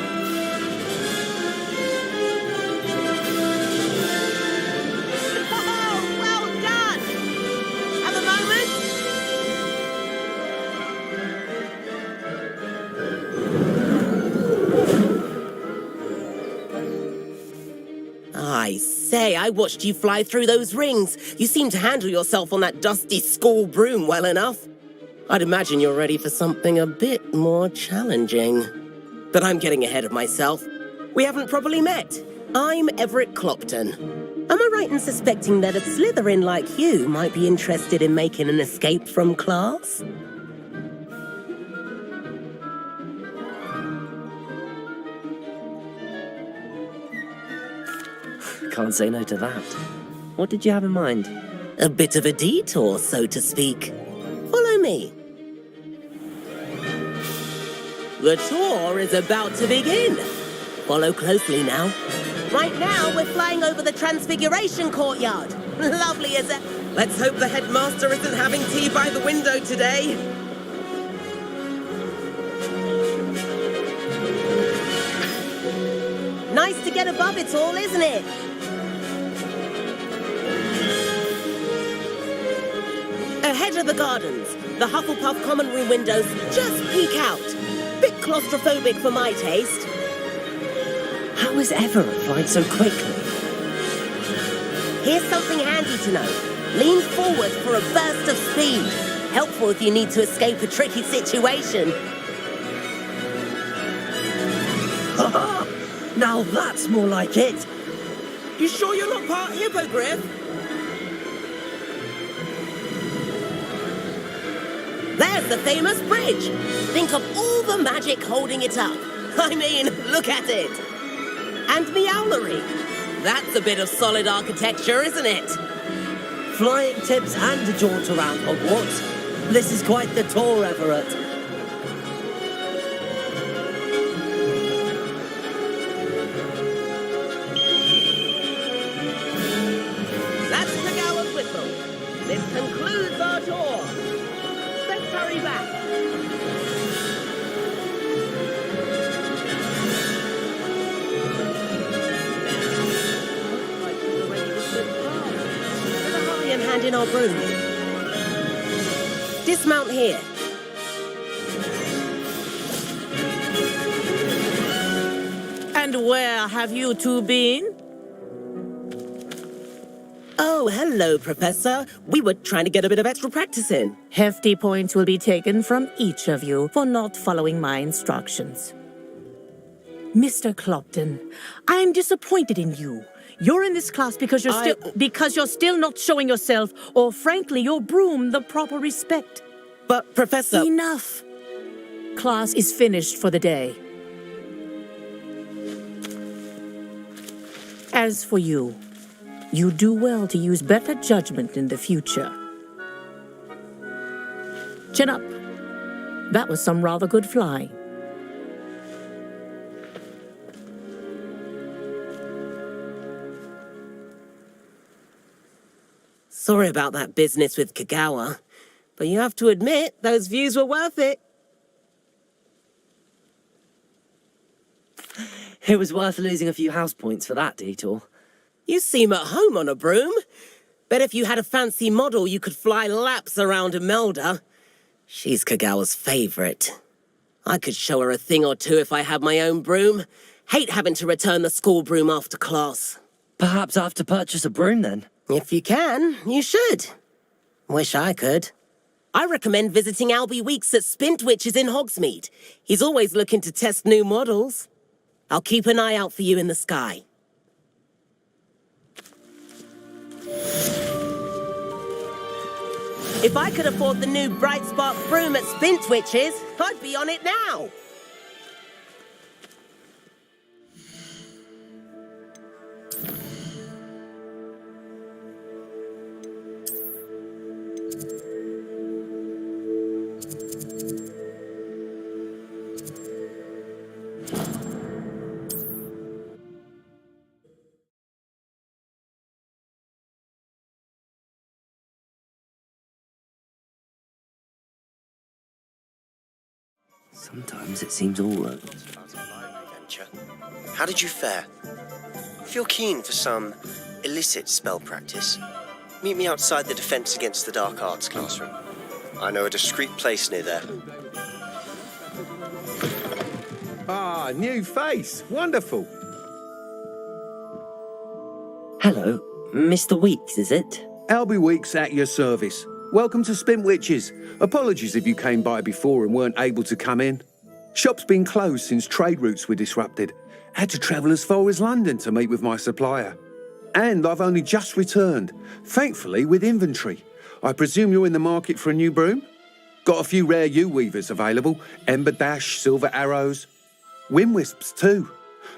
I say, I watched you fly through those rings. You seem to handle yourself on that dusty school broom well enough. I'd imagine you're ready for something a bit more challenging. But I'm getting ahead of myself. We haven't properly met. I'm Everett Clopton. Am I right in suspecting that a Slytherin like you might be interested in making an escape from class? Can't say no to that. What did you have in mind? A bit of a detour, so to speak. Follow me. The tour is about to begin. Follow closely now. Right now, we're flying over the Transfiguration Courtyard. Lovely as a... Let's hope the headmaster isn't having tea by the window today. Nice to get above it all, isn't it? Ahead of the gardens, the Hufflepuff common room windows just peek out. Bit claustrophobic for my taste. How is Everett flying so quickly? Here's something handy to know. Lean forward for a burst of speed. Helpful if you need to escape a tricky situation. Now that's more like it. You sure you're not part hippogriff? There's the famous bridge. Think of all the magic holding it up. I mean, look at it. And the owlery. That's a bit of solid architecture, isn't it? Flying tips and a jaunt around Hogwarts. This is quite the tour, Everett. in our broom. Dismount here. And where have you two been? Oh, hello, Professor. We were trying to get a bit of extra practice in. Hefty points will be taken from each of you for not following my instructions. Mr. Clopton, I'm disappointed in you. You're in this class because you're still not showing yourself, or frankly, your broom the proper respect. But, Professor... Enough. Class is finished for the day. As for you, you do well to use better judgment in the future. Chin up. That was some rather good flying. Sorry about that business with Kagawa, but you have to admit those views were worth it. It was worth losing a few house points for that detour. You seem at home on a broom. Bet if you had a fancy model, you could fly laps around Imelda. She's Kagawa's favorite. I could show her a thing or two if I had my own broom. Hate having to return the school broom after class. Perhaps I have to purchase a broom then? If you can, you should. Wish I could. I recommend visiting Albie Weeks at Spintwitches in Hogsmeade. He's always looking to test new models. I'll keep an eye out for you in the sky. If I could afford the new Bright Spark broom at Spintwitches, I'd be on it now. Sometimes it seems all right. How did you fare? If you're keen for some illicit spell practice, meet me outside the Defense Against the Dark Arts classroom. I know a discreet place near there. Ah, new face. Wonderful. Hello, Mr. Weeks, is it? Albie Weeks at your service. Welcome to Spintwitches. Apologies if you came by before and weren't able to come in. Shop's been closed since trade routes were disrupted. Had to travel as far as London to meet with my supplier. And I've only just returned, thankfully with inventory. I presume you're in the market for a new broom? Got a few rare U-weavers available. Ember Dash, Silver Arrows. Wind Wisps too.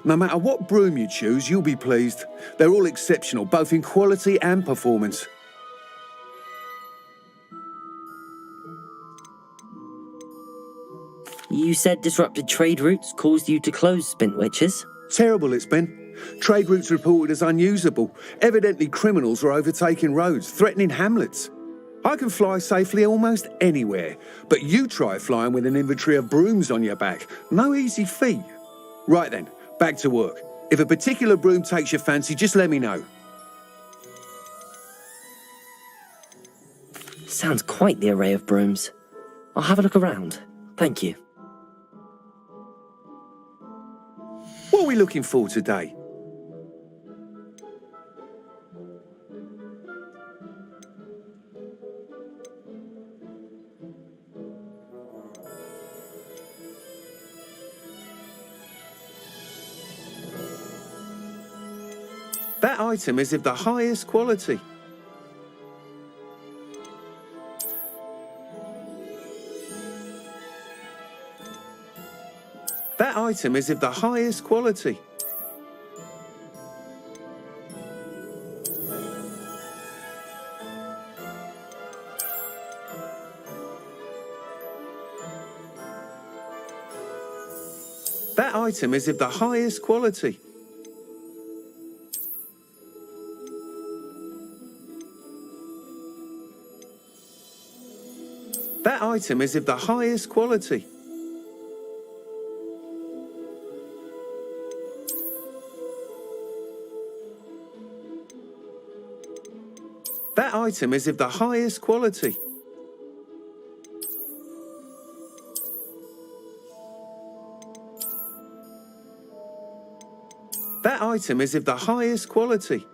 No matter what broom you choose, you'll be pleased. They're all exceptional, both in quality and performance. You said disrupted trade routes caused you to close Spintwitches? Terrible it's been. Trade routes reported as unusable. Evidently criminals were overtaking roads, threatening hamlets. I can fly safely almost anywhere, but you try flying with an inventory of brooms on your back. No easy feat. Right then, back to work. If a particular broom takes your fancy, just let me know. Sounds quite the array of brooms. I'll have a look around. Thank you. What are we looking for today? That item is of the highest quality. That item is of the highest quality. That item is of the highest quality. That item is of the highest quality. That item is of the highest quality. That item is of the highest quality.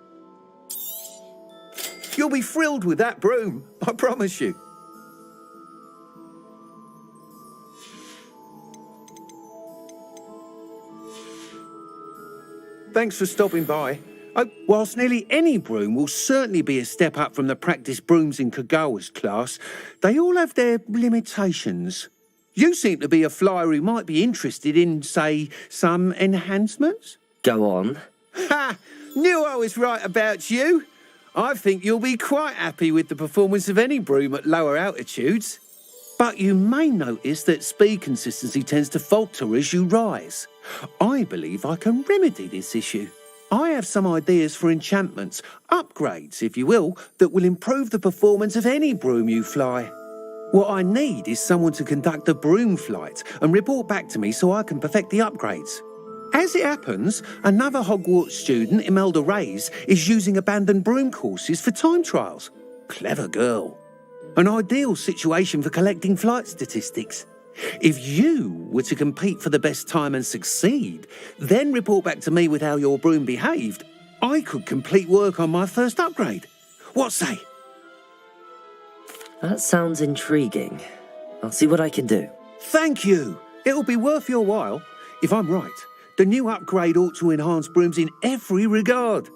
You'll be thrilled with that broom, I promise you. Thanks for stopping by. Whilst nearly any broom will certainly be a step up from the practice brooms in Kagawa's class, they all have their limitations. You seem to be a flyer who might be interested in, say, some enhancements? Go on. Ha! Knew I was right about you. I think you'll be quite happy with the performance of any broom at lower altitudes. But you may notice that speed consistency tends to falter as you rise. I believe I can remedy this issue. I have some ideas for enchantments, upgrades, if you will, that will improve the performance of any broom you fly. What I need is someone to conduct a broom flight and report back to me so I can perfect the upgrades. As it happens, another Hogwarts student, Imelda Reyes, is using abandoned broom courses for time trials. Clever girl. An ideal situation for collecting flight statistics. If you were to compete for the best time and succeed, then report back to me with how your broom behaved, I could complete work on my first upgrade. What say? That sounds intriguing. I'll see what I can do. Thank you. It'll be worth your while. If I'm right, the new upgrade ought to enhance brooms in every regard.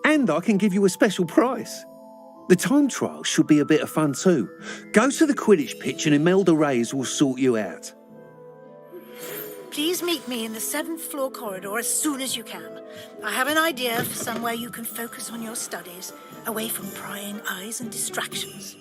And I can give you a special price. The time trial should be a bit of fun too. Go to the Quidditch pitch and Imelda Reyes will sort you out. Please meet me in the 7th floor corridor as soon as you can. I have an idea for somewhere you can focus on your studies, away from prying eyes and distractions.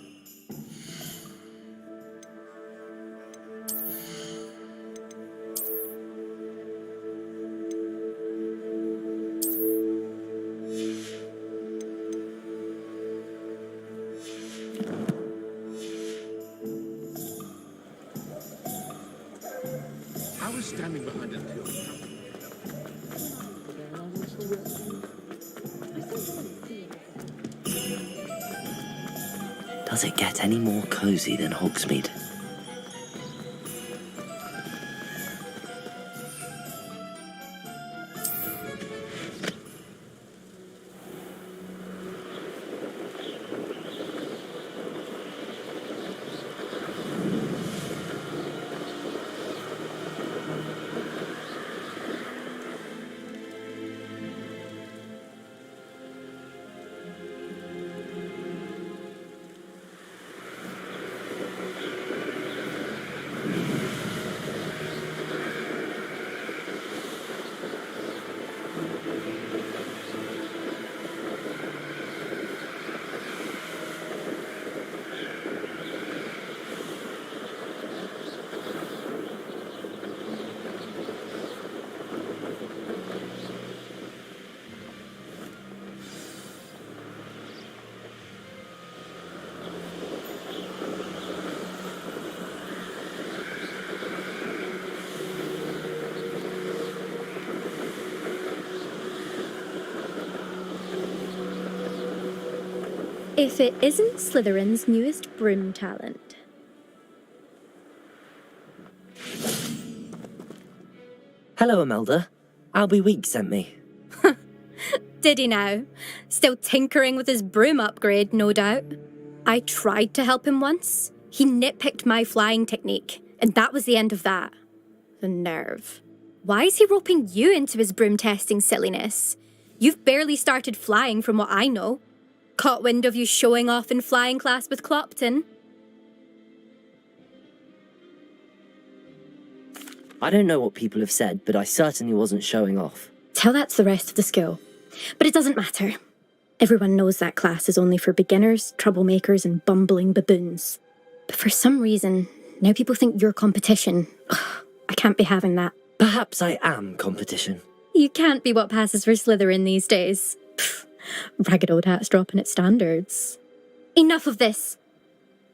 I was standing behind a pillar. Does it get any more cozy than Hogsmeade? If it isn't Slytherin's newest broom talent. Hello, Imelda. Albie Week sent me. Did he now? Still tinkering with his broom upgrade, no doubt. I tried to help him once. He nitpicked my flying technique, and that was the end of that. The nerve. Why is he roping you into his broom testing silliness? You've barely started flying from what I know. Caught wind of you showing off in flying class with Clopton. I don't know what people have said, but I certainly wasn't showing off. Tell that to the rest of the school. But it doesn't matter. Everyone knows that class is only for beginners, troublemakers, and bumbling baboons. But for some reason, now people think you're competition. Ugh, I can't be having that. Perhaps I am competition. You can't be what passes for Slytherin these days. Pfft, ragged old hat's dropping its standards. Enough of this.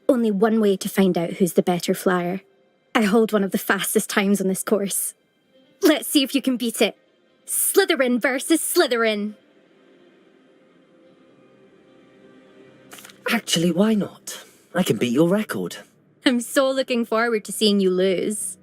Only one way to find out who's the better flyer. I hold one of the fastest times on this course. Let's see if you can beat it. Slytherin versus Slytherin. Actually, why not? I can beat your record. I'm so looking forward to seeing you lose.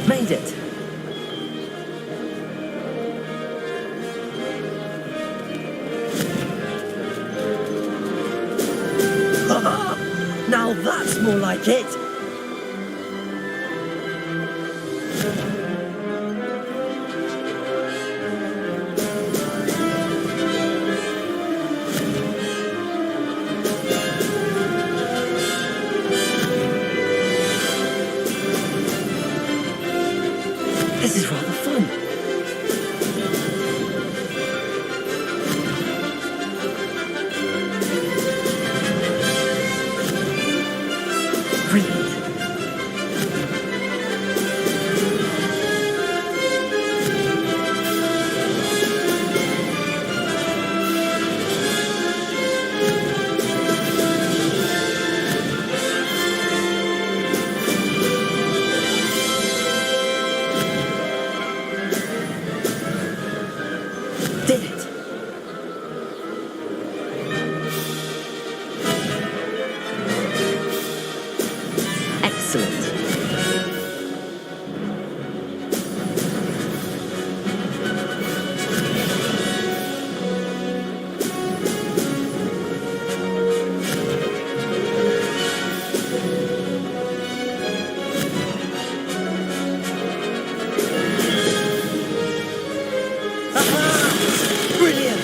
Made it! Now that's more like it! This is rather fun. Brilliant. Did it. Excellent. Brilliant!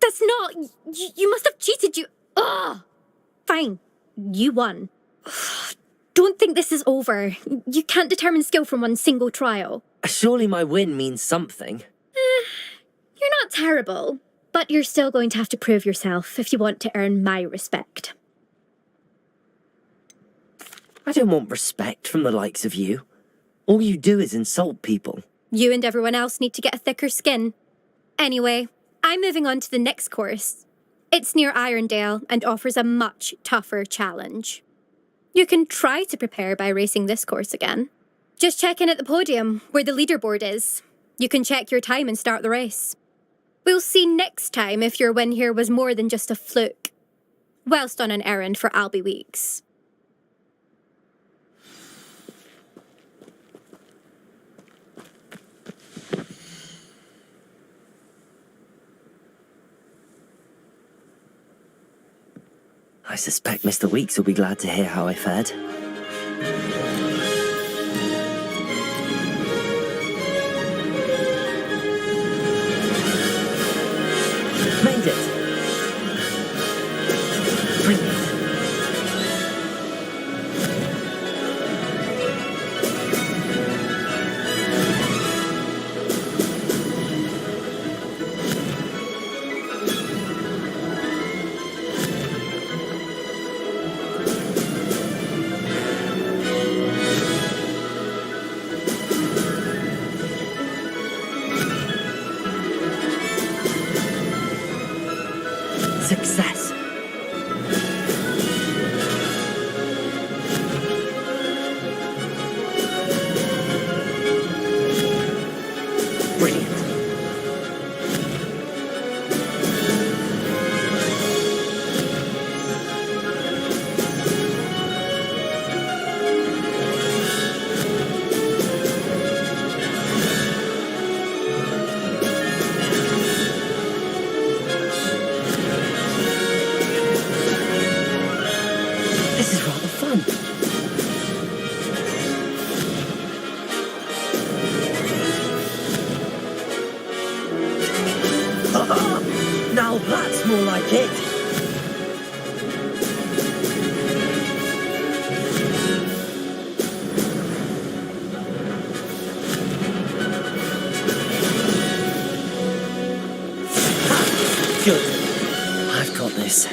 That's not... You must have cheated, you... Ugh! Fine. You won. Don't think this is over. You can't determine skill from one single trial. Surely my win means something. You're not terrible, but you're still going to have to prove yourself if you want to earn my respect. I don't want respect from the likes of you. All you do is insult people. You and everyone else need to get a thicker skin. Anyway, I'm moving on to the next course. It's near Irondale and offers a much tougher challenge. You can try to prepare by racing this course again. Just check in at the podium, where the leaderboard is. You can check your time and start the race. We'll see next time if your win here was more than just a fluke. Whilst on an errand for Albie Weeks. I suspect Mr. Weeks will be glad to hear how I fared. Made it! Brilliant! Success. Brilliant. This is rather fun. Now that's more like it. Good. I've got this.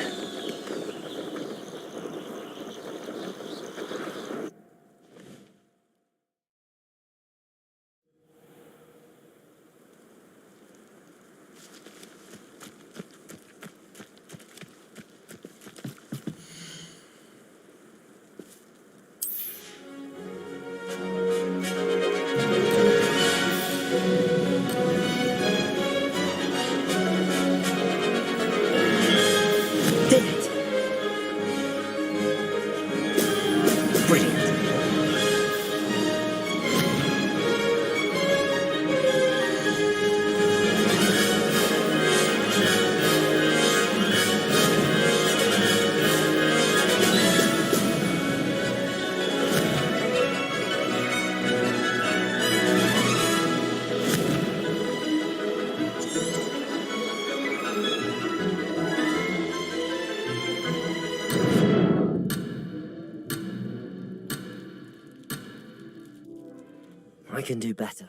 I can do better.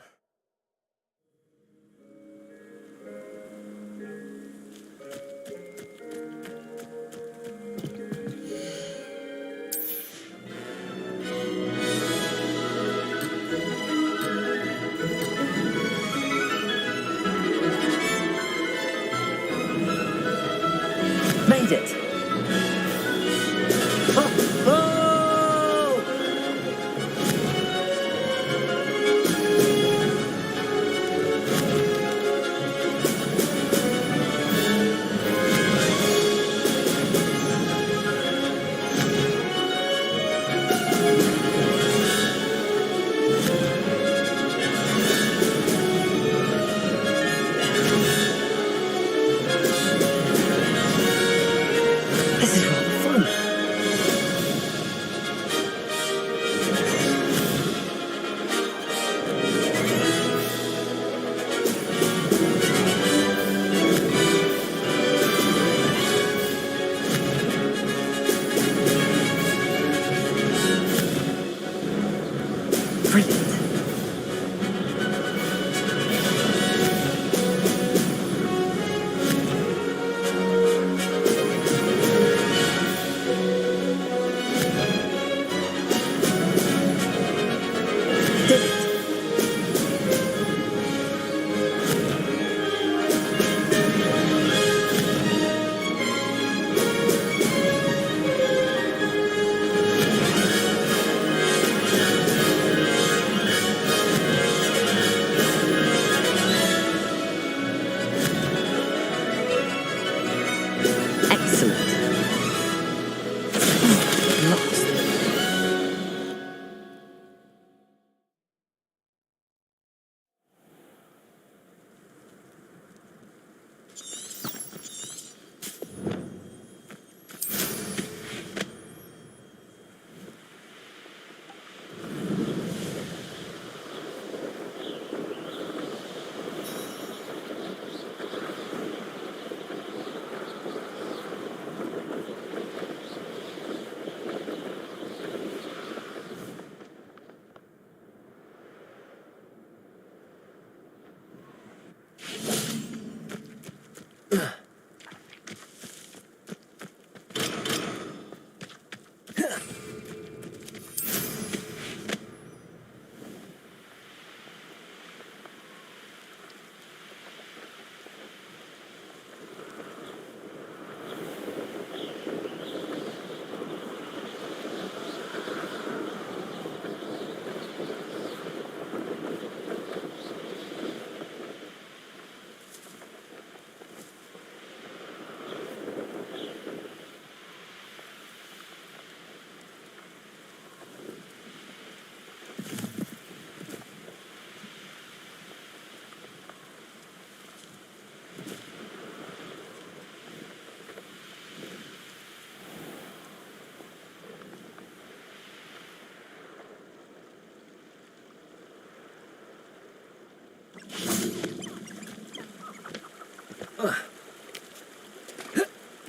Made it! This is rather fun. Brilliant. Did it. Excellent. Lost.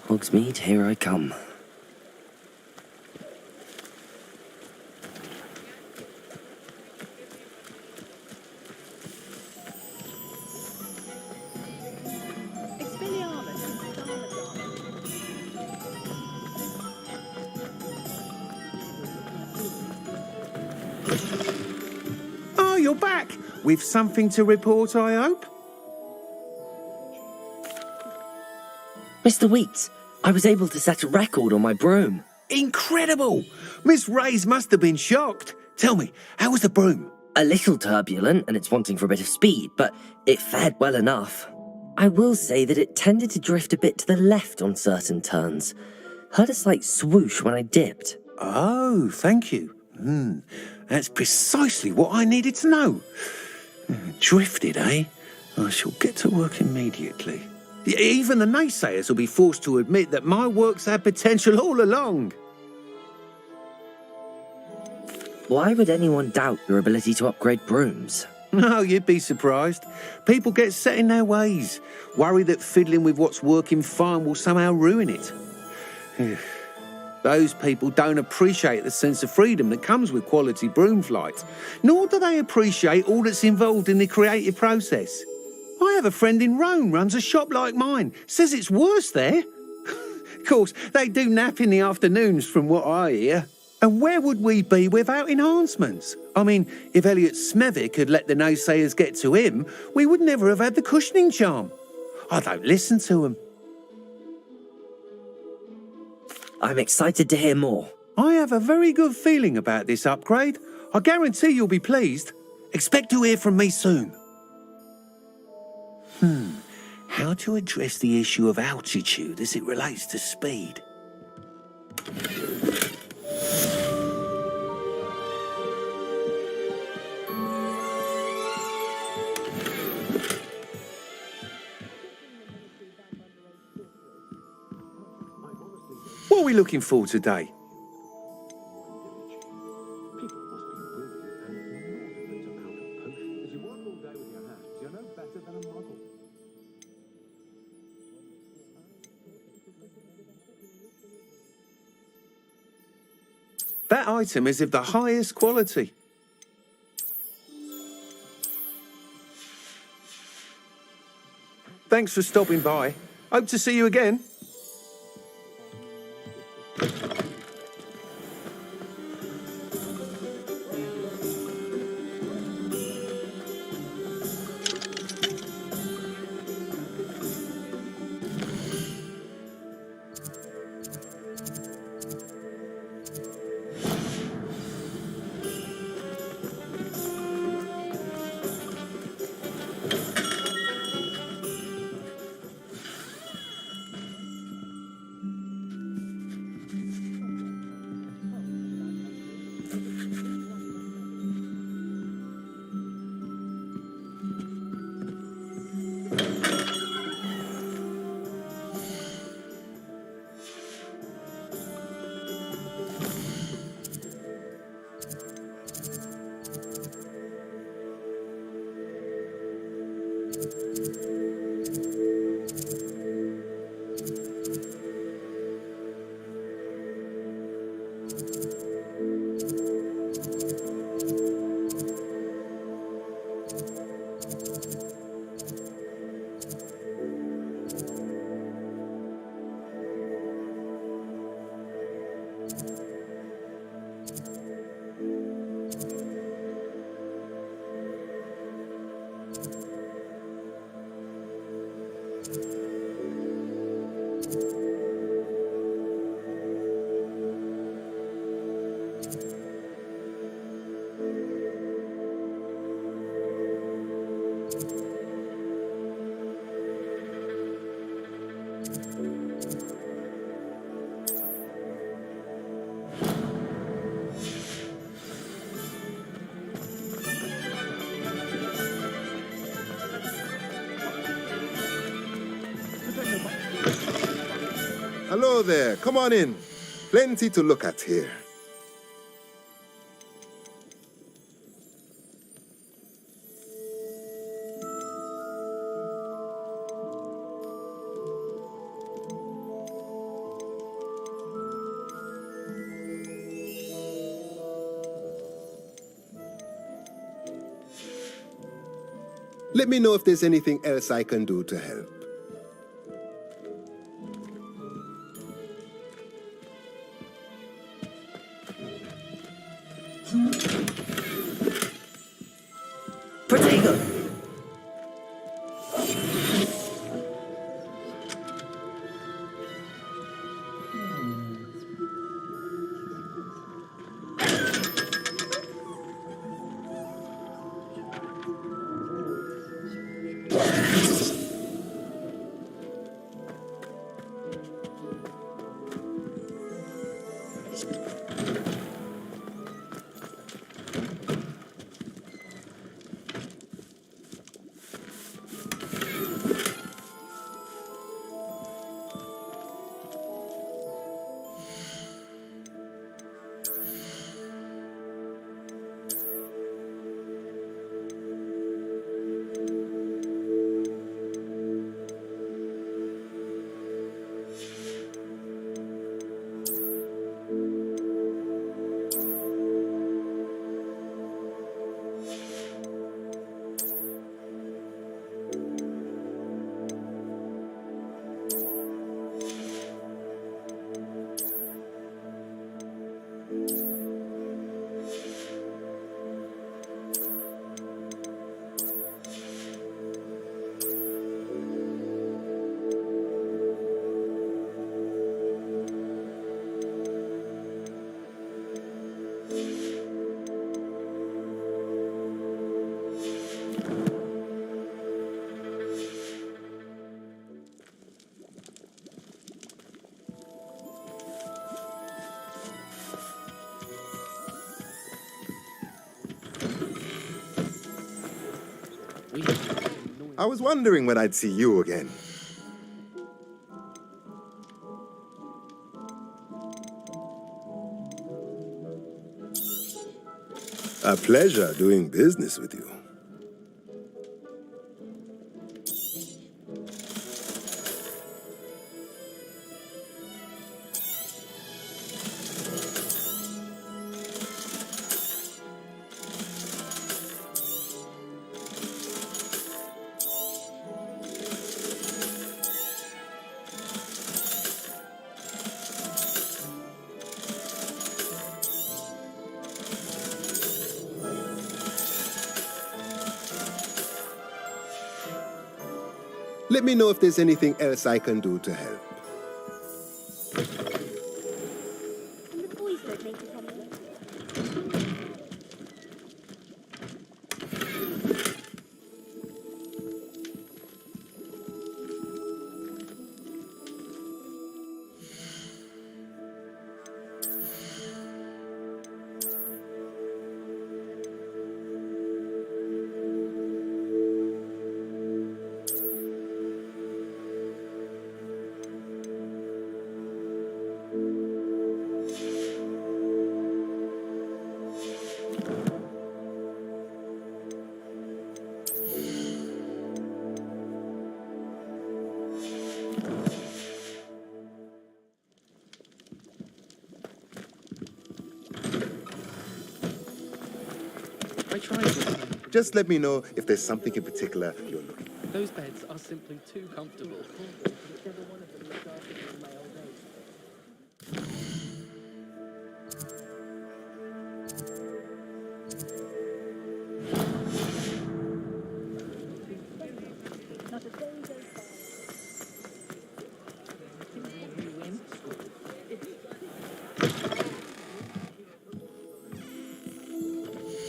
Hogsmeade, here I come. Expelliarmus, Oh, you're back! With something to report, I hope? Mr. Weeks, I was able to set a record on my broom. Incredible! Miss Reyes must have been shocked. Tell me, how was the broom? A little turbulent, and it's wanting for a bit of speed, but it fared well enough. I will say that it tended to drift a bit to the left on certain turns. Heard a slight swoosh when I dipped. Oh, thank you. That's precisely what I needed to know. Drifted, eh? I shall get to work immediately. Even the naysayers will be forced to admit that my work's had potential all along. Why would anyone doubt your ability to upgrade brooms? No, you'd be surprised. People get set in their ways, worry that fiddling with what's working fine will somehow ruin it. Those people don't appreciate the sense of freedom that comes with quality broom flight, nor do they appreciate all that's involved in the creative process. I have a friend in Rome runs a shop like mine, says it's worse there. Of course, they do nap in the afternoons from what I hear. And where would we be without enhancements? I mean, if Elliot Smethwick had let the naysayers get to him, we would never have had the cushioning charm. I don't listen to them. I'm excited to hear more. I have a very good feeling about this upgrade. I guarantee you'll be pleased. Expect to hear from me soon. How to address the issue of altitude as it relates to speed? What are we looking for today? That item is of the highest quality. Thanks for stopping by. Hope to see you again. Hello there, come on in. Plenty to look at here. Let me know if there's anything else I can do to help. I was wondering when I'd see you again. A pleasure doing business with you. Let me know if there's anything else I can do to help. And the boys don't make it any. I tried this. Just let me know if there's something in particular you're looking for. Those beds are simply too comfortable.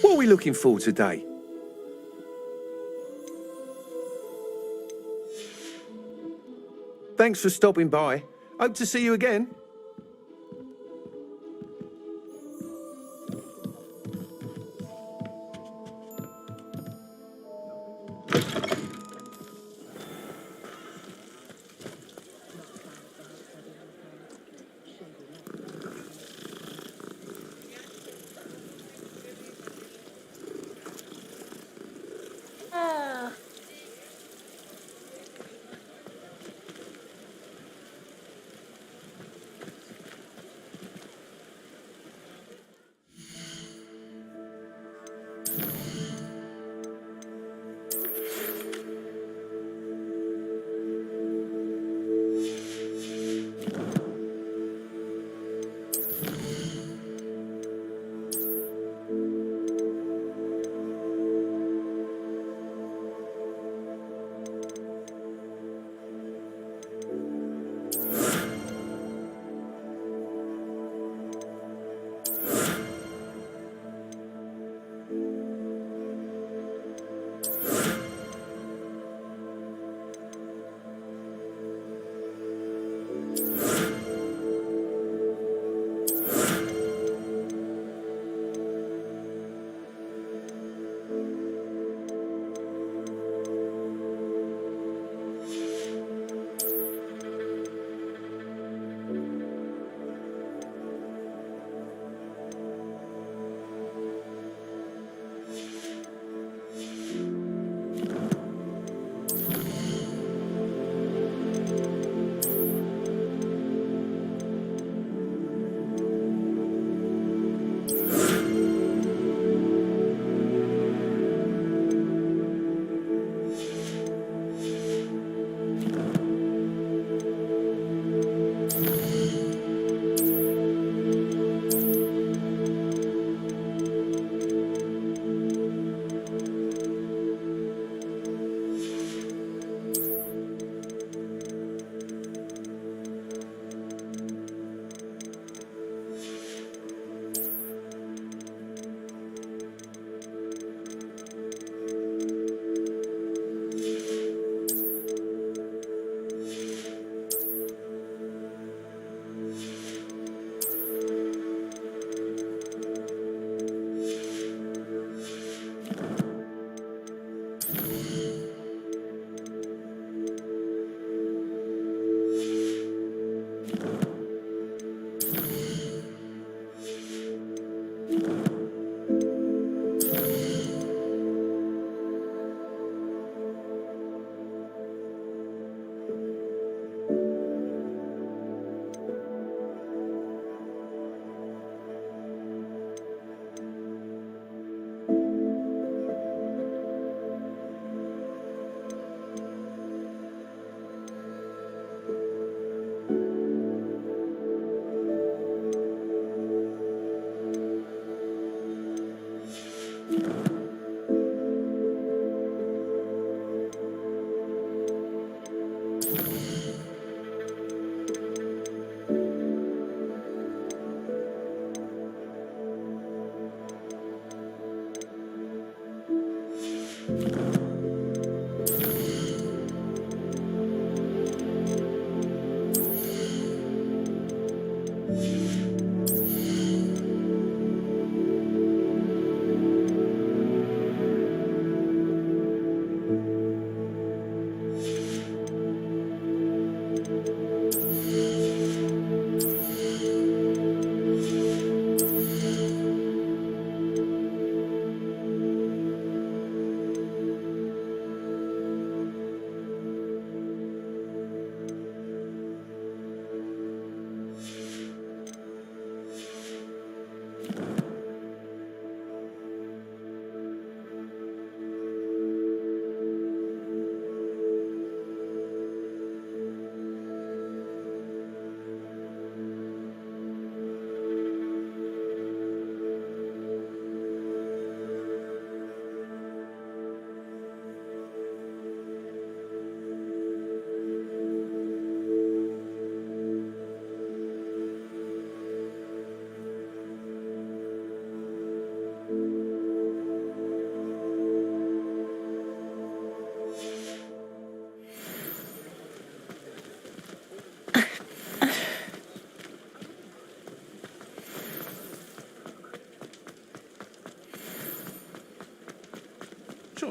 What are we looking for today? Thanks for stopping by. Hope to see you again.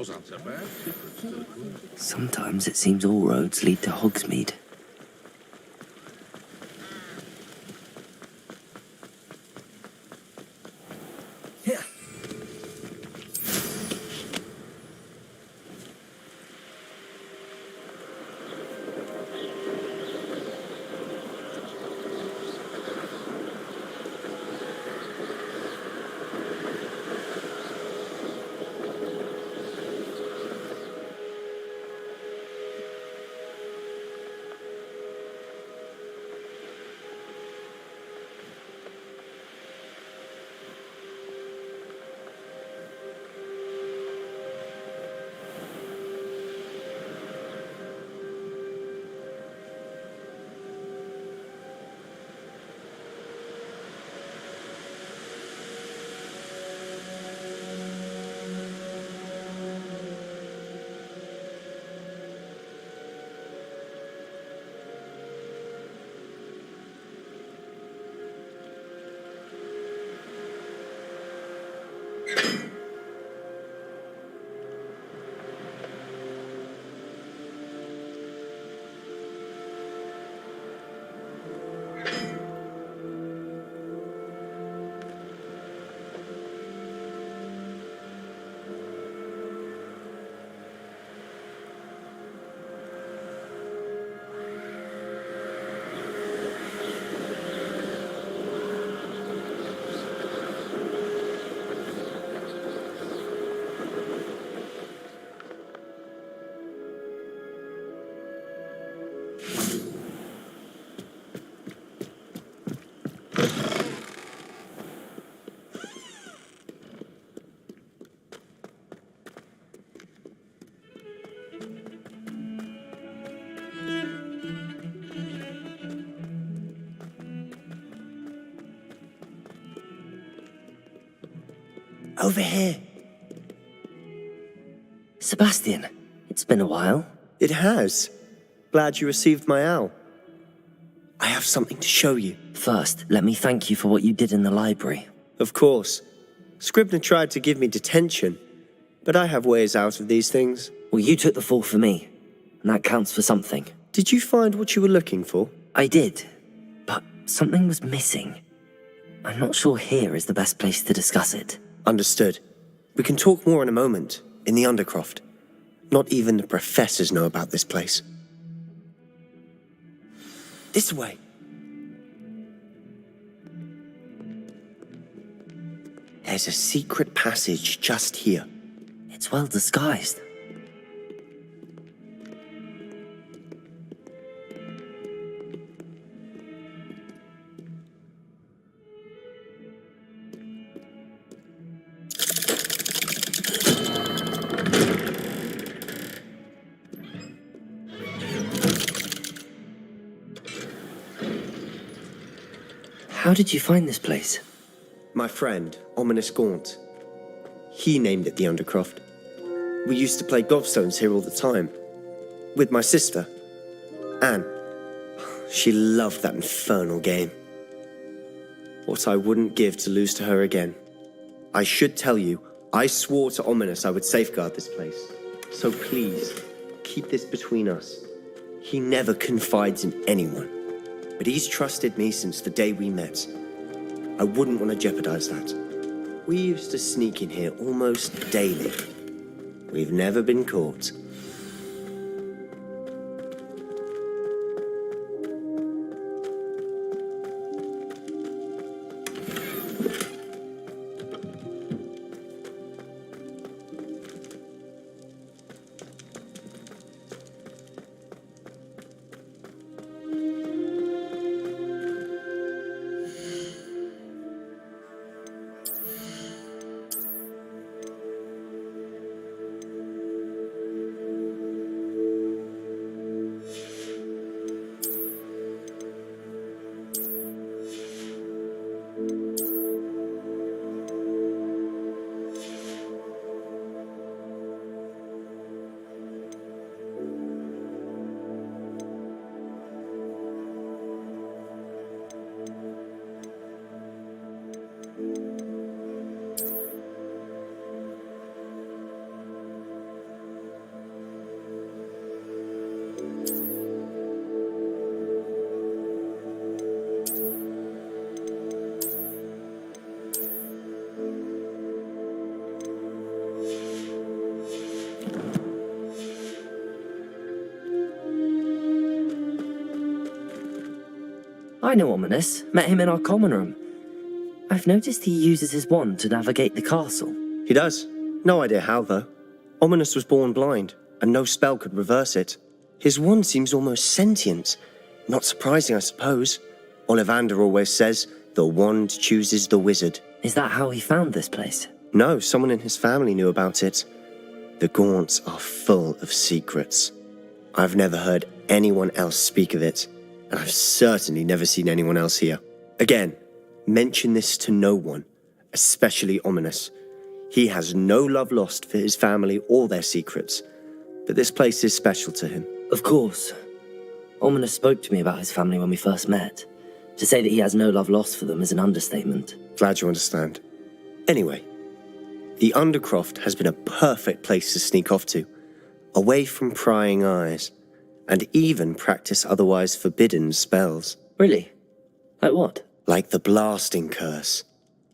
Those aren't so bad. Sometimes it seems all roads lead to Hogsmeade. Over here. Sebastian, it's been a while. It has. Glad you received my owl. I have something to show you. First, let me thank you for what you did in the library. Of course. Scribner tried to give me detention, but I have ways out of these things. Well, you took the fall for me, and that counts for something. Did you find what you were looking for? I did, but something was missing. I'm not sure here is the best place to discuss it. Understood. We can talk more in a moment, in the Undercroft. Not even the professors know about this place. This way. There's a secret passage just here. It's well disguised. How did you find this place? My friend, Ominous Gaunt. He named it the Undercroft. We used to play gobstones here all the time. With my sister, Anne. She loved that infernal game. What I wouldn't give to lose to her again. I should tell you, I swore to Ominous I would safeguard this place. So please, keep this between us. He never confides in anyone. But he's trusted me since the day we met. I wouldn't want to jeopardize that. We used to sneak in here almost daily. We've never been caught. I know Ominous. Met him in our common room. I've noticed he uses his wand to navigate the castle. He does. No idea how, though. Ominous was born blind, and no spell could reverse it. His wand seems almost sentient. Not surprising, I suppose. Ollivander always says, the wand chooses the wizard. Is that how he found this place? No, someone in his family knew about it. The Gaunts are full of secrets. I've never heard anyone else speak of it, and I've certainly never seen anyone else here. Again, mention this to no one, especially Ominous. He has no love lost for his family or their secrets, but this place is special to him. Of course. Ominous spoke to me about his family when we first met. To say that he has no love lost for them is an understatement. Glad you understand. Anyway, the Undercroft has been a perfect place to sneak off to, away from prying eyes, and even practice otherwise forbidden spells. Really? Like what? Like the blasting curse.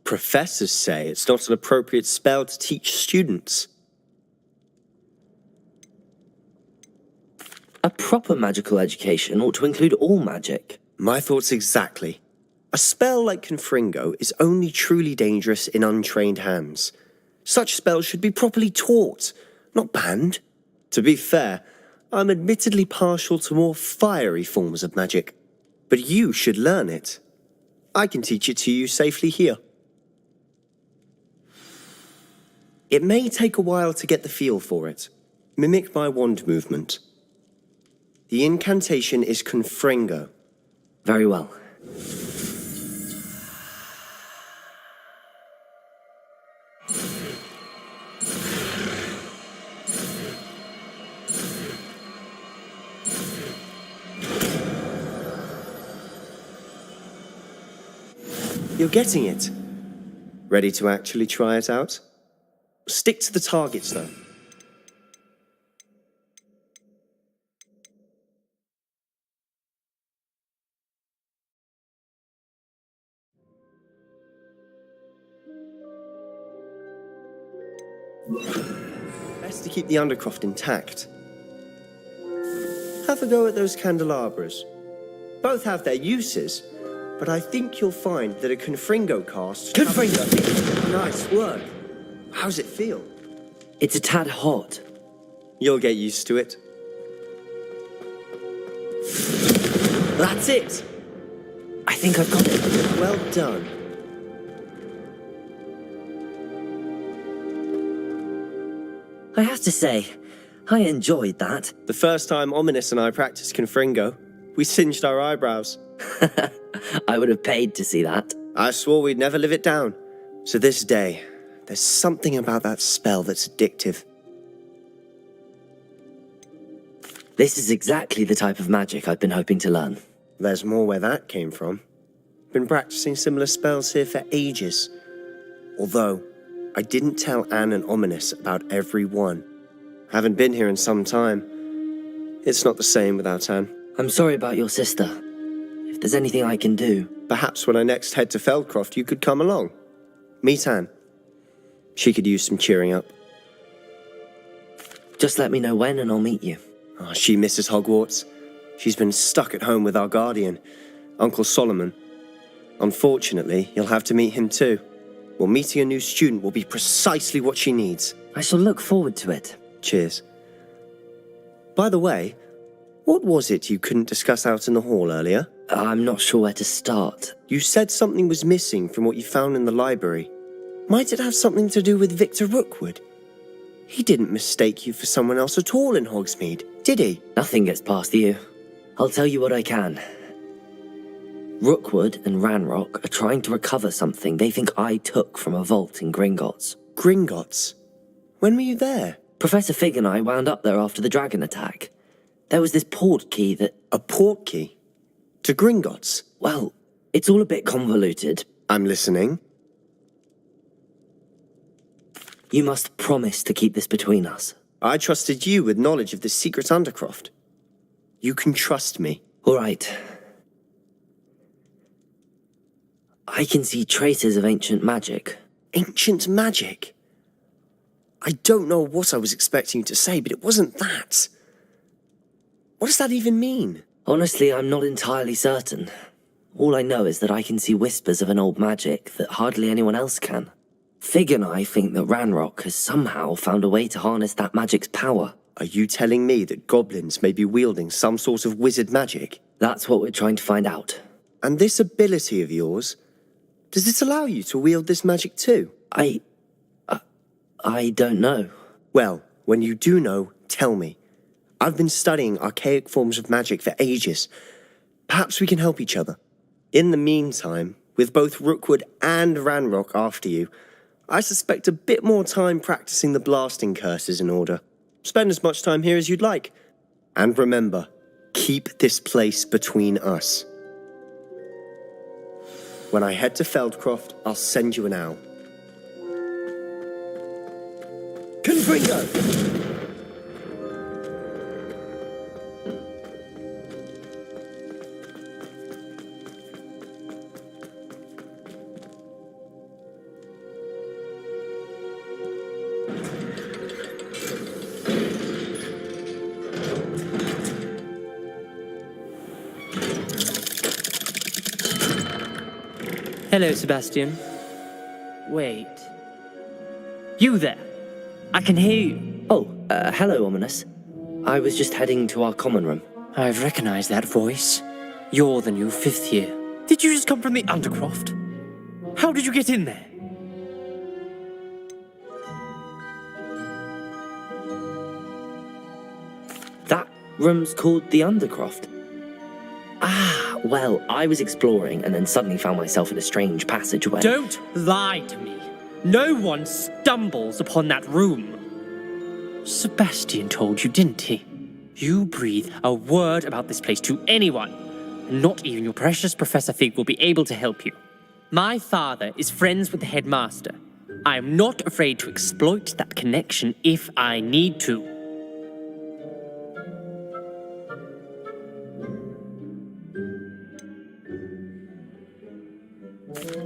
Professors say it's not an appropriate spell to teach students. A proper magical education ought to include all magic. My thoughts exactly. A spell like Confringo is only truly dangerous in untrained hands. Such spells should be properly taught, not banned. To be fair, I'm admittedly partial to more fiery forms of magic. But you should learn it. I can teach it to you safely here. It may take a while to get the feel for it. Mimic my wand movement. The incantation is Confringo. Very well. You're getting it. Ready to actually try it out? Stick to the targets, though. Best to keep the Undercroft intact. Have a go at those candelabras. Both have their uses, but I think you'll find that a Confringo cast... Confringo! Nice work. How's it feel? It's a tad hot. You'll get used to it. That's it! I think I've got it. Well done. I have to say, I enjoyed that. The first time Ominous and I practiced Confringo, we singed our eyebrows. I would have paid to see that. I swore we'd never live it down. So this day, there's something about that spell that's addictive. This is exactly the type of magic I've been hoping to learn. There's more where that came from. Been practicing similar spells here for ages. Although, I didn't tell Anne and Ominous about every one. Haven't been here in some time. It's not the same without Anne. I'm sorry about your sister. If there's anything I can do... Perhaps when I next head to Feldcroft, you could come along. Meet Anne. She could use some cheering up. Just let me know when and I'll meet you. Oh, she misses Hogwarts. She's been stuck at home with our guardian, Uncle Solomon. Unfortunately, you'll have to meet him too. Well, meeting a new student will be precisely what she needs. I shall look forward to it. Cheers. By the way, what was it you couldn't discuss out in the hall earlier? I'm not sure where to start. You said something was missing from what you found in the library. Might it have something to do with Victor Rookwood? He didn't mistake you for someone else at all in Hogsmeade, did he? Nothing gets past you. I'll tell you what I can. Rookwood and Ranrock are trying to recover something they think I took from a vault in Gringotts. Gringotts? When were you there? Professor Fig and I wound up there after the dragon attack. There was this port key that... A port key? To Gringotts? Well, it's all a bit convoluted. I'm listening. You must promise to keep this between us. I trusted you with knowledge of the secret Undercroft. You can trust me. All right. I can see traces of ancient magic. Ancient magic? I don't know what I was expecting you to say, but it wasn't that. What does that even mean? Honestly, I'm not entirely certain. All I know is that I can see whispers of an old magic that hardly anyone else can. Fig and I think that Ranrock has somehow found a way to harness that magic's power. Are you telling me that goblins may be wielding some sort of wizard magic? That's what we're trying to find out. And this ability of yours, does it allow you to wield this magic too? I don't know. Well, when you do know, tell me. I've been studying archaic forms of magic for ages. Perhaps we can help each other. In the meantime, with both Rookwood and Ranrock after you, I suspect a bit more time practicing the blasting curse is in order. Spend as much time here as you'd like. And remember, keep this place between us. When I head to Feldcroft, I'll send you an owl. Confringo! Hello, Sebastian. Wait. You there? I can hear you. Oh, hello, Ominous. I was just heading to our common room. I've recognized that voice. You're the new 5th year. Did you just come from the Undercroft? How did you get in there? That room's called the Undercroft. Ah, well, I was exploring and then suddenly found myself in a strange passageway. Don't lie to me. No one stumbles upon that room. Sebastian told you, didn't he? You breathe a word about this place to anyone, and not even your precious Professor Fig will be able to help you. My father is friends with the headmaster. I am not afraid to exploit that connection if I need to.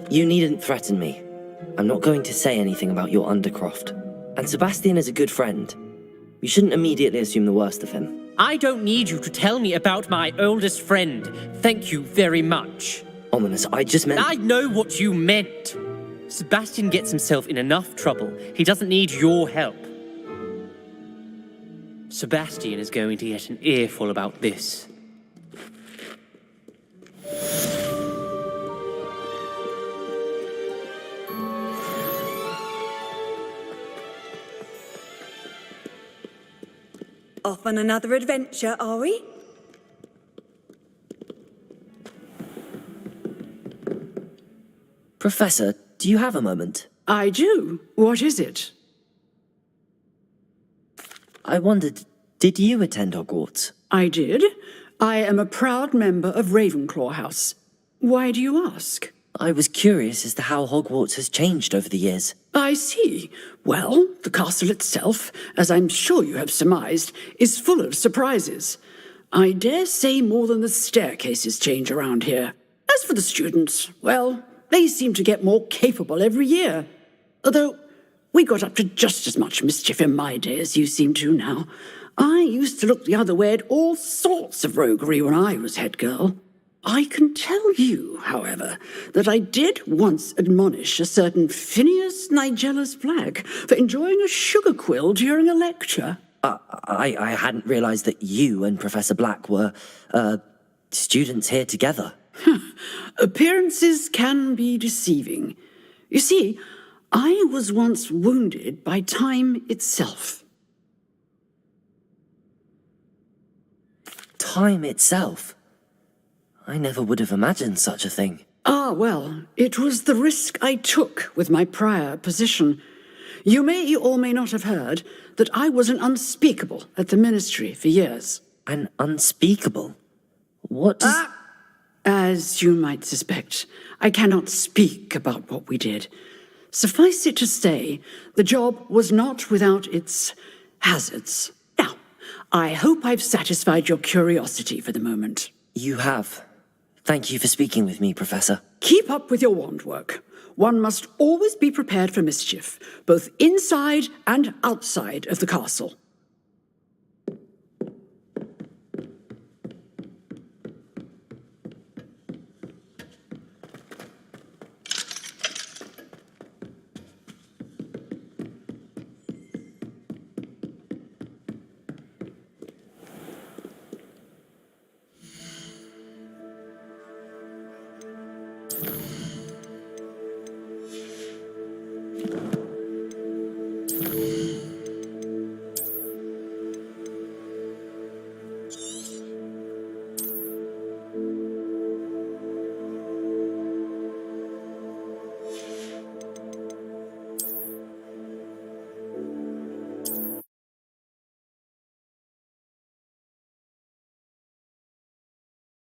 You needn't threaten me. I'm not going to say anything about your Undercroft. And Sebastian is a good friend. You shouldn't immediately assume the worst of him. I don't need you to tell me about my oldest friend. Thank you very much. Ominous, I just meant... I know what you meant. Sebastian gets himself in enough trouble. He doesn't need your help. Sebastian is going to get an earful about this. Off on another adventure, are we? Professor, do you have a moment? I do. What is it? I wondered, did you attend Hogwarts? I did. I am a proud member of Ravenclaw House. Why do you ask? I was curious as to how Hogwarts has changed over the years. I see. Well, the castle itself, as I'm sure you have surmised, is full of surprises. I dare say more than the staircases change around here. As for the students, well, they seem to get more capable every year. Although, we got up to just as much mischief in my day as you seem to now. I used to look the other way at all sorts of roguery when I was head girl. I can tell you, however, that I did once admonish a certain Phineas Nigella's Flag for enjoying a sugar quill during a lecture. I hadn't realized that you and Professor Black were, students here together. Appearances can be deceiving. You see, I was once wounded by time itself. Time itself? I never would have imagined such a thing. Ah, well, it was the risk I took with my prior position. You may or may not have heard that I was an unspeakable at the Ministry for years. An unspeakable? What does... As you might suspect, I cannot speak about what we did. Suffice it to say, the job was not without its hazards. Now, I hope I've satisfied your curiosity for the moment. You have. Thank you for speaking with me, Professor. Keep up with your wand work. One must always be prepared for mischief, both inside and outside of the castle.